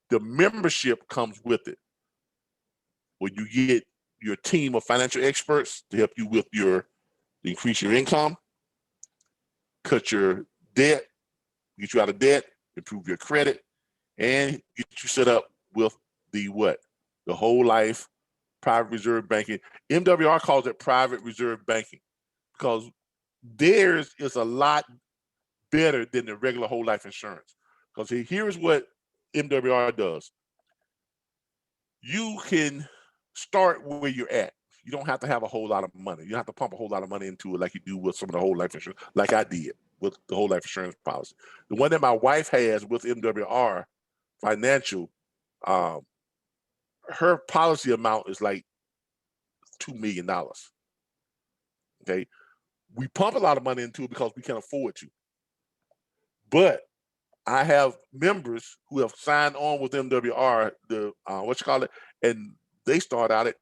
the membership comes with it. Where you get your team of financial experts to help you with increase your income, cut your debt, get you out of debt, improve your credit, and get you set up with the whole life private reserve banking. MWR calls it private reserve banking because theirs is a lot better than the regular whole life insurance. Because here's what MWR does. You can start where you're at. You don't have to have a whole lot of money. You don't have to pump a whole lot of money into it like you do with some of the whole life insurance, like I did with the whole life insurance policy. The one that my wife has with MWR Financial, her policy amount is like $2 million. Okay. We pump a lot of money into it because we can afford to. But I have members who have signed on with MWR, and they start out at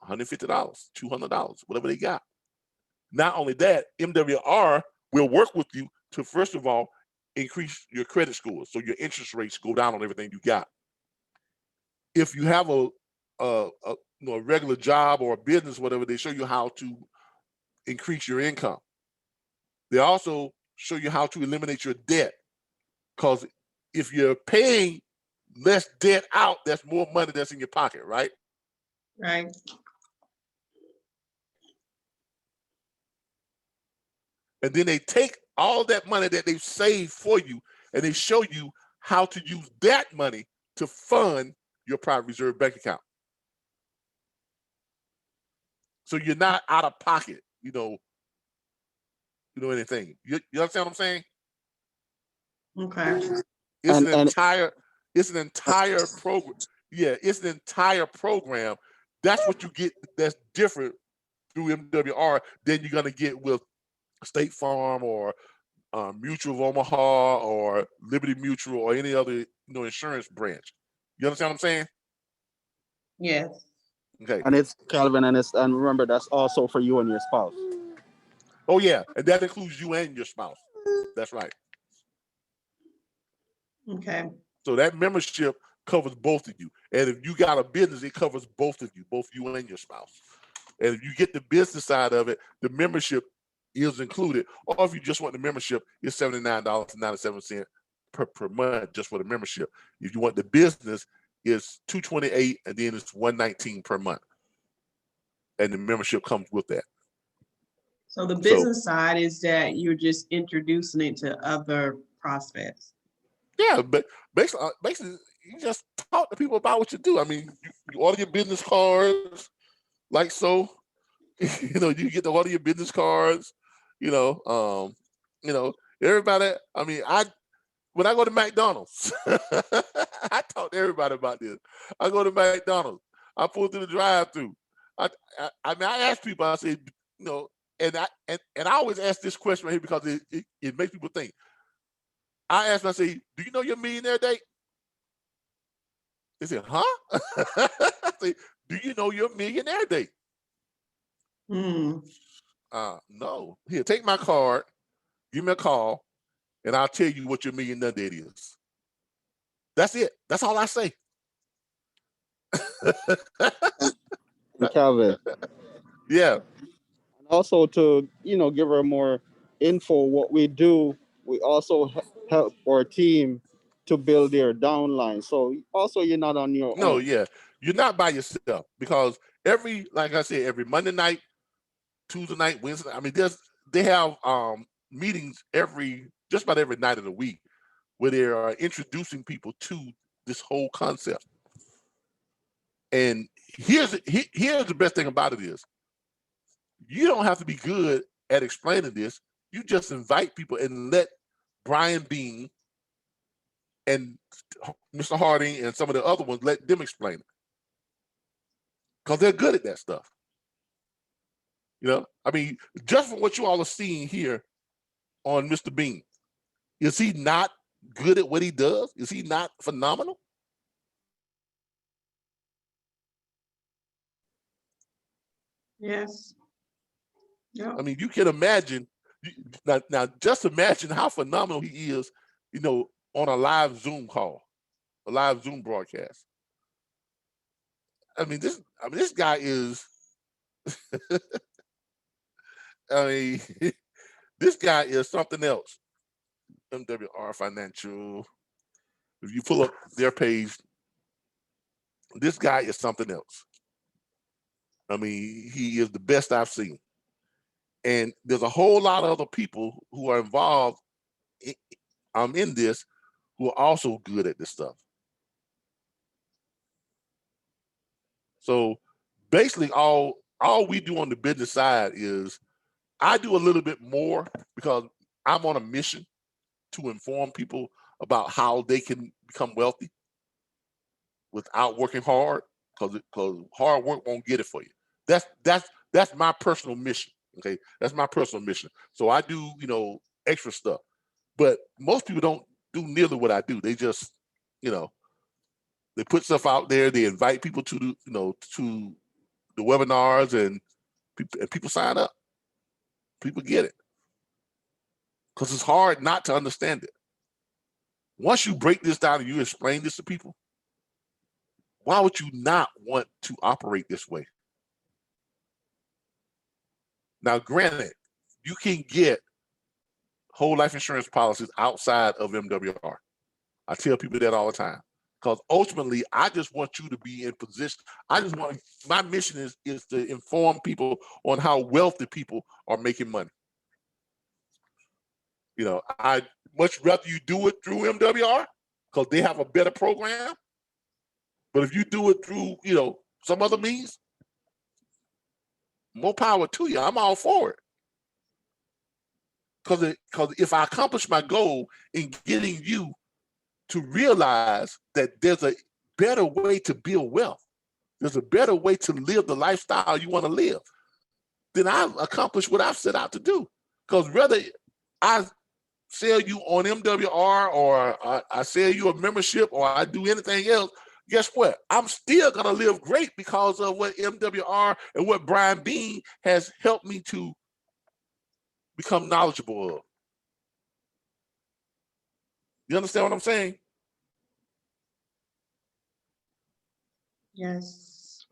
$150, $200, whatever they got. Not only that, MWR will work with you to, first of all, increase your credit scores so your interest rates go down on everything you got. If you have a regular job or a business, whatever, they show you how to increase your income. They also show you how to eliminate your debt, because if you're paying less debt out, that's more money that's in your pocket, right? Right. And then they take all that money that they've saved for you and they show you how to use that money to fund your private reserve bank account. So you're not out of pocket, anything. You understand what I'm saying? Okay. It's an entire program. Yeah, it's an entire program. That's what you get that's different through MWR than you're gonna get with State Farm or Mutual of Omaha or Liberty Mutual or any other insurance branch. You understand what I'm saying? Yes. Okay. And it's Calvin, and remember that's also for you and your spouse. Oh yeah, and that includes you and your spouse. That's right. Okay. So that membership covers both of you. And if you got a business, it covers both of you, both you and your spouse. And if you get the business side of it, the membership is included. Or if you just want the membership, it's $79.97 per month just for the membership. If you want the business, it's $228 and then it's $119 per month. And the membership comes with that. So the business side is that you're just introducing it to other prospects. Yeah, but basically, you just talk to people about what you do. I mean, you order your business cards, like so. You get to order your business cards. Everybody. I mean, when I go to McDonald's, I talk to everybody about this. I go to McDonald's. I pull through the drive-through. I ask people. I say, and I always ask this question right here because it makes people think. I ask them, I say, do you know your millionaire date? They say, huh? I say, do you know your millionaire date? No. Here, take my card, give me a call, and I'll tell you what your millionaire date is. That's it. That's all I say. Calvin. Yeah. Also to, give her more info, what we do, we also help our team to build their downline. So also you're not on your own. No, yeah. You're not by yourself because like I said, every Monday night, Tuesday night, Wednesday, I mean, they have meetings just about every night of the week where they are introducing people to this whole concept. And here's the best thing about it is, you don't have to be good at explaining this. You just invite people and let Brian Bean and Mr. Harding and some of the other ones, let them explain it, because they're good at that stuff. I mean, just from what you all are seeing here on Mr. Bean, is he not good at what he does? Is he not phenomenal? Yes. Yeah. I mean, you can imagine. Now, just imagine how phenomenal he is, on a live Zoom call, a live Zoom broadcast. I mean, this guy is. I mean, this guy is something else. MWR Financial. If you pull up their page, this guy is something else. I mean, he is the best I've seen. And there's a whole lot of other people who are involved in this who are also good at this stuff. So basically all we do on the business side is I do a little bit more because I'm on a mission to inform people about how they can become wealthy without working hard, because hard work won't get it for you. That's my personal mission. Okay, that's my personal mission. So I do extra stuff, but most people don't do nearly what I do. They just they put stuff out there. They invite people to to the webinars, and people sign up. People get it because it's hard not to understand it. Once you break this down and you explain this to people, why would you not want to operate this way? Now, granted, you can get whole life insurance policies outside of MWR. I tell people that all the time, because ultimately, I just want you to be in position. My mission is to inform people on how wealthy people are making money. I much rather you do it through MWR because they have a better program. But if you do it through, some other means, more power to you. I'm all for it. Because if I accomplish my goal in getting you to realize that there's a better way to build wealth, there's a better way to live the lifestyle you want to live, then I've accomplished what I've set out to do. Because whether I sell you on MWR or I sell you a membership or I do anything else, guess what? I'm still going to live great because of what MWR and what Brian Bean has helped me to become knowledgeable of. You understand what I'm saying? Yes.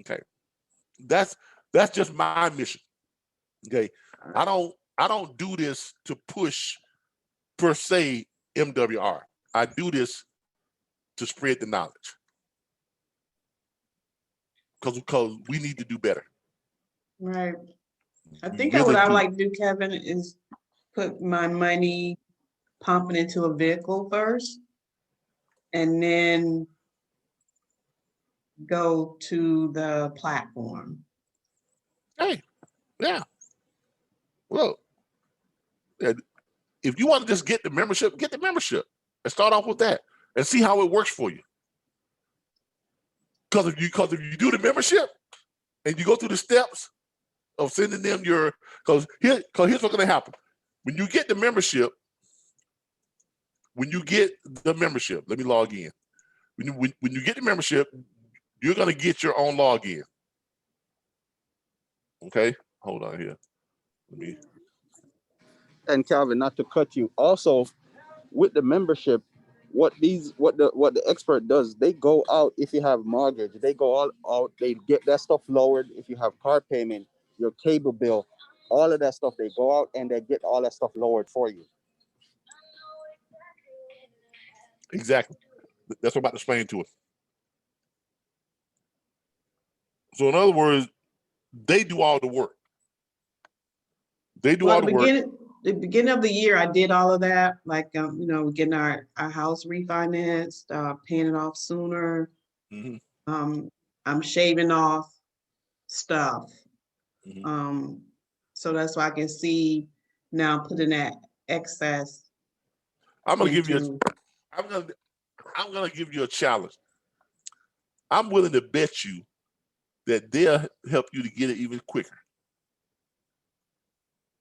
Okay. That's just my mission. Okay. I don't do this to push per se MWR. I do this to spread the knowledge. Because we need to do better. Right. I think really what I do. like to do, Kevin, is put my money pumping into a vehicle first, and then go to the platform. Hey, yeah. Well, if you want to just get the membership and start off with that and see how it works for you. Because if you do the membership and you go through the steps of sending them because here's what's going to happen. When you get the membership, let me log in. When you get the membership, you're going to get your own login. Okay, hold on here. And Calvin, not to cut you, also with the membership, what the expert does, they go out. If you have mortgage, they go all out, they get that stuff lowered. If you have car payment, your cable bill, all of that stuff, they go out and they get all that stuff lowered for you. Exactly. That's what I'm about to explain to us. So in other words, they do all the work. They do all the work. The beginning of the year, I did all of that, like getting our house refinanced, paying it off sooner. Mm-hmm. I'm shaving off stuff. Mm-hmm. So that's why I can see now putting that excess I'm gonna give you into. I'm gonna give you a challenge. I'm willing to bet you that they'll help you to get it even quicker.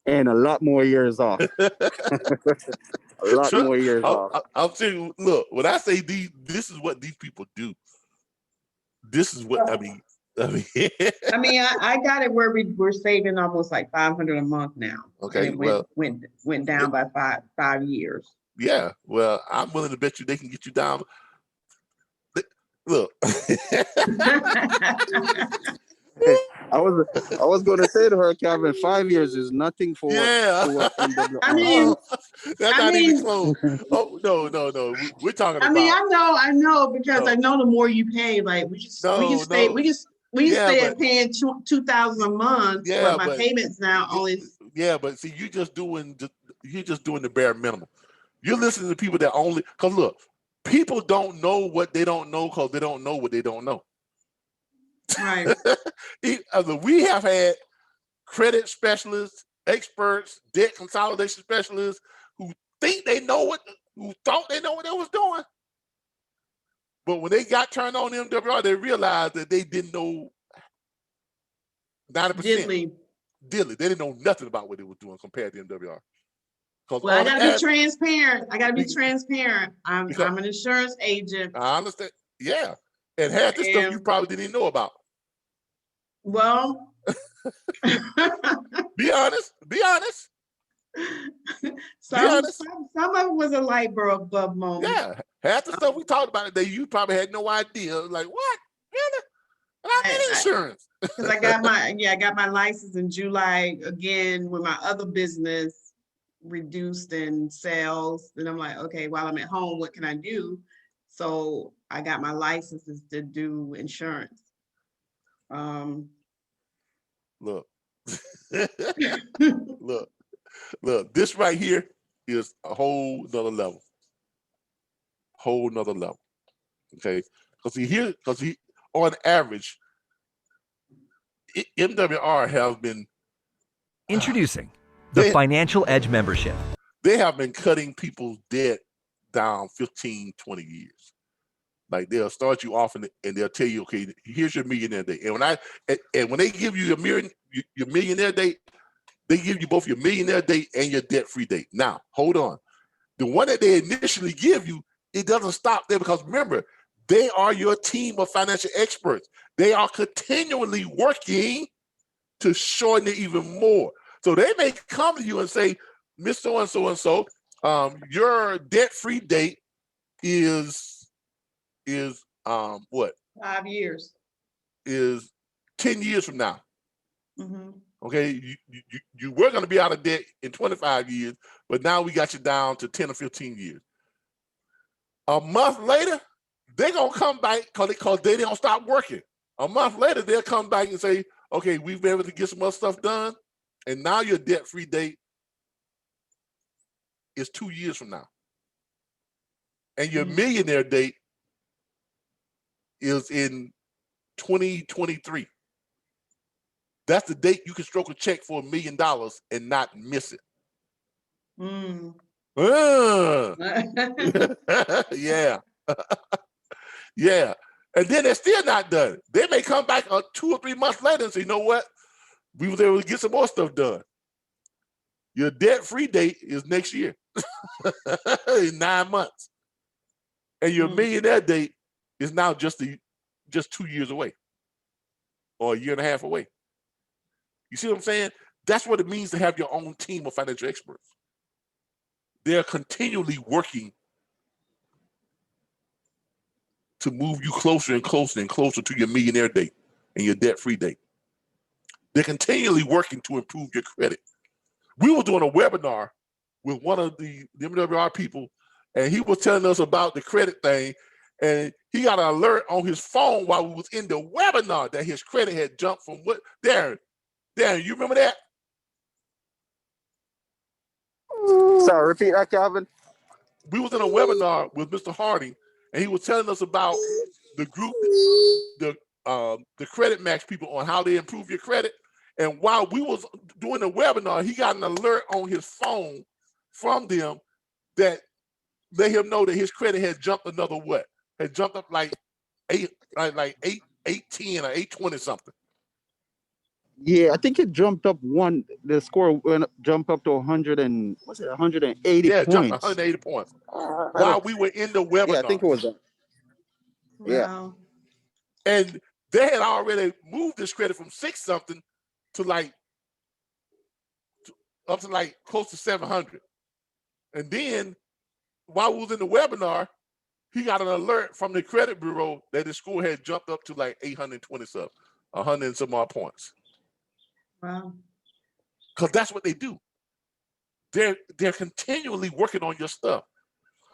And a lot more years off. A lot more years off. I'll tell you, look, when I say this is what these people do. This is what I mean. I mean, I got it where we're saving almost like $500 a month now. Okay, and it went down by 5 years. Yeah, well, I'm willing to bet you they can get you down. Look. I was going to say to her, Calvin, 5 years is nothing for what MWR. I mean, that's not even close. Oh no. We're talking about. I mean, I know because I know the more you pay, like we can stay at paying $2,000 a month. Yeah, but my payments now only. Yeah, but see, you're just doing the bare minimum. You're listening to people that only because look, people don't know what they don't know because they don't know what they don't know. Right. We have had credit specialists, experts, debt consolidation specialists who thought they know what they was doing. But when they got turned on MWR, they realized that they didn't know 90%. Diddly. They didn't know nothing about what they were doing compared to MWR. Well, I gotta be transparent. I'm an insurance agent. I understand. Yeah. And half the stuff you probably didn't even know about. Well, be honest. Some of it was a light bulb moment. Yeah, half the stuff we talked about today, you probably had no idea. Like, what? Really? I need insurance. Because I got my license in July again with my other business reduced in sales. And I'm like, okay, while I'm at home, what can I do? So I got my licenses to do insurance. Look, this right here is a whole nother level. Okay, because on average, MWR have been introducing the Financial Edge membership. They have been cutting people's debt down 15, 20 years. Like they'll start you off and they'll tell you, okay, here's your millionaire date. And when they give you your millionaire date, they give you both your millionaire date and your debt-free date. Now, hold on. The one that they initially give you, it doesn't stop there because remember, they are your team of financial experts. They are continually working to shorten it even more. So they may come to you and say, Miss so-and-so and so, your debt-free date is what? 5 years. Is 10 years from now. Mm-hmm. Okay, you were going to be out of debt in 25 years, but now we got you down to 10 or 15 years. A month later, they're going to come back because they don't stop working. A month later, they'll come back and say, okay, we've been able to get some other stuff done, and now your debt-free date is 2 years from now. And your millionaire date is in 2023. That's the date you can stroke a check for $1 million and not miss it. Yeah. Yeah. And then they're still not done. They may come back 2 or 3 months later and say, you know what? We were able to get some more stuff done. Your debt-free date is next year. In 9 months. And your millionaire date is now just 2 years away. Or a year and a half away. You see what I'm saying? That's what it means to have your own team of financial experts. They're continually working to move you closer and closer and closer to your millionaire date and your debt-free date. They're continually working to improve your credit. We were doing a webinar with one of the MWR people, and he was telling us about the credit thing, and he got an alert on his phone while we was in the webinar that his credit had jumped from what? Darren, you remember that? Sorry, repeat that, Calvin. We was in a webinar with Mr. Harding, and he was telling us about the group, the Credit Max people on how they improve your credit. And while we was doing the webinar, he got an alert on his phone from them that let him know that his credit had jumped another what? Had jumped up like 810 or 820 something. Yeah, I think it jumped up one. The score jumped up to 100 and what's it? 180 Yeah, it jumped points. 180 points while we were in the webinar. Yeah, I think it was that. Yeah. Wow. And they had already moved this credit from 6 something to like up to like close to 700. And then while we was in the webinar, he got an alert from the credit bureau that his score had jumped up to like 820 something, 100 and some odd points. Wow. Because that's what they do. They're continually working on your stuff.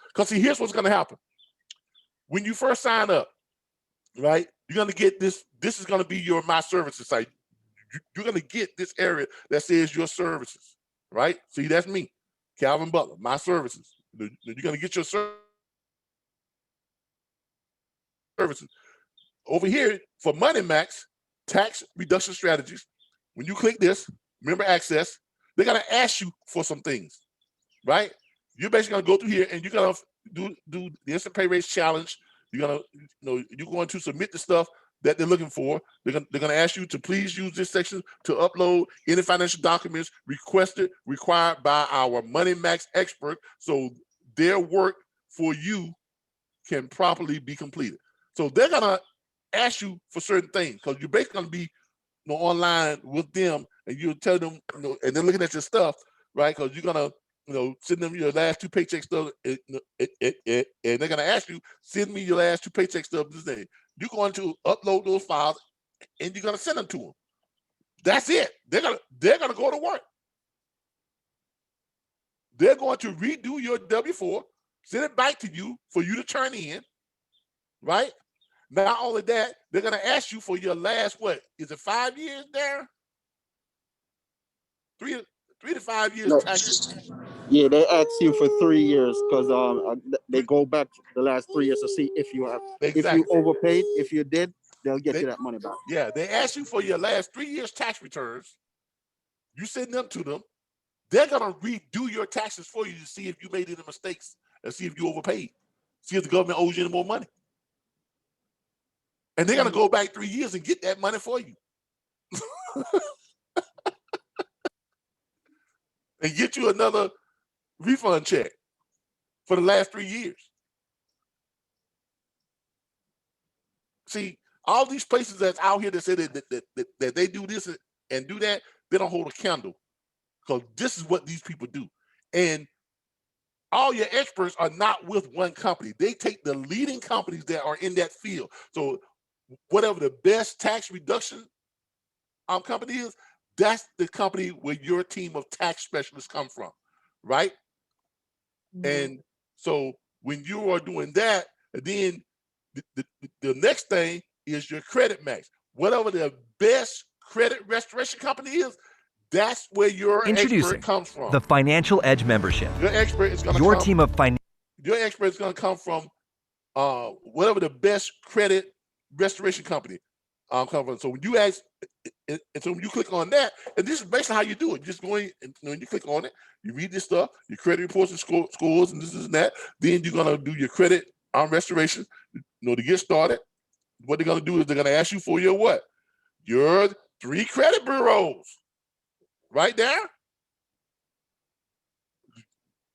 Because see, here's what's going to happen. When you first sign up, right, you're going to get this. This is going to be your My Services site. You're going to get this area that says your services, right? See, that's me, Calvin Butler, My Services. You're going to get your services. Over here for Money Max, tax reduction strategies. When you click this, member access, they're going to ask you for some things, right? You're basically going to go through here and you're going to do the instant pay raise challenge. You're going to, you're going to submit the stuff that they're looking for. They're going to ask you to please use this section to upload any financial documents required by our Money Max expert so their work for you can properly be completed. So they're going to ask you for certain things because you're basically going to be online with them and you'll tell them, and they're looking at your stuff, right? Because you're going to, send them your last 2 paycheck stuff, and they're going to ask you, send me your last 2 paycheck stuff. This thing. You're going to upload those files, and you're going to send them to them. That's it. They're going to go to work. They're going to redo your W-4, send it back to you for you to turn in, right? Not only that, they're going to ask you for your last, what, is it 5 years there? 3 to 5 years No. taxes. Yeah, they ask you for 3 years because they go back the last 3 years to see if you have, if you overpaid. If you did, they'll get you that money back. Yeah, they ask you for your last 3 years tax returns. You send them to them. They're gonna redo your taxes for you to see if you made any mistakes and see if you overpaid. See if the government owes you any more money. And they're gonna go back 3 years and get that money for you. And get you another refund check for the last 3 years. See, all these places that's out here that say that they do this and do that, they don't hold a candle. Because this is what these people do. And all your experts are not with one company. They take the leading companies that are in that field. So whatever the best tax reduction company is, that's the company where your team of tax specialists come from, right? Mm-hmm. And so when you are doing that, then the next thing is your credit max. Whatever the best credit restoration company is, that's where your expert comes from. The Financial Edge membership. Your expert is going to Your team of Your expert is going to come from whatever the best credit restoration company come from. So when you ask, and so when you click on that, and this is basically how you do it. Just going, and when you click on it, you read this stuff, your credit reports and scores, and this and that. Then you're going to do your credit restoration. To get started, what they're going to do is they're going to ask you for your what? Your 3 credit bureaus. Right there,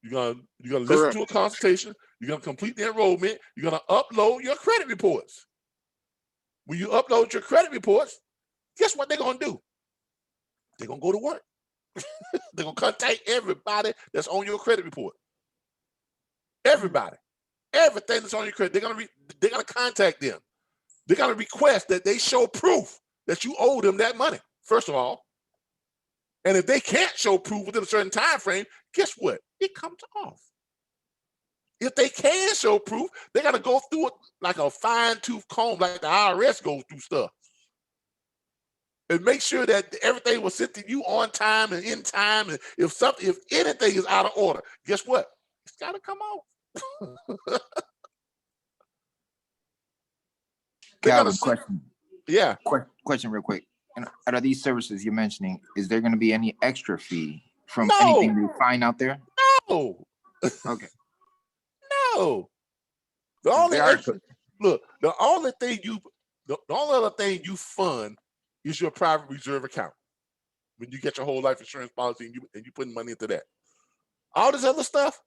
you're gonna listen to a consultation. You're gonna complete the enrollment. You're gonna upload your credit reports. When you upload your credit reports, guess what they're gonna do? They're gonna go to work. They're gonna contact everybody that's on your credit report. Everybody, everything that's on your credit, they're gonna contact them. They're gonna request that they show proof that you owe them that money. First of all. And if they can't show proof within a certain time frame, guess what? It comes off. If they can show proof, they got to go through it like a fine-tooth comb, like the IRS goes through stuff. And make sure that everything was sent to you on time and in time. And if anything is out of order, guess what? It's got to come off. Calvin, question. Yeah. Question real quick. And out of these services you're mentioning, is there going to be any extra fee from anything you find out there? No. Okay. No. The only extra, look, the only other thing you fund is your private reserve account. When you get your whole life insurance policy and you putting money into that. All this other stuff,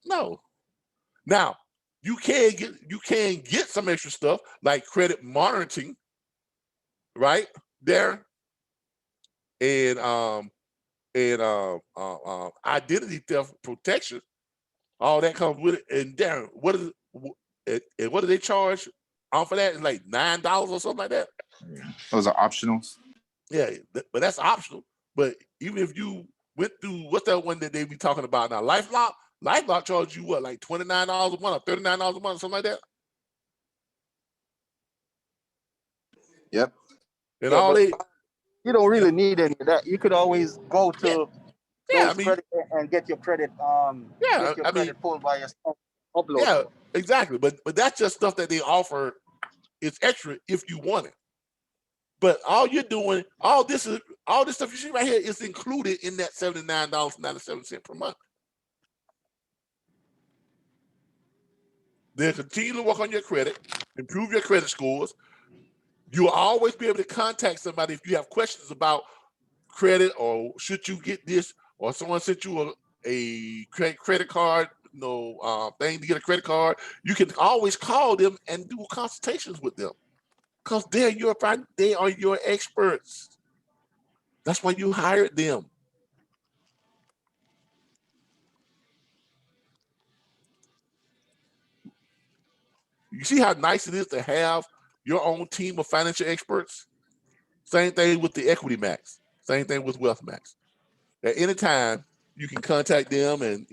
no. Now, you can get some extra stuff like credit monitoring, right? There. And identity theft protection. All that comes with it. And Darren, what do they charge for that? It's like $9 or something like that. Those are optionals. Yeah, but that's optional. But even if you went through, what's that one that they be talking about now? LifeLock charges you what, like $29 a month or $39 a month, something like that? Yep. And Yeah, all but they, you don't really need any of that. You could always go to yeah, those credit and get your credit yeah, I mean, pulled by yourself, upload. yeah, exactly. But that's just stuff that they offer. It's extra if you want it. But all you're doing, all this stuff you see right here is included in that $79.97 per month. They'll continue to work on your credit, improve your credit scores. You'll always be able to contact somebody if you have questions about credit or should you get this, or someone sent you a credit card, thing to get a credit card. You can always call them and do consultations with them because they are your experts. That's why you hired them. You see how nice it is to have your own team of financial experts? Same thing with the Equity Max. Same thing with Wealth Max. At any time, you can contact them and,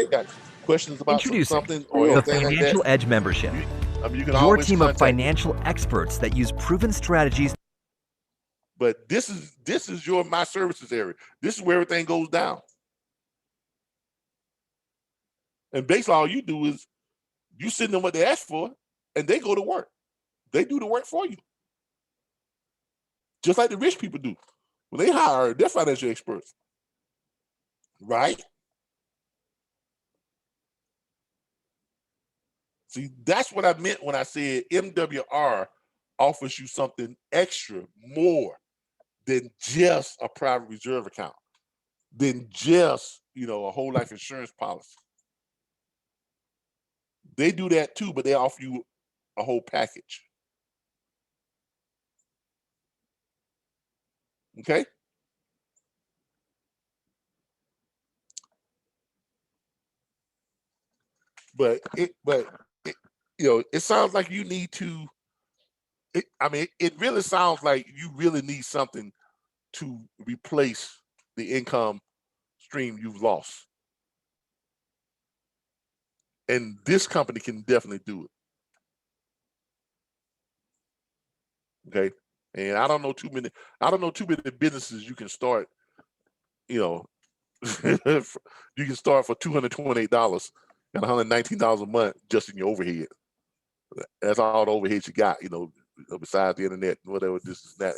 got questions about Introducing something or the anything like that. Financial Edge membership. You can Your always team of contact them. financial experts that use proven strategies. But this is my services area. This is where everything goes down. And basically all you do is you send them what they ask for and they go to work. They do the work for you. Just like the rich people do when they hire their financial experts. Right? See, that's what I meant when I said MWR offers you something extra, more than just a private reserve account, than just, a whole life insurance policy. They do that too, but they offer you a whole package. Okay? But it sounds like you need to, it really sounds like you really need something to replace the income stream you've lost. And this company can definitely do it. Okay. And I don't know too many businesses you can start, you can start for $228 and $119 a month just in your overhead. That's all the overhead you got, besides the internet, whatever, this is that.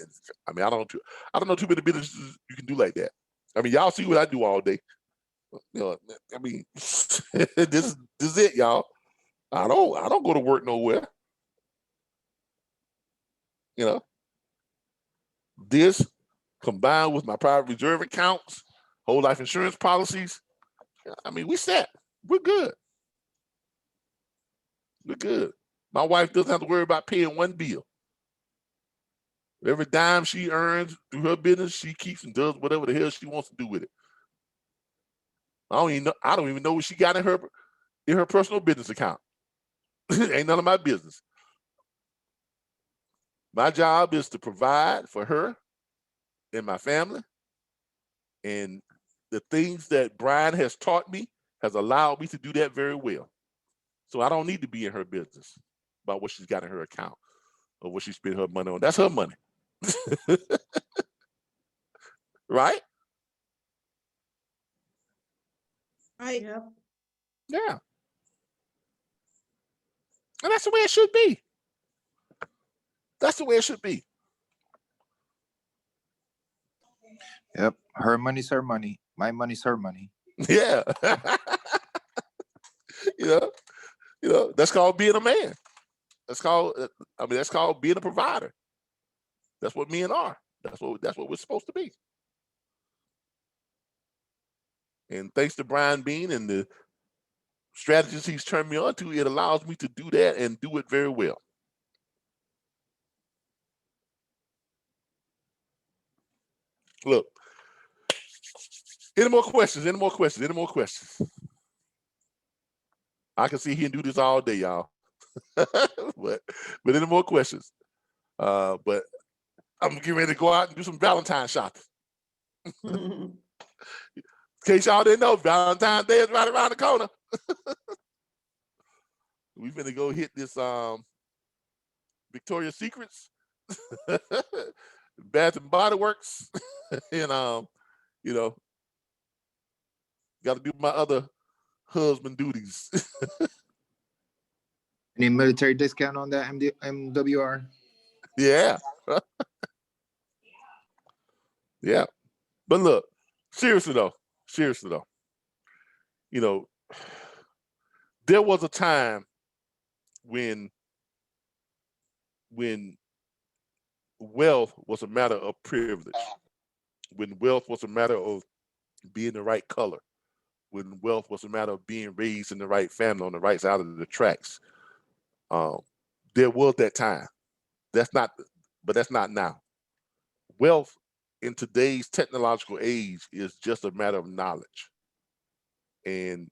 I don't know too many businesses you can do like that. Y'all see what I do all day. This is it, y'all. I don't go to work nowhere. This combined with my private reserve accounts, whole life insurance policies, we set. We're good. We're good. My wife doesn't have to worry about paying one bill. Every dime she earns through her business, she keeps and does whatever the hell she wants to do with it. I don't even know what she got in her personal business account. Ain't none of my business. My job is to provide for her and my family. And the things that Brian has taught me has allowed me to do that very well. So I don't need to be in her business about what she's got in her account or what she spent her money on. That's her money. Right? Right. Yeah. And that's the way it should be. That's the way it should be. Yep. Her money's her money. My money's her money. Yeah. That's called being a man. That's called that's called being a provider. That's what men are. That's what we're supposed to be. And thanks to Brian Bean and the strategies he's turned me on to, it allows me to do that and do it very well. Look, any more questions? Any more questions? Any more questions? I can see he can do this all day, y'all. but any more questions? But I'm getting ready to go out and do some Valentine shopping. In case y'all didn't know, Valentine's Day is right around the corner. We finna go hit this Victoria's Secrets, Bath and Body Works, and got to do my other husband duties. Any military discount on that MWR? Yeah. Yeah. But look, seriously though, there was a time when wealth was a matter of privilege, when wealth was a matter of being the right color, when wealth was a matter of being raised in the right family on the right side of the tracks. There was that time. That's not now. Wealth in today's technological age is just a matter of knowledge. And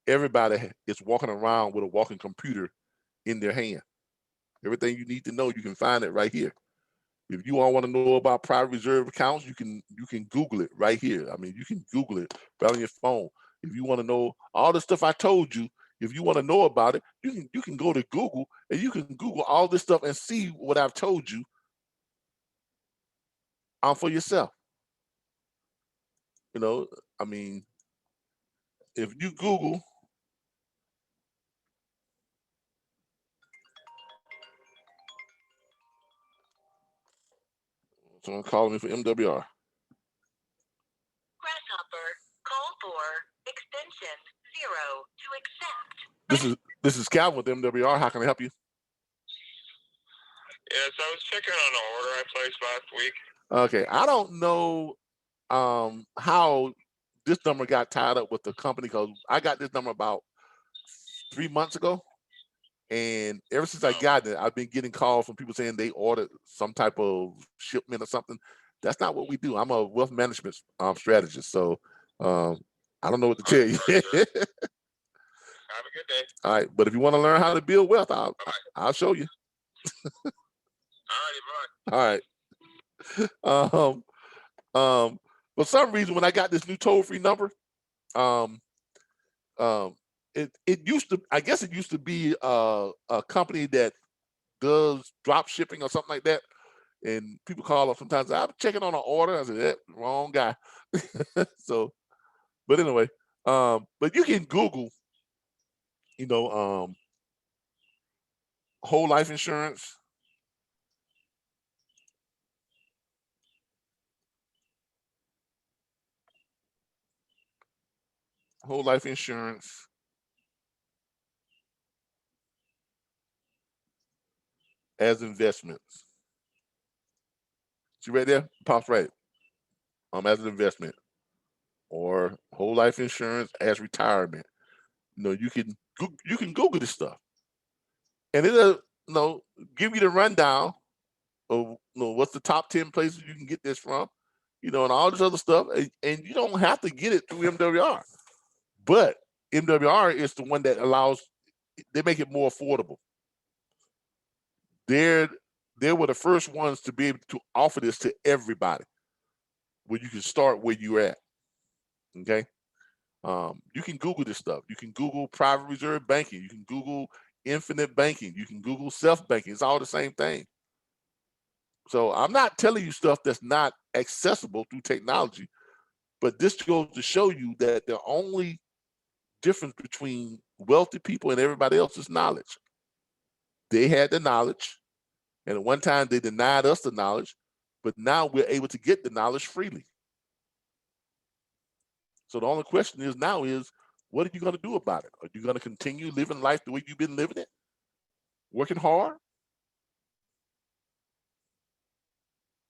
everybody is walking around with a walking computer in their hand. Everything you need to know, you can find it right here. If you all want to know about private reserve accounts, you can Google it right here. I mean, you can Google it right on your phone. If you want to know all the stuff I told you, if you want to know about it, you can go to Google and you can Google all this stuff and see what I've told you for yourself. I mean, if you Google someone calling me for MWR. Grasshopper, call for extension 0 to accept. This is Calvin with MWR. How can I help you? Yes, I was checking on an order I placed last week. Okay, I don't know how this number got tied up with the company, because I got this number about 3 months ago, and ever since I got it, I've been getting calls from people saying they ordered some type of shipment or something. That's not what we do. I'm a wealth management strategist, so I don't know what to tell you. Have a good day. All right, but if you want to learn how to build wealth, I'll show you. All right, All right. For some reason, when I got this new toll-free number, it used to, I guess it used to be a company that does drop shipping or something like that. And people call up sometimes. I'm checking on an order. I said, wrong guy. So, but anyway, but you can Google, whole life insurance. Whole life insurance. As investments. See right there? Pops right. As an investment. Or whole life insurance as retirement. You can Google this stuff. And it'll give you the rundown of what's the top 10 places you can get this from, and all this other stuff. And you don't have to get it through MWR. But MWR is the one that they make it more affordable. They were the first ones to be able to offer this to everybody, where you can start where you're at. Okay. You can Google this stuff. You can Google private reserve banking. You can Google infinite banking. You can Google self-banking. It's all the same thing. So I'm not telling you stuff that's not accessible through technology, but this goes to show you that the only difference between wealthy people and everybody else is knowledge. They had the knowledge, and at one time they denied us the knowledge, but now we're able to get the knowledge freely. So the only question is now is, What are you going to do about it? Are you going to continue living life the way you've been living it? Working hard?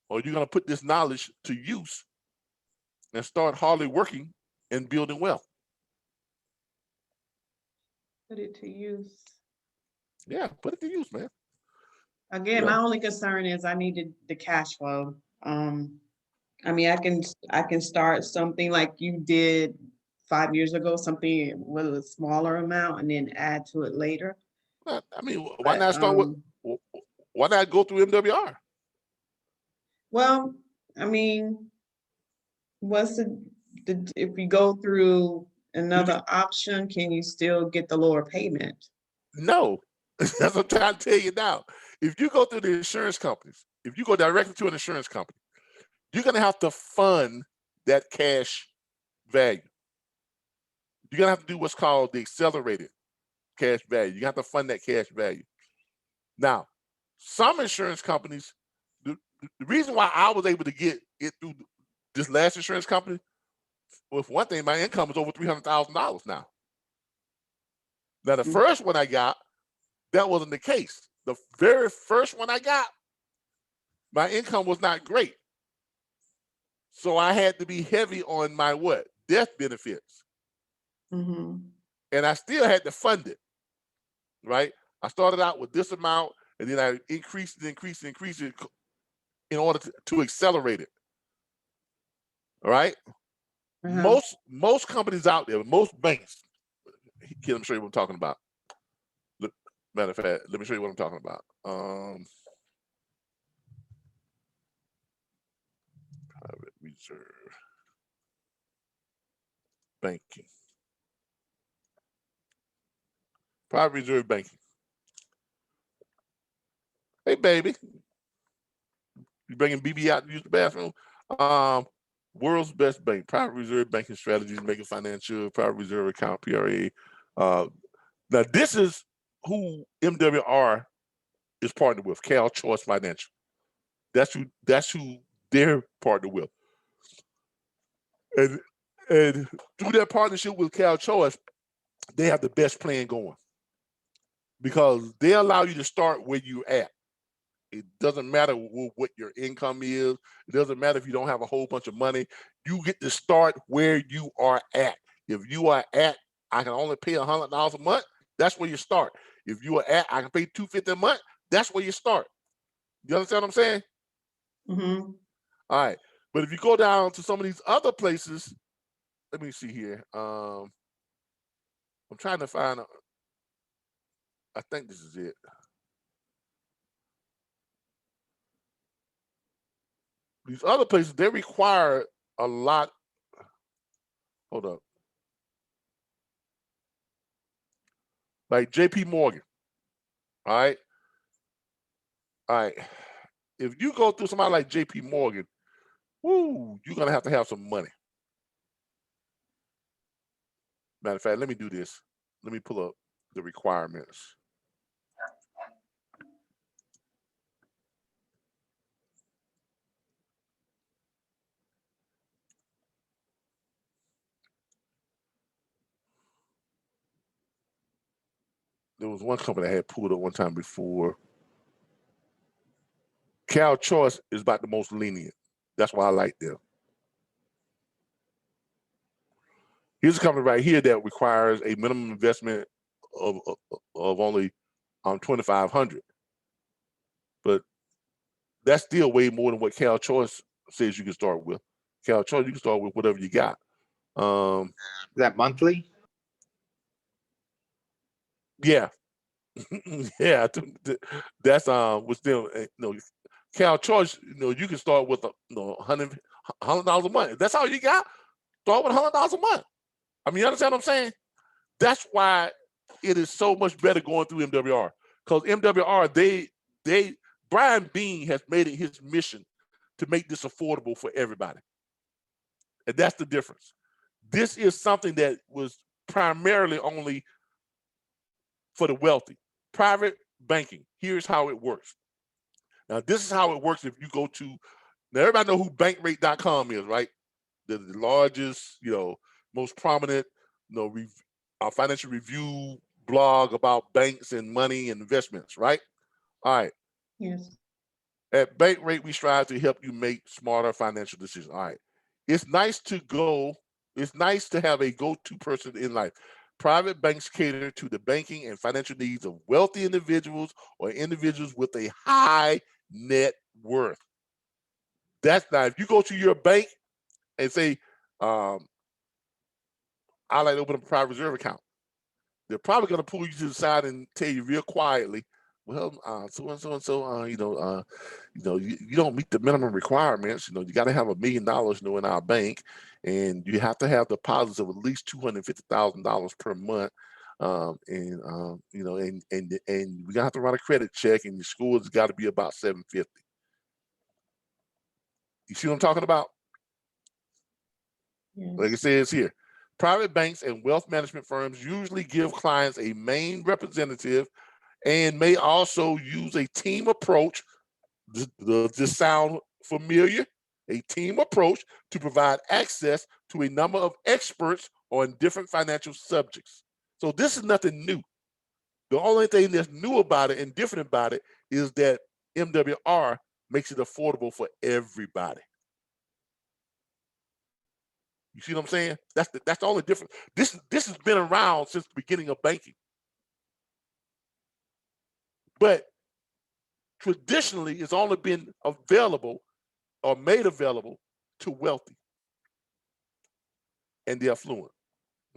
Or are you going to put this knowledge to use and start hardly working and building wealth? Put it to use. Yeah, put it to use, man. Again, You my know? only concern is I needed the cash flow. I mean, I can start something like you did 5 years ago, something with a smaller amount, and then add to it later. I mean, why But not start with? Why not go through MWR? well, I mean, what's the if you go through another option, can you still get the lower payment? No, that's what I'm trying to tell you now. If you go through the insurance companies, if you go directly to an insurance company, you're going to have to fund that cash value. You're going to have to do what's called the accelerated cash value. You have to fund that cash value. Now, some insurance companies, the reason why I was able to get it through this last insurance company, well, for one thing, my income is over $300,000 now. Now, the first one I got, that wasn't the case. The very first one I got, my income was not great. So I had to be heavy on my what? Death benefits. Mm-hmm. And I still had to fund it, right? I started out with this amount, and then I increased it in order to accelerate it. All right? Most companies out there, most banks, let me show you what I'm talking about. Matter of fact, let me show you what I'm talking about. Private reserve banking. Private reserve banking. Hey, baby. You bringing BB out to use the bathroom? World's best bank, private reserve banking strategies, making financial, private reserve account, PRA. Now, this is who MWR is partnered with, Cal Choice Financial. That's who they're partnered with. And through that partnership with Cal Choice, they have the best plan going because they allow you to start where you're at. It doesn't matter what your income is. It doesn't matter if you don't have a whole bunch of money. You get to start where you are at. If you are at, I can only pay $100 a month, that's where you start. If you are at, I can pay $250 a month, that's where you start. You understand what I'm saying? Mm-hmm. All right. But if you go down to some of these other places, let me see here. I'm trying to find, I think this is it. These other places, they require a lot. Hold up. Like JP Morgan. All right. All right. If you go through somebody like JP Morgan, woo, you're going to have some money. Matter of fact, let me do this. Let me pull up the requirements. There was one company I had pulled up one time before. Cal Choice is about the most lenient. That's why I like them. Here's a company right here that requires a minimum investment of only $2,500, but that's still way more than what Cal Choice says you can start with. Cal Choice, you can start with whatever you got. Is that monthly? Yeah, yeah. That's with them. Cal Choice. You can start with $100 a month. That's all you got. Start with $100 a month. I mean, you understand what I'm saying? That's why it is so much better going through MWR, because MWR, Brian Bean has made it his mission to make this affordable for everybody. And that's the difference. This is something that was primarily only for the wealthy. Private banking, here's how it works. Now, this is how it works if you go to, now everybody know who bankrate.com is, right? The largest, most prominent, financial review blog about banks and money and investments, right? All right. Yes. At Bankrate, we strive to help you make smarter financial decisions. All right. It's nice to have a go-to person in life. Private banks cater to the banking and financial needs of wealthy individuals or individuals with a high net worth. That's not, if you go to your bank and say, I like to open up a private reserve account, they're probably going to pull you to the side and tell you real quietly, well, so and so and so, you don't meet the minimum requirements. You got to have $1 million, in our bank, and you have to have deposits of at least $250,000 per month. And we got to have to run a credit check, and your score has got to be about 750. You see what I'm talking about? Yes. Like it says here, private banks and wealth management firms usually give clients a main representative and may also use a team approach. Does this sound familiar? A team approach to provide access to a number of experts on different financial subjects. So this is nothing new. The only thing that's new about it and different about it is that MWR makes it affordable for everybody. You see what I'm saying? That's the only difference. This has been around since the beginning of banking. But traditionally, it's only been available or made available to wealthy and the affluent.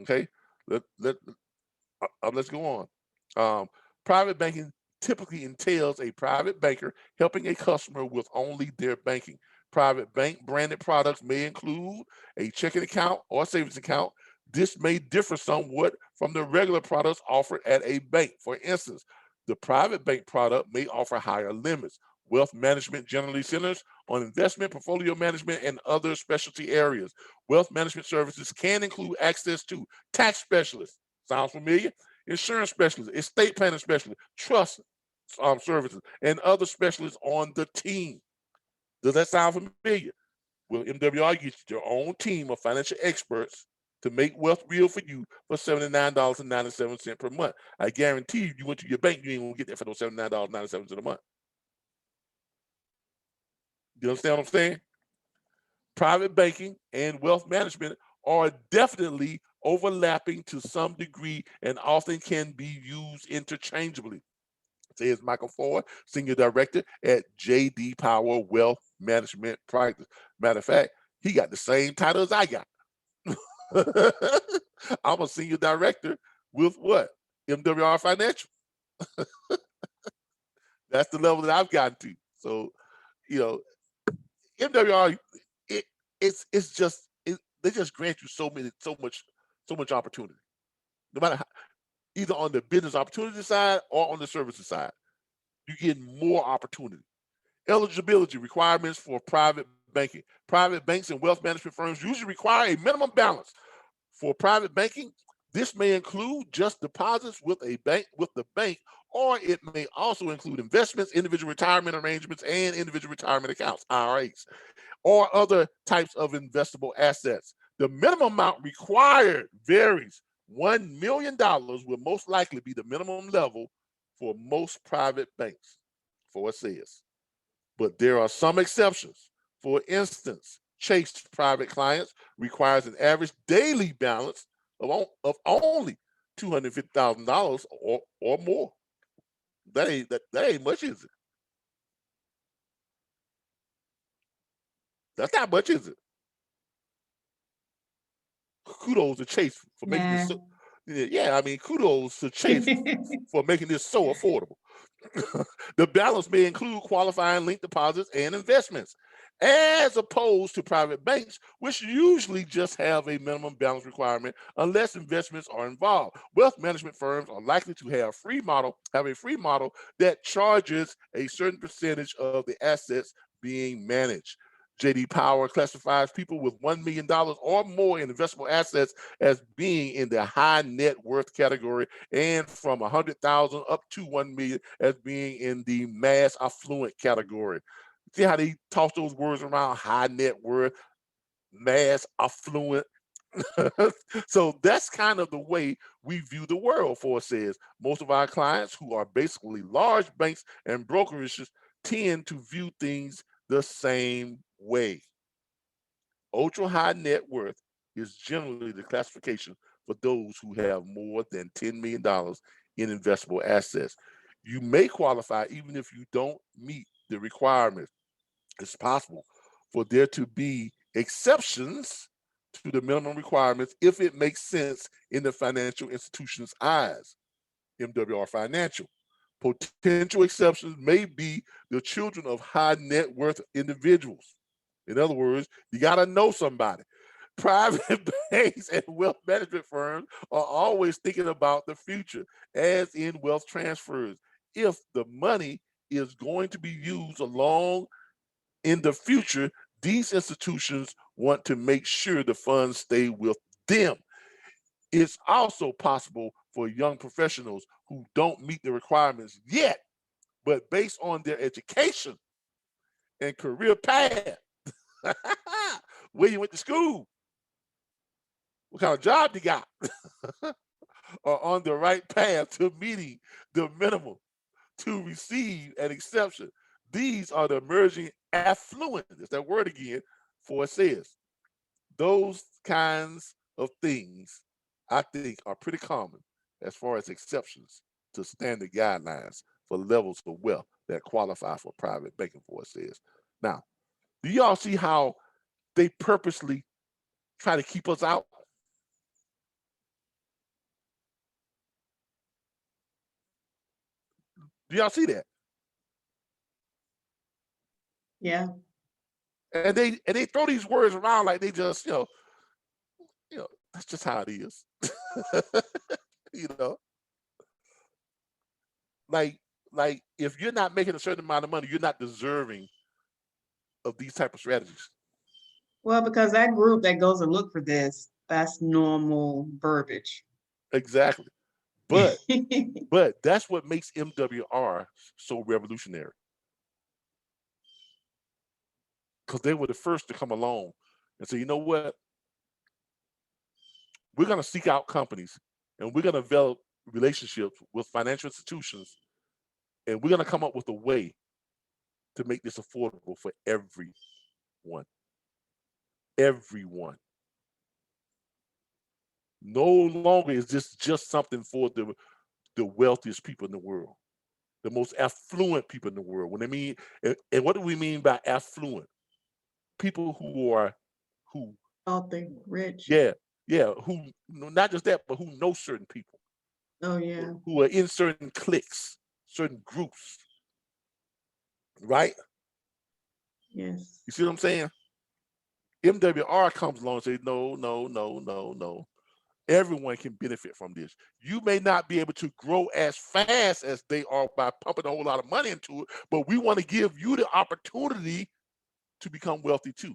Okay, let's go on. Private banking typically entails a private banker helping a customer with only their banking. Private bank branded products may include a checking account or savings account. This may differ somewhat from the regular products offered at a bank. For instance, the private bank product may offer higher limits. Wealth management generally centers on investment, portfolio management, and other specialty areas. Wealth management services can include access to tax specialists. Sounds familiar? Insurance specialists, estate planning specialists, trust services, and other specialists on the team. Does that sound familiar? Well, MWR gets your own team of financial experts to make wealth real for you for $79.97 per month. I guarantee you went to your bank, you ain't gonna get that for those $79.97 a month. You understand what I'm saying? Private banking and wealth management are definitely overlapping to some degree and often can be used interchangeably. Says Michael Ford, Senior Director at J.D. Power Wealth Management Practice. Matter of fact, he got the same title as I got. I'm a Senior Director with what? MWR Financial. That's the level that I've gotten to. So, MWR, it's just they just grant you so much opportunity. No matter how, either on the business opportunity side or on the services side, you get more opportunity. Eligibility requirements for private banking. Private banks and wealth management firms usually require a minimum balance. For private banking, this may include just deposits with the bank, or it may also include investments, individual retirement arrangements, and individual retirement accounts, IRAs, or other types of investable assets. The minimum amount required varies. $1 million will most likely be the minimum level for most private banks, for it says. But there are some exceptions. For instance, Chase private clients requires an average daily balance of only $250,000 or more. That ain't much, is it? That's not much, is it? Kudos to Chase for making this so. Yeah, I mean, kudos to Chase for making this so affordable. The balance may include qualifying linked deposits and investments, as opposed to private banks, which usually just have a minimum balance requirement unless investments are involved. Wealth management firms are likely to have a free model that charges a certain percentage of the assets being managed. J.D. Power classifies people with $1 million or more in investable assets as being in the high net worth category, and from 100,000 up to 1 million as being in the mass affluent category. See how they toss those words around: high net worth, mass affluent. So that's kind of the way we view the world. For it says most of our clients, who are basically large banks and brokerages, tend to view things the same way. Ultra high net worth is generally the classification for those who have more than $10 million in investable assets. You may qualify even if you don't meet the requirements. It's possible for there to be exceptions to the minimum requirements if it makes sense in the financial institution's eyes. MWR Financial. Potential exceptions may be the children of high net worth individuals. In other words, you got to know somebody. Private banks and wealth management firms are always thinking about the future, as in wealth transfers. If the money is going to be used along in the future, these institutions want to make sure the funds stay with them. It's also possible for young professionals who don't meet the requirements yet, but based on their education and career path, where you went to school, what kind of job you got, are on the right path to meeting the minimum to receive an exception. These are the emerging affluent, it's that word again, for it says. Those kinds of things, I think, are pretty common as far as exceptions to standard guidelines for levels of wealth that qualify for private banking, for it says. Now, do y'all see how they purposely try to keep us out? Do y'all see that? Yeah. And they throw these words around like they just, that's just how it is. you know, like if you're not making a certain amount of money, you're not deserving of these type of strategies. Well, because that group that goes and look for this, that's normal verbiage. Exactly. But that's what makes MWR so revolutionary. Because they were the first to come along and say, you know what? We're going to seek out companies and we're going to develop relationships with financial institutions, and we're going to come up with a way to make this affordable for everyone. Everyone. No longer is this just something for the wealthiest people in the world, the most affluent people in the world. When they mean, and what do we mean by affluent? People who wealthy, rich. Yeah, who not just that, but who know certain people. Oh yeah. Who are in certain cliques, certain groups, right? Yes. You see what I'm saying? MWR comes along and says, no. Everyone can benefit from this. You may not be able to grow as fast as they are by pumping a whole lot of money into it, but we want to give you the opportunity to become wealthy too.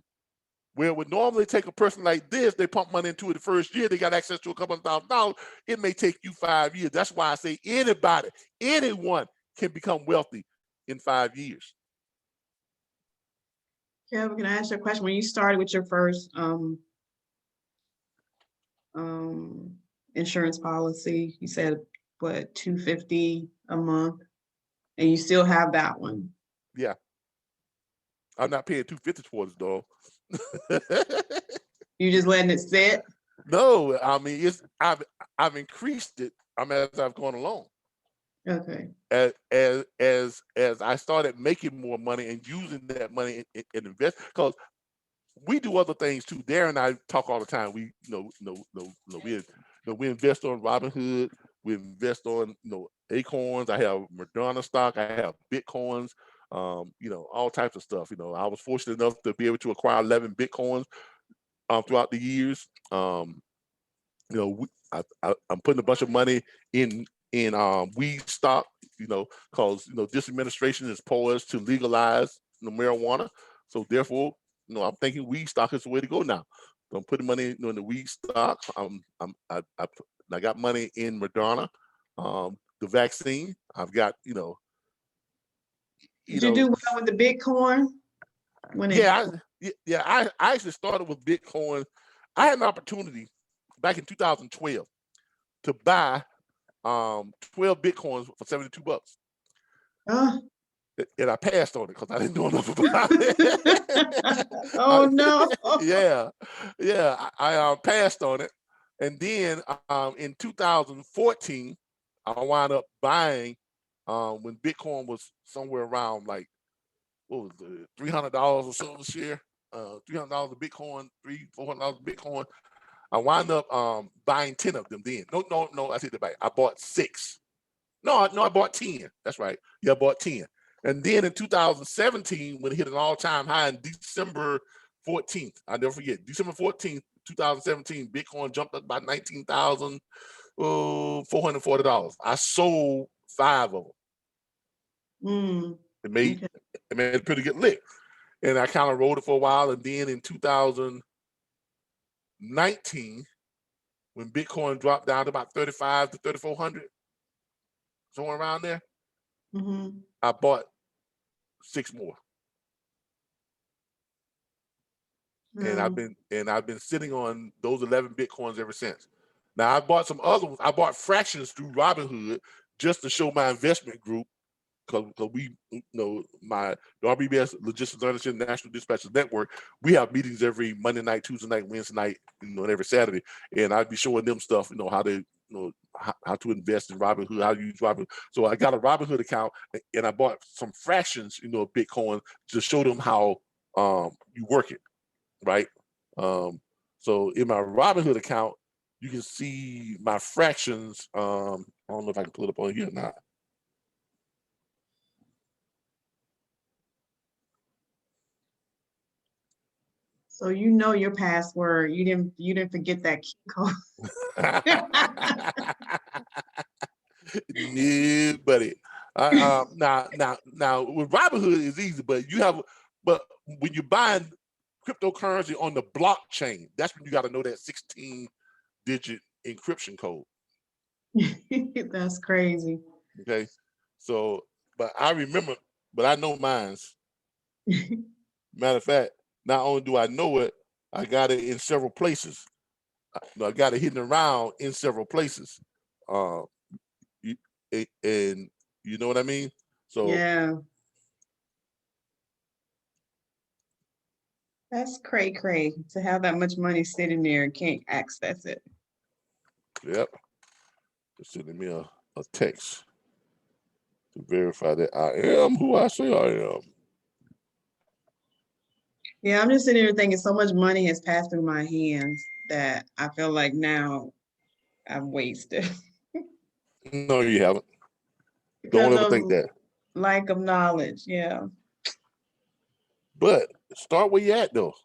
Where it would normally take a person like this, they pump money into it the first year, they got access to a couple of $1,000. It may take you 5 years. That's why I say anybody, anyone can become wealthy in 5 years. Kevin, can I ask you a question? When you started with your first insurance policy, you said what, $250 a month, and you still have that one? Yeah, I'm not paying $250 towards it, though. You just letting it sit? No, I mean I've increased it. As I've gone along. Okay. As I started making more money and using that money in invest, because we do other things too. Darren and I talk all the time. We we invest on Robinhood. We invest on Acorns. I have Moderna stock. I have Bitcoins. All types of stuff. I was fortunate enough to be able to acquire 11 Bitcoins throughout the years. I'm putting a bunch of money in weed stock, because this administration is poised to legalize marijuana. So therefore, I'm thinking weed stock is the way to go now. So I'm putting money in the weed stock. I got money in Moderna, the vaccine. I've got Did you do well with the Bitcoin? I actually started with Bitcoin I had an opportunity back in 2012 to buy 12 Bitcoins for $72. And I passed on it because I didn't know enough about it. Oh no. Yeah, I passed on it. And then in 2014, I wound up buying when Bitcoin was somewhere around like, what was it, $300 or so a share, $300 a Bitcoin, $400 a Bitcoin. I wound up buying 10 of them then. No, I take that back. I bought 6. No, I bought 10. That's right. Yeah, I bought 10. And then in 2017, when it hit an all-time high in December 14th, I'll never forget, December 14th, 2017, Bitcoin jumped up by $19,440. I sold 5 of them. It made a pretty good lick. And I kind of rode it for a while. And then in 2019, when Bitcoin dropped down to about 35 to 3,400, somewhere around there, I bought 6 more. And I've been sitting on those 11 Bitcoins ever since. Now I bought some other ones. I bought fractions through Robinhood just to show my investment group, because we, the RBBS Logistics Learnership National Dispatchers Network, we have meetings every Monday night, Tuesday night, Wednesday night, and every Saturday. And I'd be showing them stuff, how they, how to invest in Robinhood, how to use Robinhood. So I got a Robinhood account, and I bought some fractions, of Bitcoin to show them how you work it, right? So in my Robinhood account, you can see my fractions. I don't know if I can pull it up on here or not. So your password. You didn't forget that key code. No, buddy. Now with Robinhood is easy, but when you're buying cryptocurrency on the blockchain, that's when you got to know that 16-digit encryption code. That's crazy. Okay, so but I know mine's. Matter of fact, not only do I know it, I got it in several places. I got it hidden around in several places. And you know what I mean? So yeah, that's cray to have that much money sitting there and can't access it. Yep. Just sending me a text to verify that I am who I say I am. Yeah, I'm just sitting here thinking so much money has passed through my hands that I feel like now I've wasted. No, you haven't. Because Don't ever of think that. lack of knowledge, yeah. But start where you're at, though.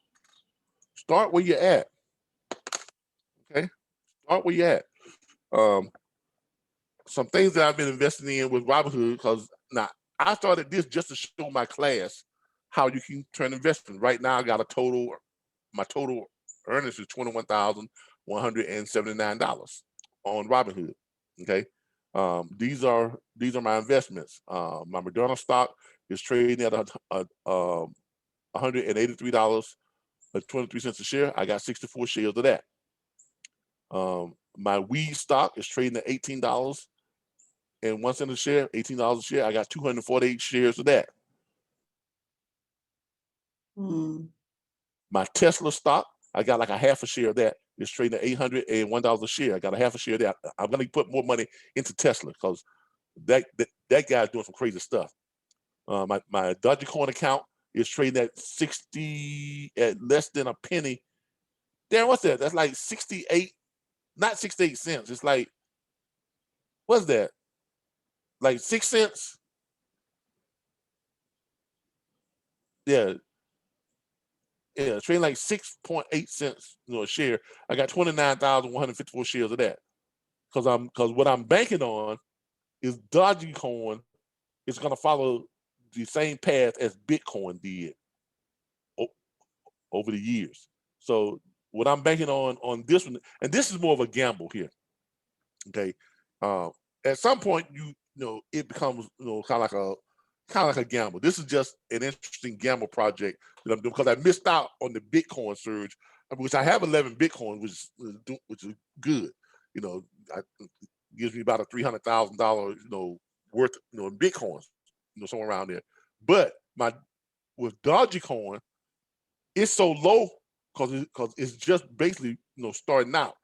Start where you're at. Okay? Start where you're at. Some things that I've been investing in with Robinhood, because now I started this just to show my class how you can turn investment. Right now, I got my total earnings is $21,179 on Robinhood. Okay, these are my investments. My Moderna stock is trading at $183.23 a share. I got 64 shares of that. My weed stock is trading at $18.01 a share, $18 a share. I got 248 shares of that. My Tesla stock, I got like a half a share of that. It's trading at $801 a share. I got a half a share of that. I'm going to put more money into Tesla because that guy's doing some crazy stuff. My Dogecoin account is trading at less than a penny. Darren, what's that? That's like 68, not 68 cents. It's like, what's that? Like 6 cents? Yeah. Yeah, trading like 6.8 cents, a share. I got 29,154 shares of that. Because what I'm banking on is Dogecoin is going to follow the same path as Bitcoin did over the years. So what I'm banking on this one, and this is more of a gamble here. Okay, at some point it becomes kind of like a gamble. This is just an interesting gamble project that I'm doing because I missed out on the Bitcoin surge which I have 11 Bitcoin, which is good. You know, gives me about a $300,000, worth, in Bitcoins, somewhere around there. But with Dogecoin, it's so low because it's just basically, starting out.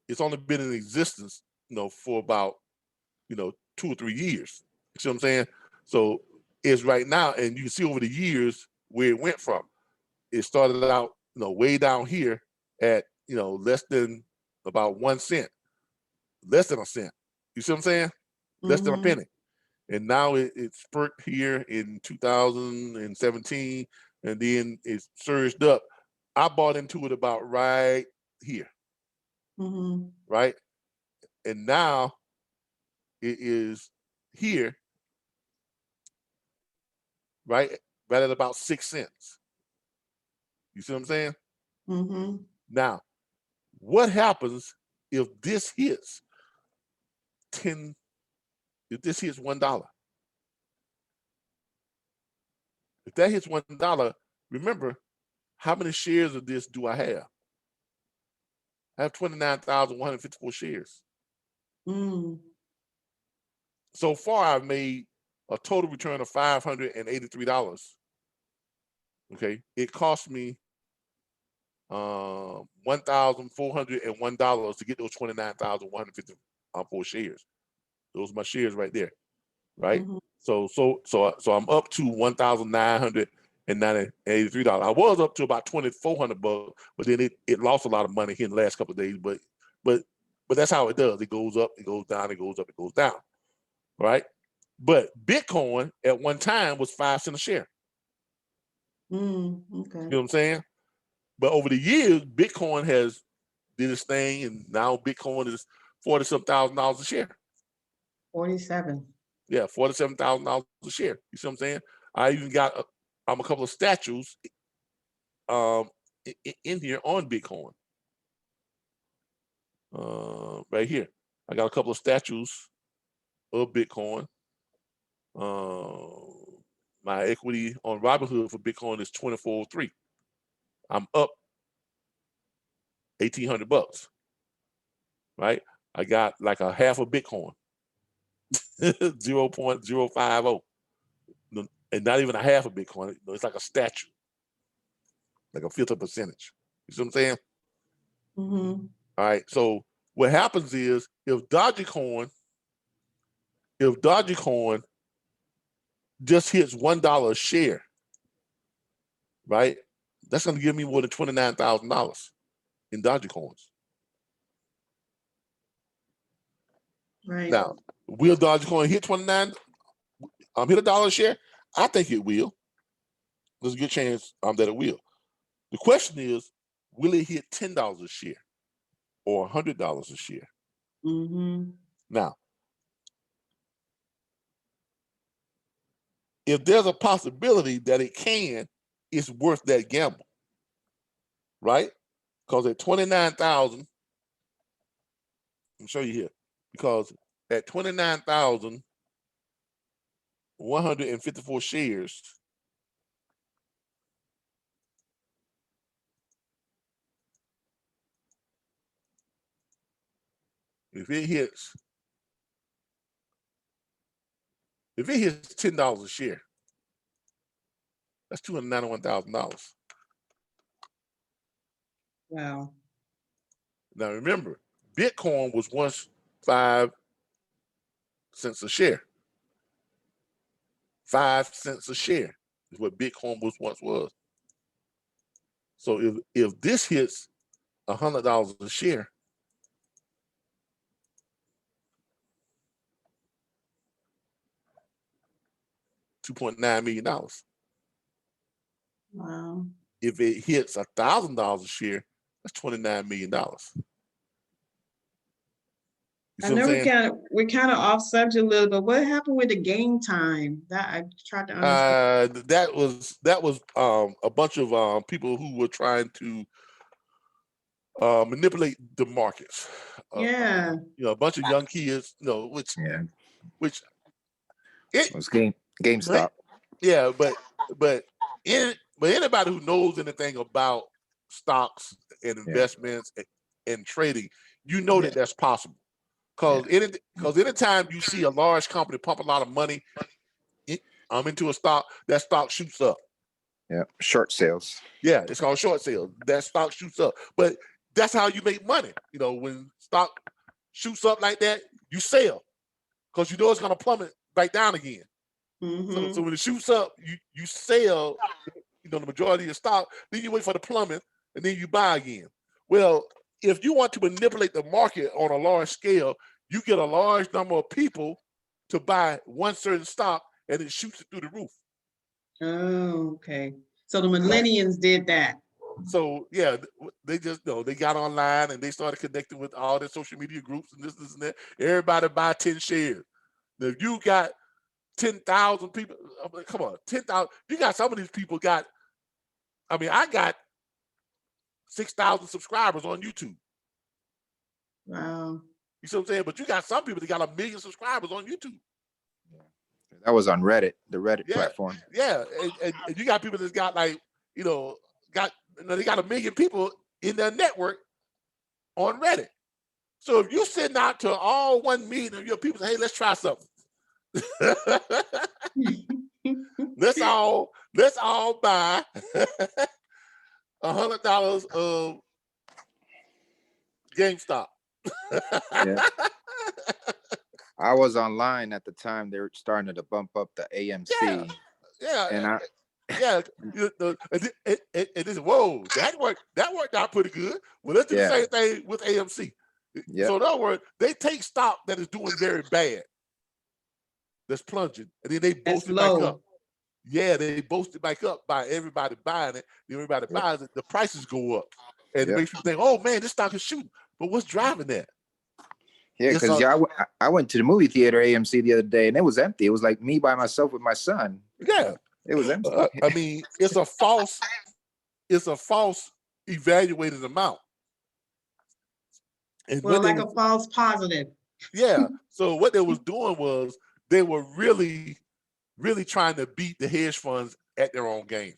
It's only been in existence, for about, 2 or 3 years. You see what I'm saying? So it's right now, and you can see over the years where it went from. It started out, way down here at, less than about 1 cent, less than a cent. You see what I'm saying? Less than a penny. And now it's spurt here in 2017, and then it surged up. I bought into it about right here, right? And now it is here, right at about 6 cents. You see what I'm saying? Now, what happens if this hits $1? If that hits $1, remember, how many shares of this do I have? I have 29,154 shares. So far, I've made a total return of $583. Okay, it cost me $1,401 to get those 29,154 shares. Those are my shares right there, right? So I'm up to $1,983. I was up to about $2,400, but then it lost a lot of money here in the last couple of days. But that's how it does. It goes up, it goes down, it goes up, it goes down, right? But Bitcoin at one time was 5 cents a share. Okay. You know what I'm saying? But over the years, Bitcoin has did its thing, and now Bitcoin is $40-some thousand a share. 47. Yeah, $47,000 a share. You see what I'm saying? I even got a couple of statues in here on Bitcoin. Right here, I got a couple of statues of Bitcoin. My equity on Robinhood for Bitcoin is 2403. I'm up $1,800. Right? I got like a half a Bitcoin, 0.050, and not even a half a Bitcoin. It's like a statue, like a fifth of a percentage. You see what I'm saying? All right. So what happens is if Dogecoin just hits $1 a share, right? That's going to give me more than $29,000 in Dogecoins. Right. Now, will Dogecoin hit hit $1 a share? I think it will. There's a good chance that it will. The question is, will it hit $10 a share or $100 a share? Now, if there's a possibility that it can, it's worth that gamble, right? Because at 29,000, I'll show you here, because at 29,154 shares, if it hits $10 a share, that's $291,000. Wow. Now remember, Bitcoin was once 5 cents a share. 5 cents a share is what Bitcoin once was. So if this hits $100 a share, $2.9 million. Wow. If it hits $1,000 a share, that's $29 million. I know we're kind of off subject a little, but what happened with the game time? That I tried to understand. That was a bunch of people who were trying to manipulate the markets. Yeah. A bunch of young kids, which it was GameStop. Yeah, but anybody who knows anything about stocks and investments and trading, you know that that's possible. Because anytime you see a large company pump a lot of money into a stock, that stock shoots up. Yeah, short sales. Yeah, it's called short sales. That stock shoots up. But that's how you make money. You know, when stock shoots up like that, you sell because you know it's going to plummet back down again. So when it shoots up, you sell, you know, the majority of your stock. Then you wait for the plummet, and then you buy again. Well, if you want to manipulate the market on a large scale, you get a large number of people to buy one certain stock, and it shoots it through the roof. Oh, okay. So the millennials did that. So yeah, they just they got online and they started connecting with all their social media groups and this and that. Everybody buy 10 shares. Now, if you got 10,000 people, I mean, come on, 10,000. You got some of these people got. I mean, I got 6,000 subscribers on YouTube. Wow. You see what I'm saying? But you got some people that got 1 million subscribers on YouTube. That was on Reddit, the Reddit platform. Yeah, and you got people that's got like, they got 1 million people in their network on Reddit. So if you send out to all 1 million of your people, say, hey, let's try something. let's all buy $100 of GameStop. I was online at the time. They were starting to bump up the AMC. And whoa, that worked out pretty good. Well, let's do the same thing with AMC. So in other words, they take stock that is doing very bad, that's plunging, and then they boost it back up. Yeah, they boost it back up by everybody buying it. Everybody buys it, the prices go up, and it makes you think, oh man, this stock is shooting. But what's driving that? Yeah, because I went to the movie theater AMC the other day, and it was empty. It was like me by myself with my son. Yeah, it was empty. I mean, it's a false evaluated amount. And well, like a false positive. Yeah. So what they was doing was they were really, really trying to beat the hedge funds at their own game.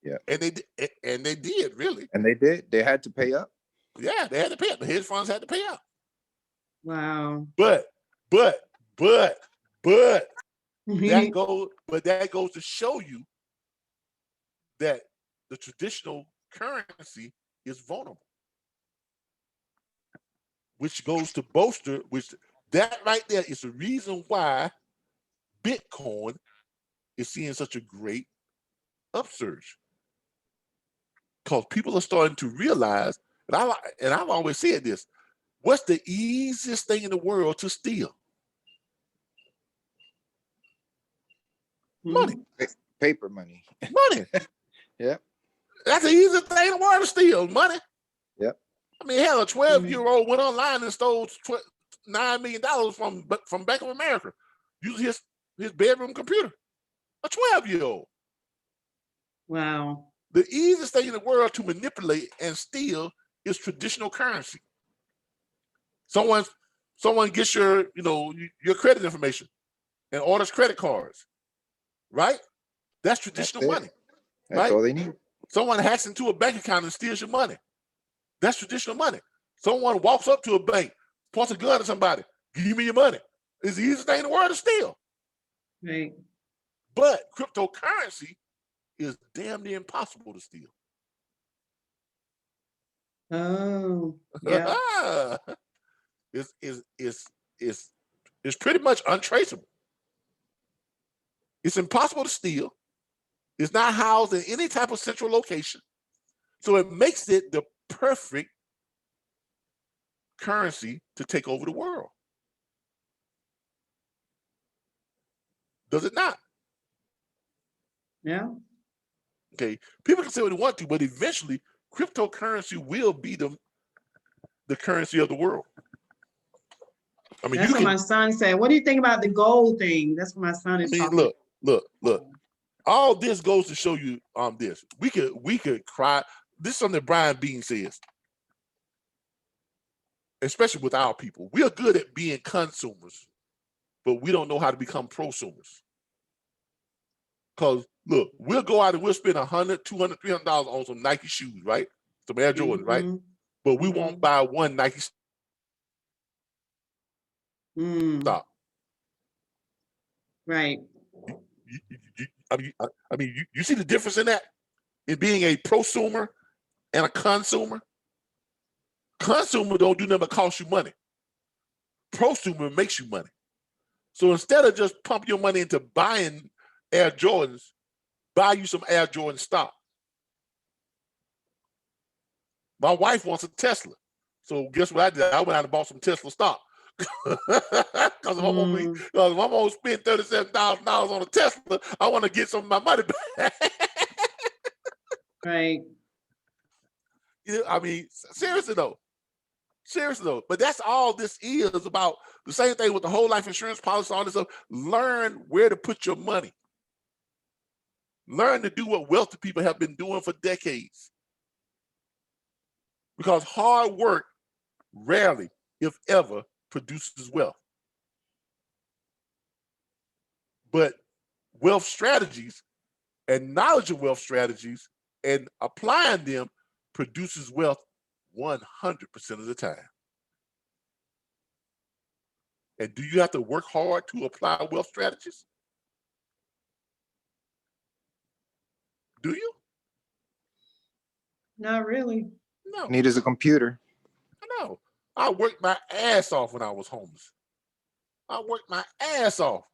Yeah. And they did really. And they did. They had to pay up. Yeah, they had to pay up. The hedge funds had to pay up. Wow. But that goes to show you that the traditional currency is vulnerable, which goes to bolster, that right there is the reason why Bitcoin is seeing such a great upsurge. Because people are starting to realize, and I've always said this, what's the easiest thing in the world to steal? Money. Paper money. Money. Yeah. That's the easiest thing in the world to steal, money. Yep. I mean, hell, a 12-year-old went online and stole $9 million from Bank of America using his bedroom computer. A 12-year-old. Wow. The easiest thing in the world to manipulate and steal is traditional currency. Someone gets your credit information and orders credit cards, right? That's traditional money. That's all they need. Someone hacks into a bank account and steals your money. That's traditional money. Someone walks up to a bank, points a gun at somebody, give me your money. It's the easiest thing in the world to steal. Right. But cryptocurrency is damn near impossible to steal. Oh, yeah. It's pretty much untraceable. It's impossible to steal. It's not housed in any type of central location. So it makes it the perfect currency to take over the world. Does it not? Yeah. Okay. People can say what they want to, but eventually cryptocurrency will be the currency of the world. I mean, that's what my son said. What do you think about the gold thing? That's what my son is talking. Look. All this goes to show you this. We could cry. This is something that Brian Bean says, especially with our people. We are good at being consumers, but we don't know how to become prosumers. Because look, we'll go out and we'll spend $100, $200, $300 on some Nike shoes, right? some Air Jordans, right? But we won't buy one Nike stock. Right. I mean, you see the difference in that? In being a prosumer and a consumer? Consumer don't do nothing but cost you money. Prosumer makes you money. So instead of just pump your money into buying Air Jordans, buy you some Air Jordan stock. My wife wants a Tesla. So guess what I did? I went out and bought some Tesla stock. Because if I'm going to spend $37,000 on a Tesla, I want to get some of my money back. Right. You know, I mean, seriously though. But that's all this is about. The same thing with the whole life insurance policy, all this stuff. Learn where to put your money. Learn to do what wealthy people have been doing for decades. Because hard work rarely, if ever, produces wealth. But wealth strategies and knowledge of wealth strategies and applying them produces wealth 100% of the time. And do you have to work hard to apply wealth strategies? Do you? Not really. No. Need is a computer. No. I worked my ass off when I was homeless. I worked my ass off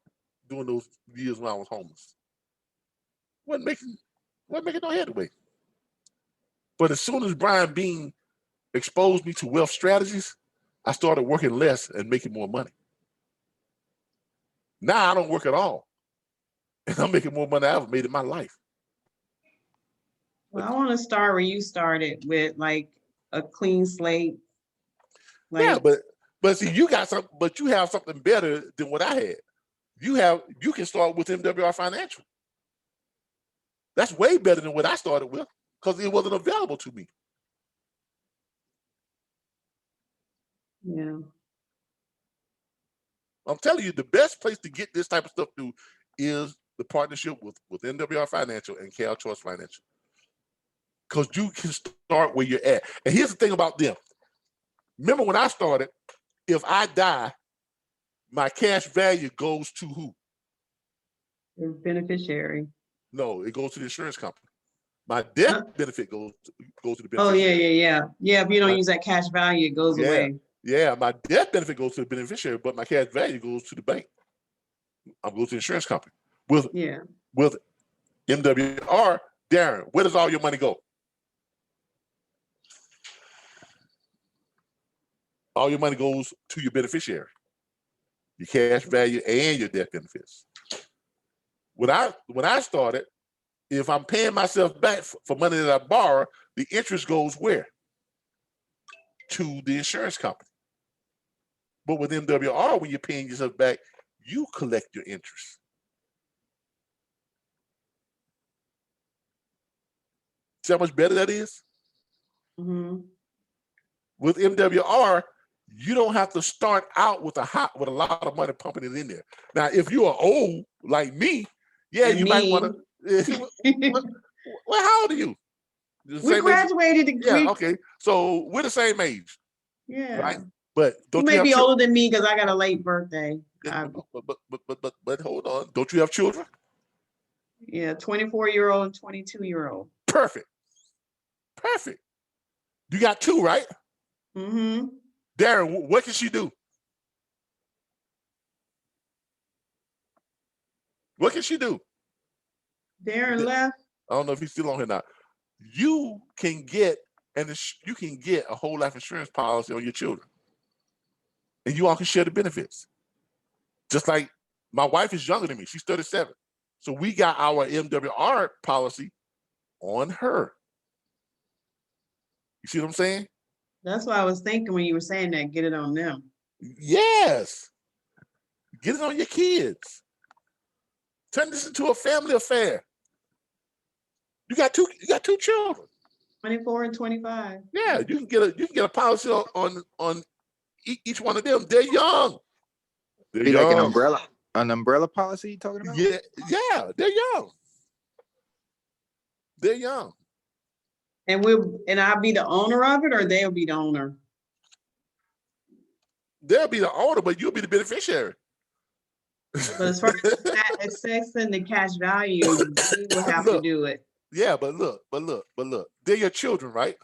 during those years when I was homeless. Wasn't making no headway. But as soon as Brian Bean exposed me to wealth strategies, I started working less and making more money. Now I don't work at all. And I'm making more money than I ever made in my life. Well, I want to start where you started with like a clean slate. Like, yeah, but see, you got something, but you have something better than what I had. You can start with MWR Financial. That's way better than what I started with because it wasn't available to me. Yeah. I'm telling you, the best place to get this type of stuff through is the partnership with MWR Financial and Cal Choice Financial. Because you can start where you're at. And here's the thing about them. Remember when I started, if I die, my cash value goes to who? The beneficiary. No, it goes to the insurance company. My death benefit goes to the beneficiary. Oh, yeah. Yeah, if you don't use that cash value, it goes away. Yeah, my death benefit goes to the beneficiary, but my cash value goes to the bank. I'm going to the insurance company. With MWR, Darren, where does all your money go? All your money goes to your beneficiary, your cash value and your death benefits. When I started, if I'm paying myself back for money that I borrow, the interest goes where? To the insurance company. But with MWR, when you're paying yourself back, you collect your interest. See how much better that is? Mm-hmm. With MWR, you don't have to start out with a lot of money pumping it in there. Now, if you are old like me, might want to. Well, how old are you? We graduated. Okay. So we're the same age. Yeah. Right. But you may be older than me because I got a late birthday. But hold on. Don't you have children? Yeah, 24-year-old and 22-year-old. Perfect. You got two, right? Mm-hmm. Darren, what can she do? What can she do? Darren left. I don't know if he's still on here now. You can get a whole life insurance policy on your children. And you all can share the benefits. Just like my wife is younger than me. She's 37. So we got our MWR policy on her. You see what I'm saying? That's what I was thinking when you were saying that. Get it on them. Yes. Get it on your kids. Turn this into a family affair. You got two children. 24 and 25. Yeah, you can get a policy on each one of them. They're young. Be like an umbrella policy you talking about? Yeah, they're young. They're young. And I'll be the owner of it, or they'll be the owner? They'll be the owner, but you'll be the beneficiary. But as far as accessing the cash value, we will have to do it. Yeah, but look, they're your children, right?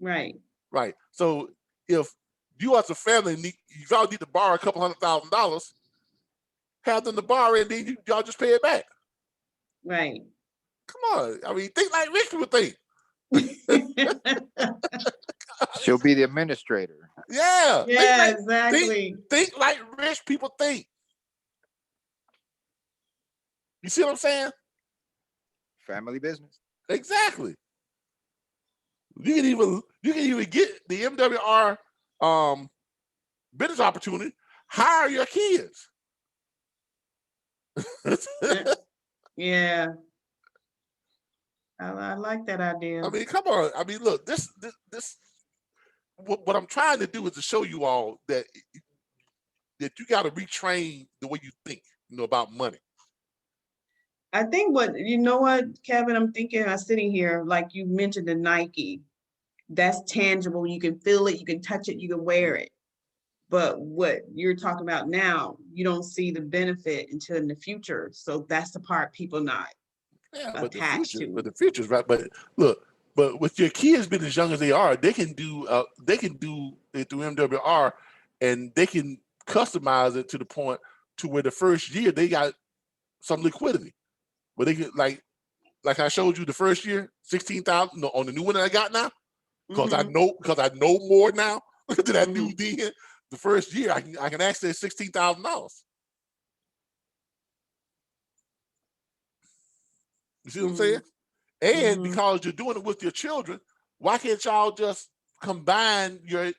Right. Right. So if you as a family y'all need to borrow a couple $100,000, have them to borrow it, and then y'all just pay it back. Right. Come on. I mean, think like rich people think. She'll be the administrator. Yeah. Yeah, exactly. Think like rich people think. You see what I'm saying? Family business. Exactly. You can even get the MWR business opportunity. Hire your kids. Yeah. I like that idea. I mean, come on. I mean, look, this what I'm trying to do is to show you all that you got to retrain the way you think, about money. I think Kevin, I'm thinking, I'm sitting here, like you mentioned the Nike, that's tangible. You can feel it, you can touch it, you can wear it. But what you're talking about now, you don't see the benefit until in the future. So that's the part people not attached to. But the future's right. But look, with your kids being as young as they are, they can do it through MWR, and they can customize it to the point to where the first year they got some liquidity. But they get like I showed you the first year, 16,000 on the new one that I got now, because I know more now than I knew then. The first year I can access $16,000. You see what I'm saying? And because you're doing it with your children, why can't y'all just combine your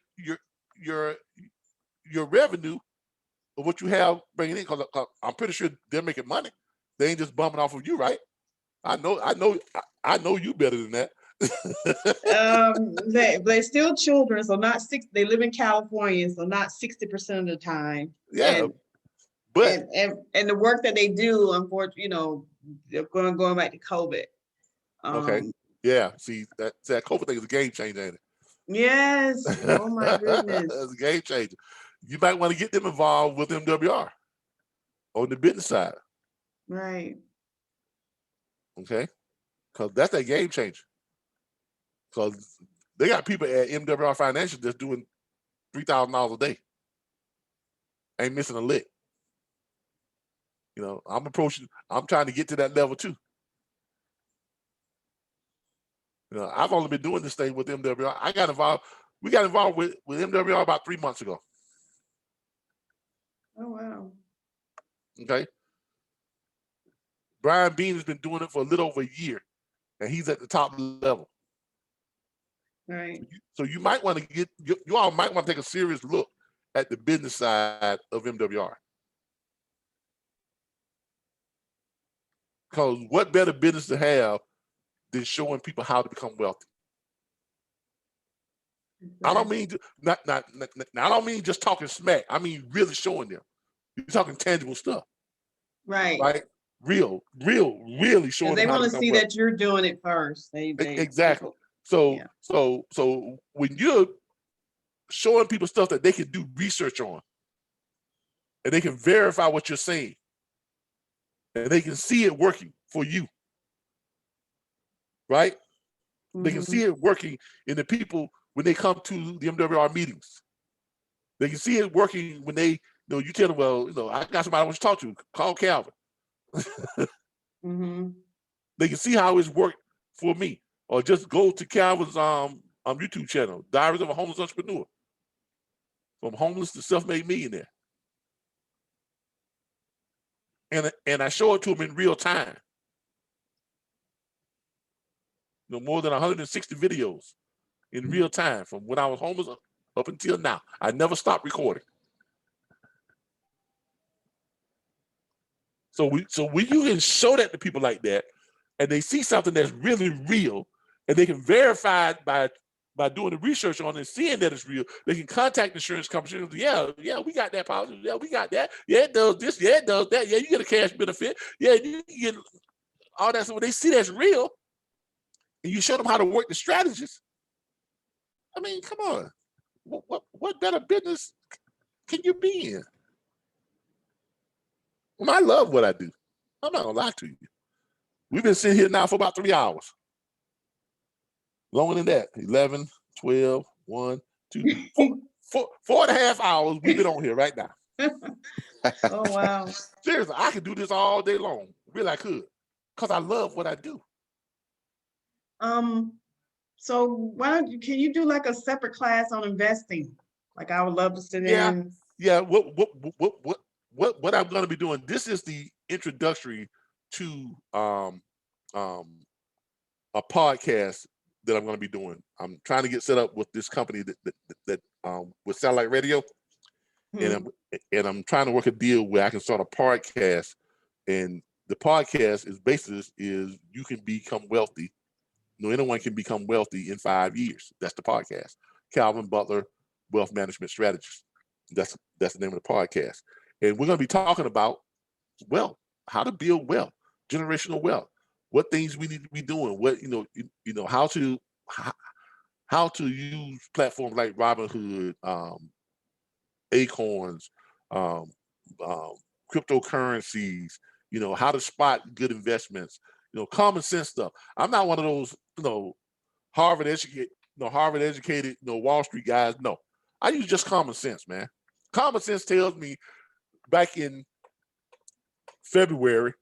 revenue of what you have bringing in? Because I'm pretty sure they're making money. They ain't just bumming off of you, right? I know you better than that. They're still children, so not six. They live in California, so not 60% of the time. Yeah, and the work that they do, unfortunately, they're going back to COVID. Okay. Yeah. See, that COVID thing is a game changer, ain't it? Yes. Oh my goodness. It's a game changer. You might want to get them involved with MWR on the business side. Right. Okay. Because that's a game changer. Because they got people at MWR Financial that's doing $3,000 a day. Ain't missing a lick. I'm trying to get to that level too. I've only been doing this thing with MWR. We got involved with MWR about 3 months ago. Oh, wow. Okay. Brian Bean has been doing it for a little over a year, and he's at the top level. Right. So you might want to you all might want to take a serious look at the business side of MWR. Because what better business to have than showing people how to become wealthy? Exactly. I don't mean I don't mean just talking smack. I mean really showing them. You're talking tangible stuff. Right. Right. Really showing them. They want to see that you're doing it first. Exactly. So when you're showing people stuff that they can do research on, and they can verify what you're saying, and they can see it working for you, right? They can see it working in the people when they come to the MWR meetings. They can see it working when they, you tell them, well, I got somebody I want you to talk to. Call Calvin. They can see how it's worked for me. Or just go to Calvin's YouTube channel, Diaries of a Homeless Entrepreneur. From homeless to self-made millionaire. And I show it to them in real time. More than 160 videos in real time from when I was homeless up until now. I never stopped recording. So when you can show that to people like that, and they see something that's really real, and they can verify it by doing the research on it and seeing that it's real, they can contact insurance companies. Yeah, we got that policy. Yeah, we got that. Yeah, it does this. Yeah, it does that. Yeah, you get a cash benefit. Yeah, you get all that. So when they see that's real, and you show them how to work the strategies, I mean, come on. What better business can you be in? Well, I love what I do. I'm not gonna lie to you. We've been sitting here now for about 3 hours. Longer than that. 11, 12, 1, 2, 4, 4.5 hours we've been on here right now. Oh, wow. Seriously, I could do this all day long. Really, I could. Because I love what I do. So why don't you, can you do like a separate class on investing? Like I would love to sit in. Yeah. What I'm gonna be doing, this is the introductory to a podcast that I'm gonna be doing. I'm trying to get set up with this company that with satellite radio. And I'm trying to work a deal where I can start a podcast, and the podcast is basically is you can become wealthy. Anyone can become wealthy in 5 years. That's the podcast. Calvin Butler, Wealth Management Strategist. That's the name of the podcast. And we're going to be talking about wealth, how to build wealth, generational wealth, what things we need to be doing, what how to use platforms like Robinhood, Acorns, cryptocurrencies, how to spot good investments, common sense stuff. I'm not one of those, Harvard educated, Wall Street guys. No, I use just common sense, man. Common sense tells me back in February,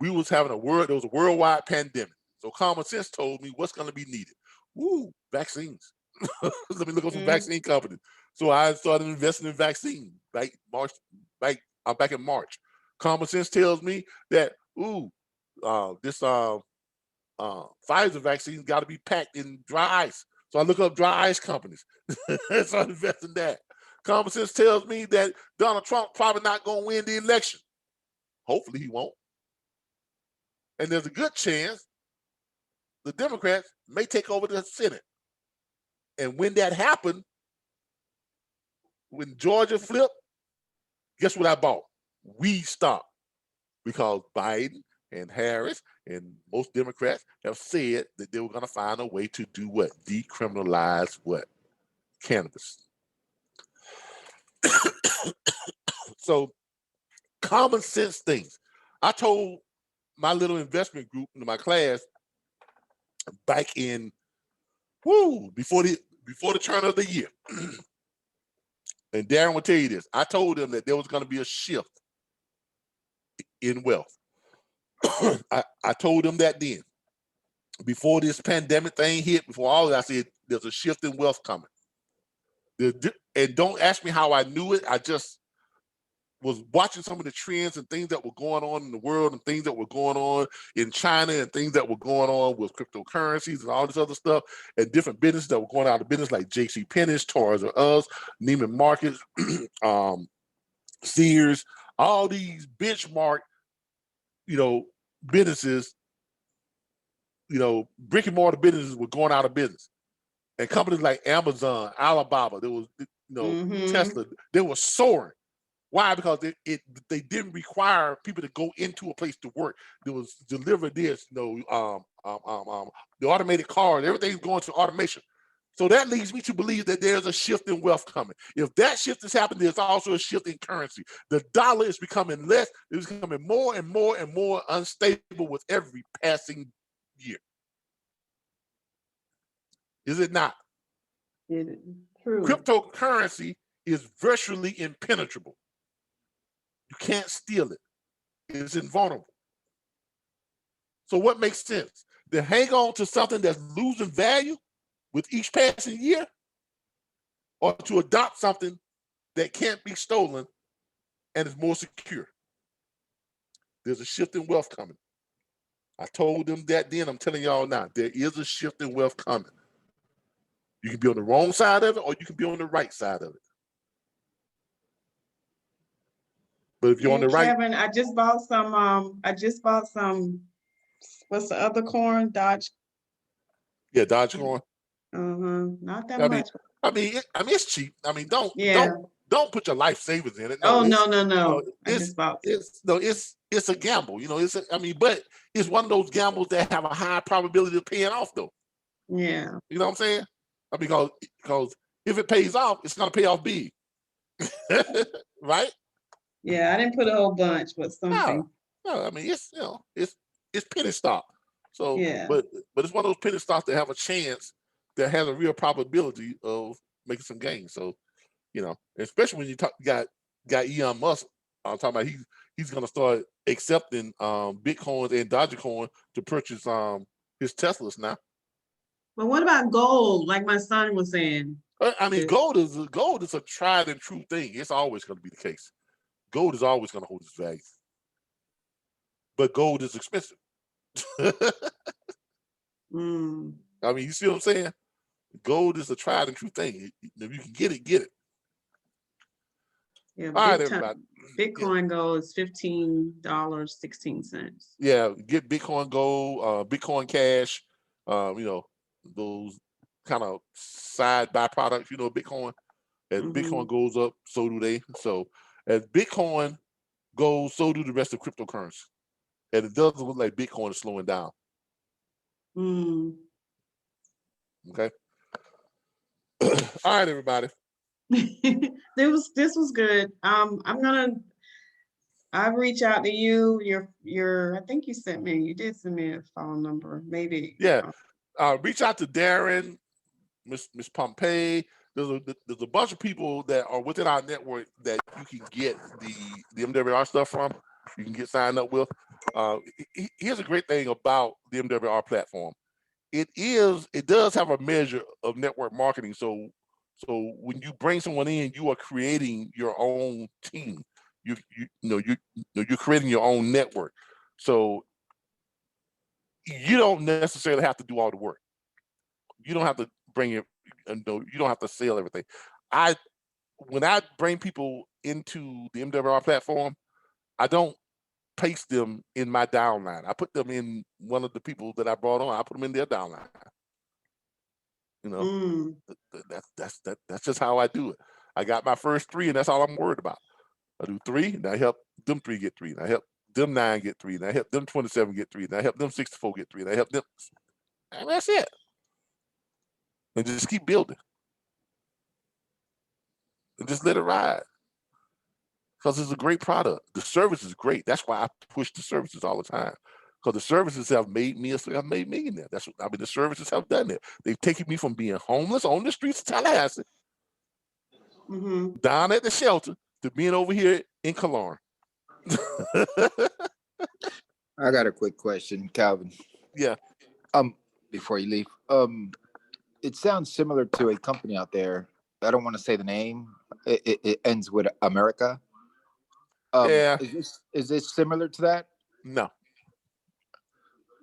there was a worldwide pandemic. So common sense told me what's going to be needed. Woo, vaccines. Let me look up some vaccine companies. So I started investing in vaccines back in March. Common sense tells me that this Pfizer vaccine got to be packed in dry ice. So I look up dry ice companies. So I invest in that. Common sense tells me that Donald Trump probably not going to win the election. Hopefully he won't. And there's a good chance the Democrats may take over the Senate. And when that happened, when Georgia flipped, guess what I bought? We stopped, because Biden and Harris and most Democrats have said that they were going to find a way to do what? Decriminalize what? Cannabis. So common sense things. I told my little investment group in my class back in before the turn of the year. And Darren will tell you this. I told them that there was going to be a shift in wealth. I told them that then. Before this pandemic thing hit, before all of that, I said there's a shift in wealth coming. And don't ask me how I knew it. I just was watching some of the trends and things that were going on in the world and things that were going on in China and things that were going on with cryptocurrencies and all this other stuff and different businesses that were going out of business like J.C. Penney's, Toys R Us, Neiman Marcus, Sears, all these benchmark, businesses, brick and mortar businesses were going out of business. And companies like Amazon, Alibaba, there was, Tesla, they were soaring. Why? Because they didn't require people to go into a place to work. There was deliver this, the automated cars, everything's going to automation. So that leads me to believe that there's a shift in wealth coming. If that shift has happened, there's also a shift in currency. The dollar is becoming less, it's becoming more and more and more unstable with every passing year. Is it not? It is true. Cryptocurrency is virtually impenetrable. You can't steal it. It's invulnerable. So what makes sense? To hang on to something that's losing value with each passing year, or to adopt something that can't be stolen and is more secure? There's a shift in wealth coming. I told them that then. I'm telling y'all now, there is a shift in wealth coming. You can be on the wrong side of it, or you can be on the right side of it. But if you're on the right, Kevin, I just bought some. What's the other corn? Dodge. Yeah, Dodge corn. Not that much. I mean, it's cheap. I mean, don't put your life savings in it. No. I just bought. It's it's a gamble. You know, but it's one of those gambles that have a high probability of paying off, though. Yeah. You know what I'm saying? Because if it pays off, it's gonna pay off big, right? Yeah, I didn't put a whole bunch, but something. No, I mean it's it's penny stock. So, Yeah. but it's one of those penny stocks that have a chance, that has a real probability of making some gains. So, you know, especially when you got Elon Musk, I'm talking about he's gonna start accepting Bitcoins and Dogecoin to purchase his Teslas now. But what about gold? Like my son was saying. I mean, gold is a tried and true thing. It's always going to be the case. Gold is always going to hold its value, but gold is expensive. Mm. I mean, you see what I'm saying? Gold is a tried and true thing. If you can get it, get it. Yeah, all right, everybody. Bitcoin gold is $15.16. Yeah, get Bitcoin Gold, Bitcoin Cash. You know, those kind of side byproducts. You know, Bitcoin. As Bitcoin goes up, so do they. So as Bitcoin goes, so do the rest of cryptocurrency. And it doesn't look like Bitcoin is slowing down. Mm. Okay. All right, everybody. This was good. I'll reach out to you. I think you did send me a phone number, maybe. Yeah. Reach out to Darren, Miss Pompey. There's a bunch of people that are within our network that you can get the MWR stuff from. You can get signed up with. Here's a great thing about the MWR platform. It does have a measure of network marketing. So when you bring someone in, you are creating your own team. You're creating your own network. So you don't necessarily have to do all the work. You don't have to bring it. You don't have to sell everything. When I bring people into the MWR platform, I don't paste them in my downline. I put them in one of the people that I brought on. I put them in their downline. You know, that's just how I do it. I got my first 3, and that's all I'm worried about. I do 3, and I help them 3 get 3, and I help them 9 get 3, and I help them 27 get 3, and I help them 64 get 3, and I help them. And that's it. And just keep building. And just let it ride. Because it's a great product. The service is great. That's why I push the services all the time. Because the services have made me a made millionaire. That's what the services have done it. They've taken me from being homeless on the streets of Tallahassee, down at the shelter, to being over here in Cologne. I got a quick question, Calvin. Yeah. Before you leave, it sounds similar to a company out there. I don't want to say the name. It ends with America. Yeah. Is this similar to that? No.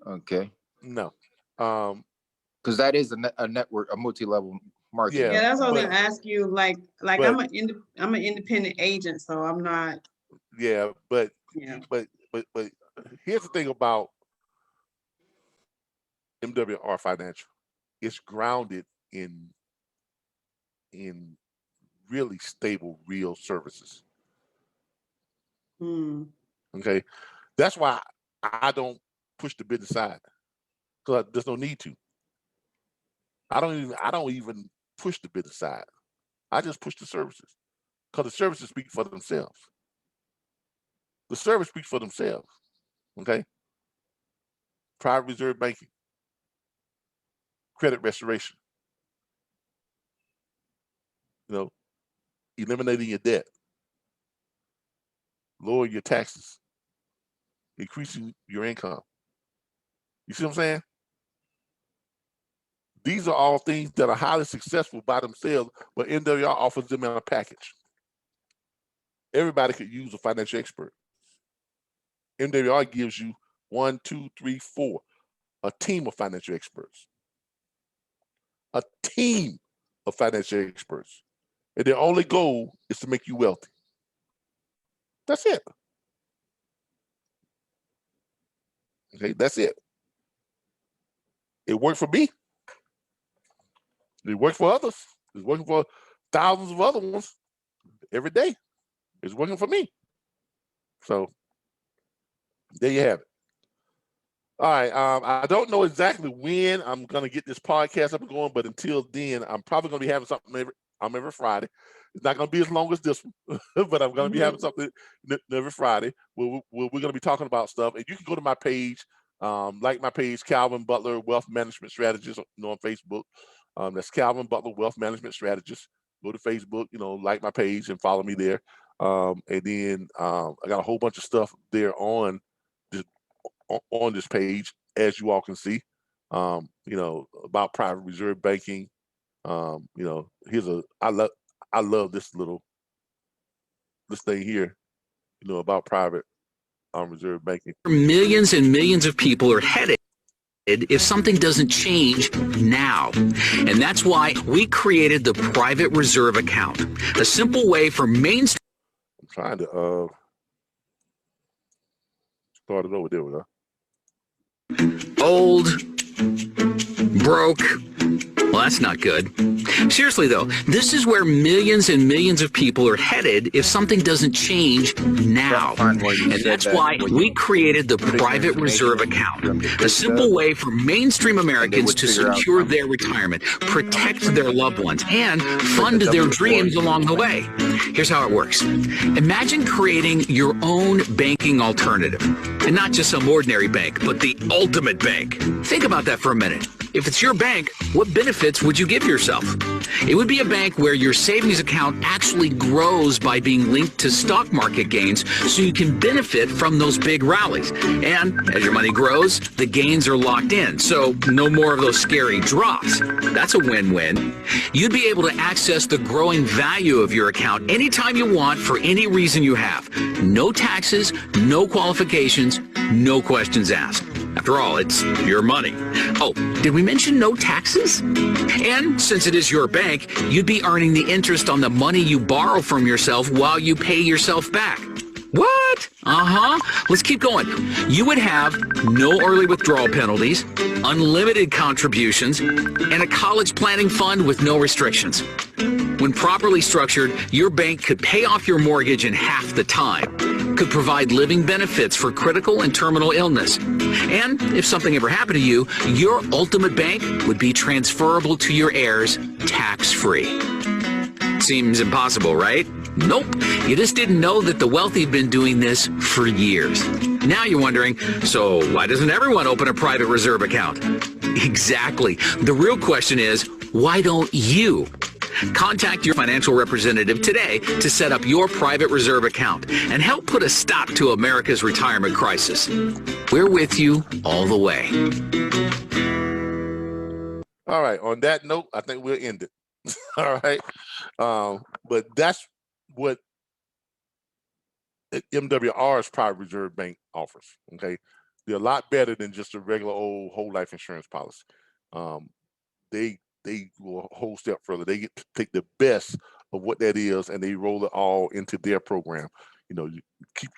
Okay. No. Because that is a network, a multi-level marketing. Yeah, that's what I was gonna ask you. Like I'm an independent agent, so I'm not. Yeah, but Yeah. But here's the thing about MWR Financial. It's grounded in really stable, real services. Okay, that's why I don't push the business side, because there's no need to. I don't even push the business side. I just push the services, because the services speak for themselves. The service speaks for themselves. Okay, private reserve banking, credit restoration, eliminating your debt, lower your taxes, increasing your income. You see what I'm saying? These are all things that are highly successful by themselves, but MWR offers them in a package. Everybody could use a financial expert. MWR gives you 1, 2, 3, 4, a team of financial experts. A team of financial experts. And their only goal is to make you wealthy. That's it. Okay, that's it. It worked for me. It worked for others. It's working for thousands of other ones every day. It's working for me. So there you have it. All right. I don't know exactly when I'm gonna get this podcast up and going, but until then, I'm probably gonna be having something every Friday. It's not gonna be as long as this one, but I'm gonna be having something every Friday. We're gonna be talking about stuff, and you can go to my page, like my page, Calvin Butler Wealth Management Strategist, on Facebook. That's Calvin Butler Wealth Management Strategist. Go to Facebook, like my page and follow me there. And then I got a whole bunch of stuff there on this page, as you all can see, about private reserve banking. I love this thing here, about private reserve banking. Millions and millions of people are headed if something doesn't change now. And that's why we created the private reserve account, a simple way for mainstream. I'm trying to start it over. There we go. Old, broke. Well, that's not good. Seriously, though, this is where millions and millions of people are headed if something doesn't change now. And that's why we created the private reserve account, a simple way for mainstream Americans to secure their retirement, protect their loved ones, and fund their dreams along the way. Here's how it works. Imagine creating your own banking alternative, and not just some ordinary bank, but the ultimate bank. Think about that for a minute. If it's your bank, what benefits would you give yourself? It would be a bank where your savings account actually grows by being linked to stock market gains, so you can benefit from those big rallies. And as your money grows, the gains are locked in, so no more of those scary drops. That's a win-win. You'd be able to access the growing value of your account anytime you want for any reason you have. No taxes, no qualifications, no questions asked. After all, it's your money. Oh, did we mention no taxes? And since it is your bank, you'd be earning the interest on the money you borrow from yourself while you pay yourself back. What? Let's keep going. You would have no early withdrawal penalties, unlimited contributions, and a college planning fund with no restrictions. When properly structured, your bank could pay off your mortgage in half the time, could provide living benefits for critical and terminal illness. And if something ever happened to you, your ultimate bank would be transferable to your heirs tax-free. Seems impossible, right? Nope. You just didn't know that the wealthy have been doing this for years. Now you're wondering, so why doesn't everyone open a private reserve account? Exactly. The real question is, why don't you? Contact your financial representative today to set up your private reserve account and help put a stop to America's retirement crisis. We're with you all the way. All right. On that note, I think we'll end it. All right. But that's what MWR's private reserve bank offers. Okay. They're a lot better than just a regular old whole life insurance policy. They go a whole step further. They get to take the best of what that is and they roll it all into their program. You keep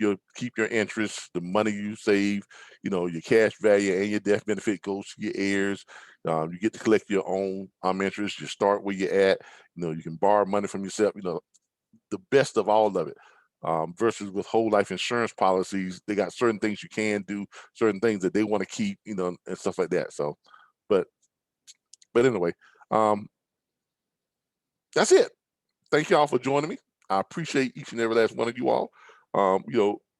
your interest, the money you save, your cash value and your death benefit goes to your heirs. You get to collect your own interest. You start where you're at. You can borrow money from yourself. The best of all of it. Versus with whole life insurance policies, they got certain things you can do, certain things that they want to keep, and stuff like that. So, but anyway, that's it. Thank you all for joining me. I appreciate each and every last one of you all.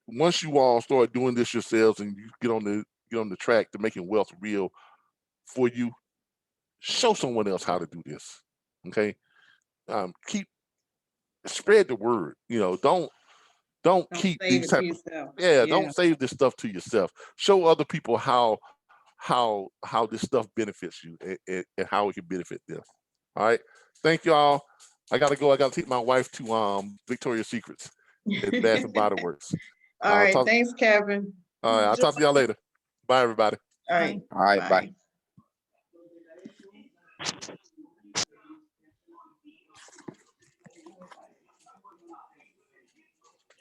Once you all start doing this yourselves and you get on the track to making wealth real for you, show someone else how to do this. Okay. Spread the word. Don't keep these type of, don't save this stuff to yourself. Show other people how this stuff benefits you and how it can benefit them. All right. Thank y'all. I gotta go. I gotta take my wife to Victoria's Secrets at Bath and Body Works. All right. Thanks, Kevin. All right. I'll talk to y'all later. Bye, everybody. All right. All right. Bye.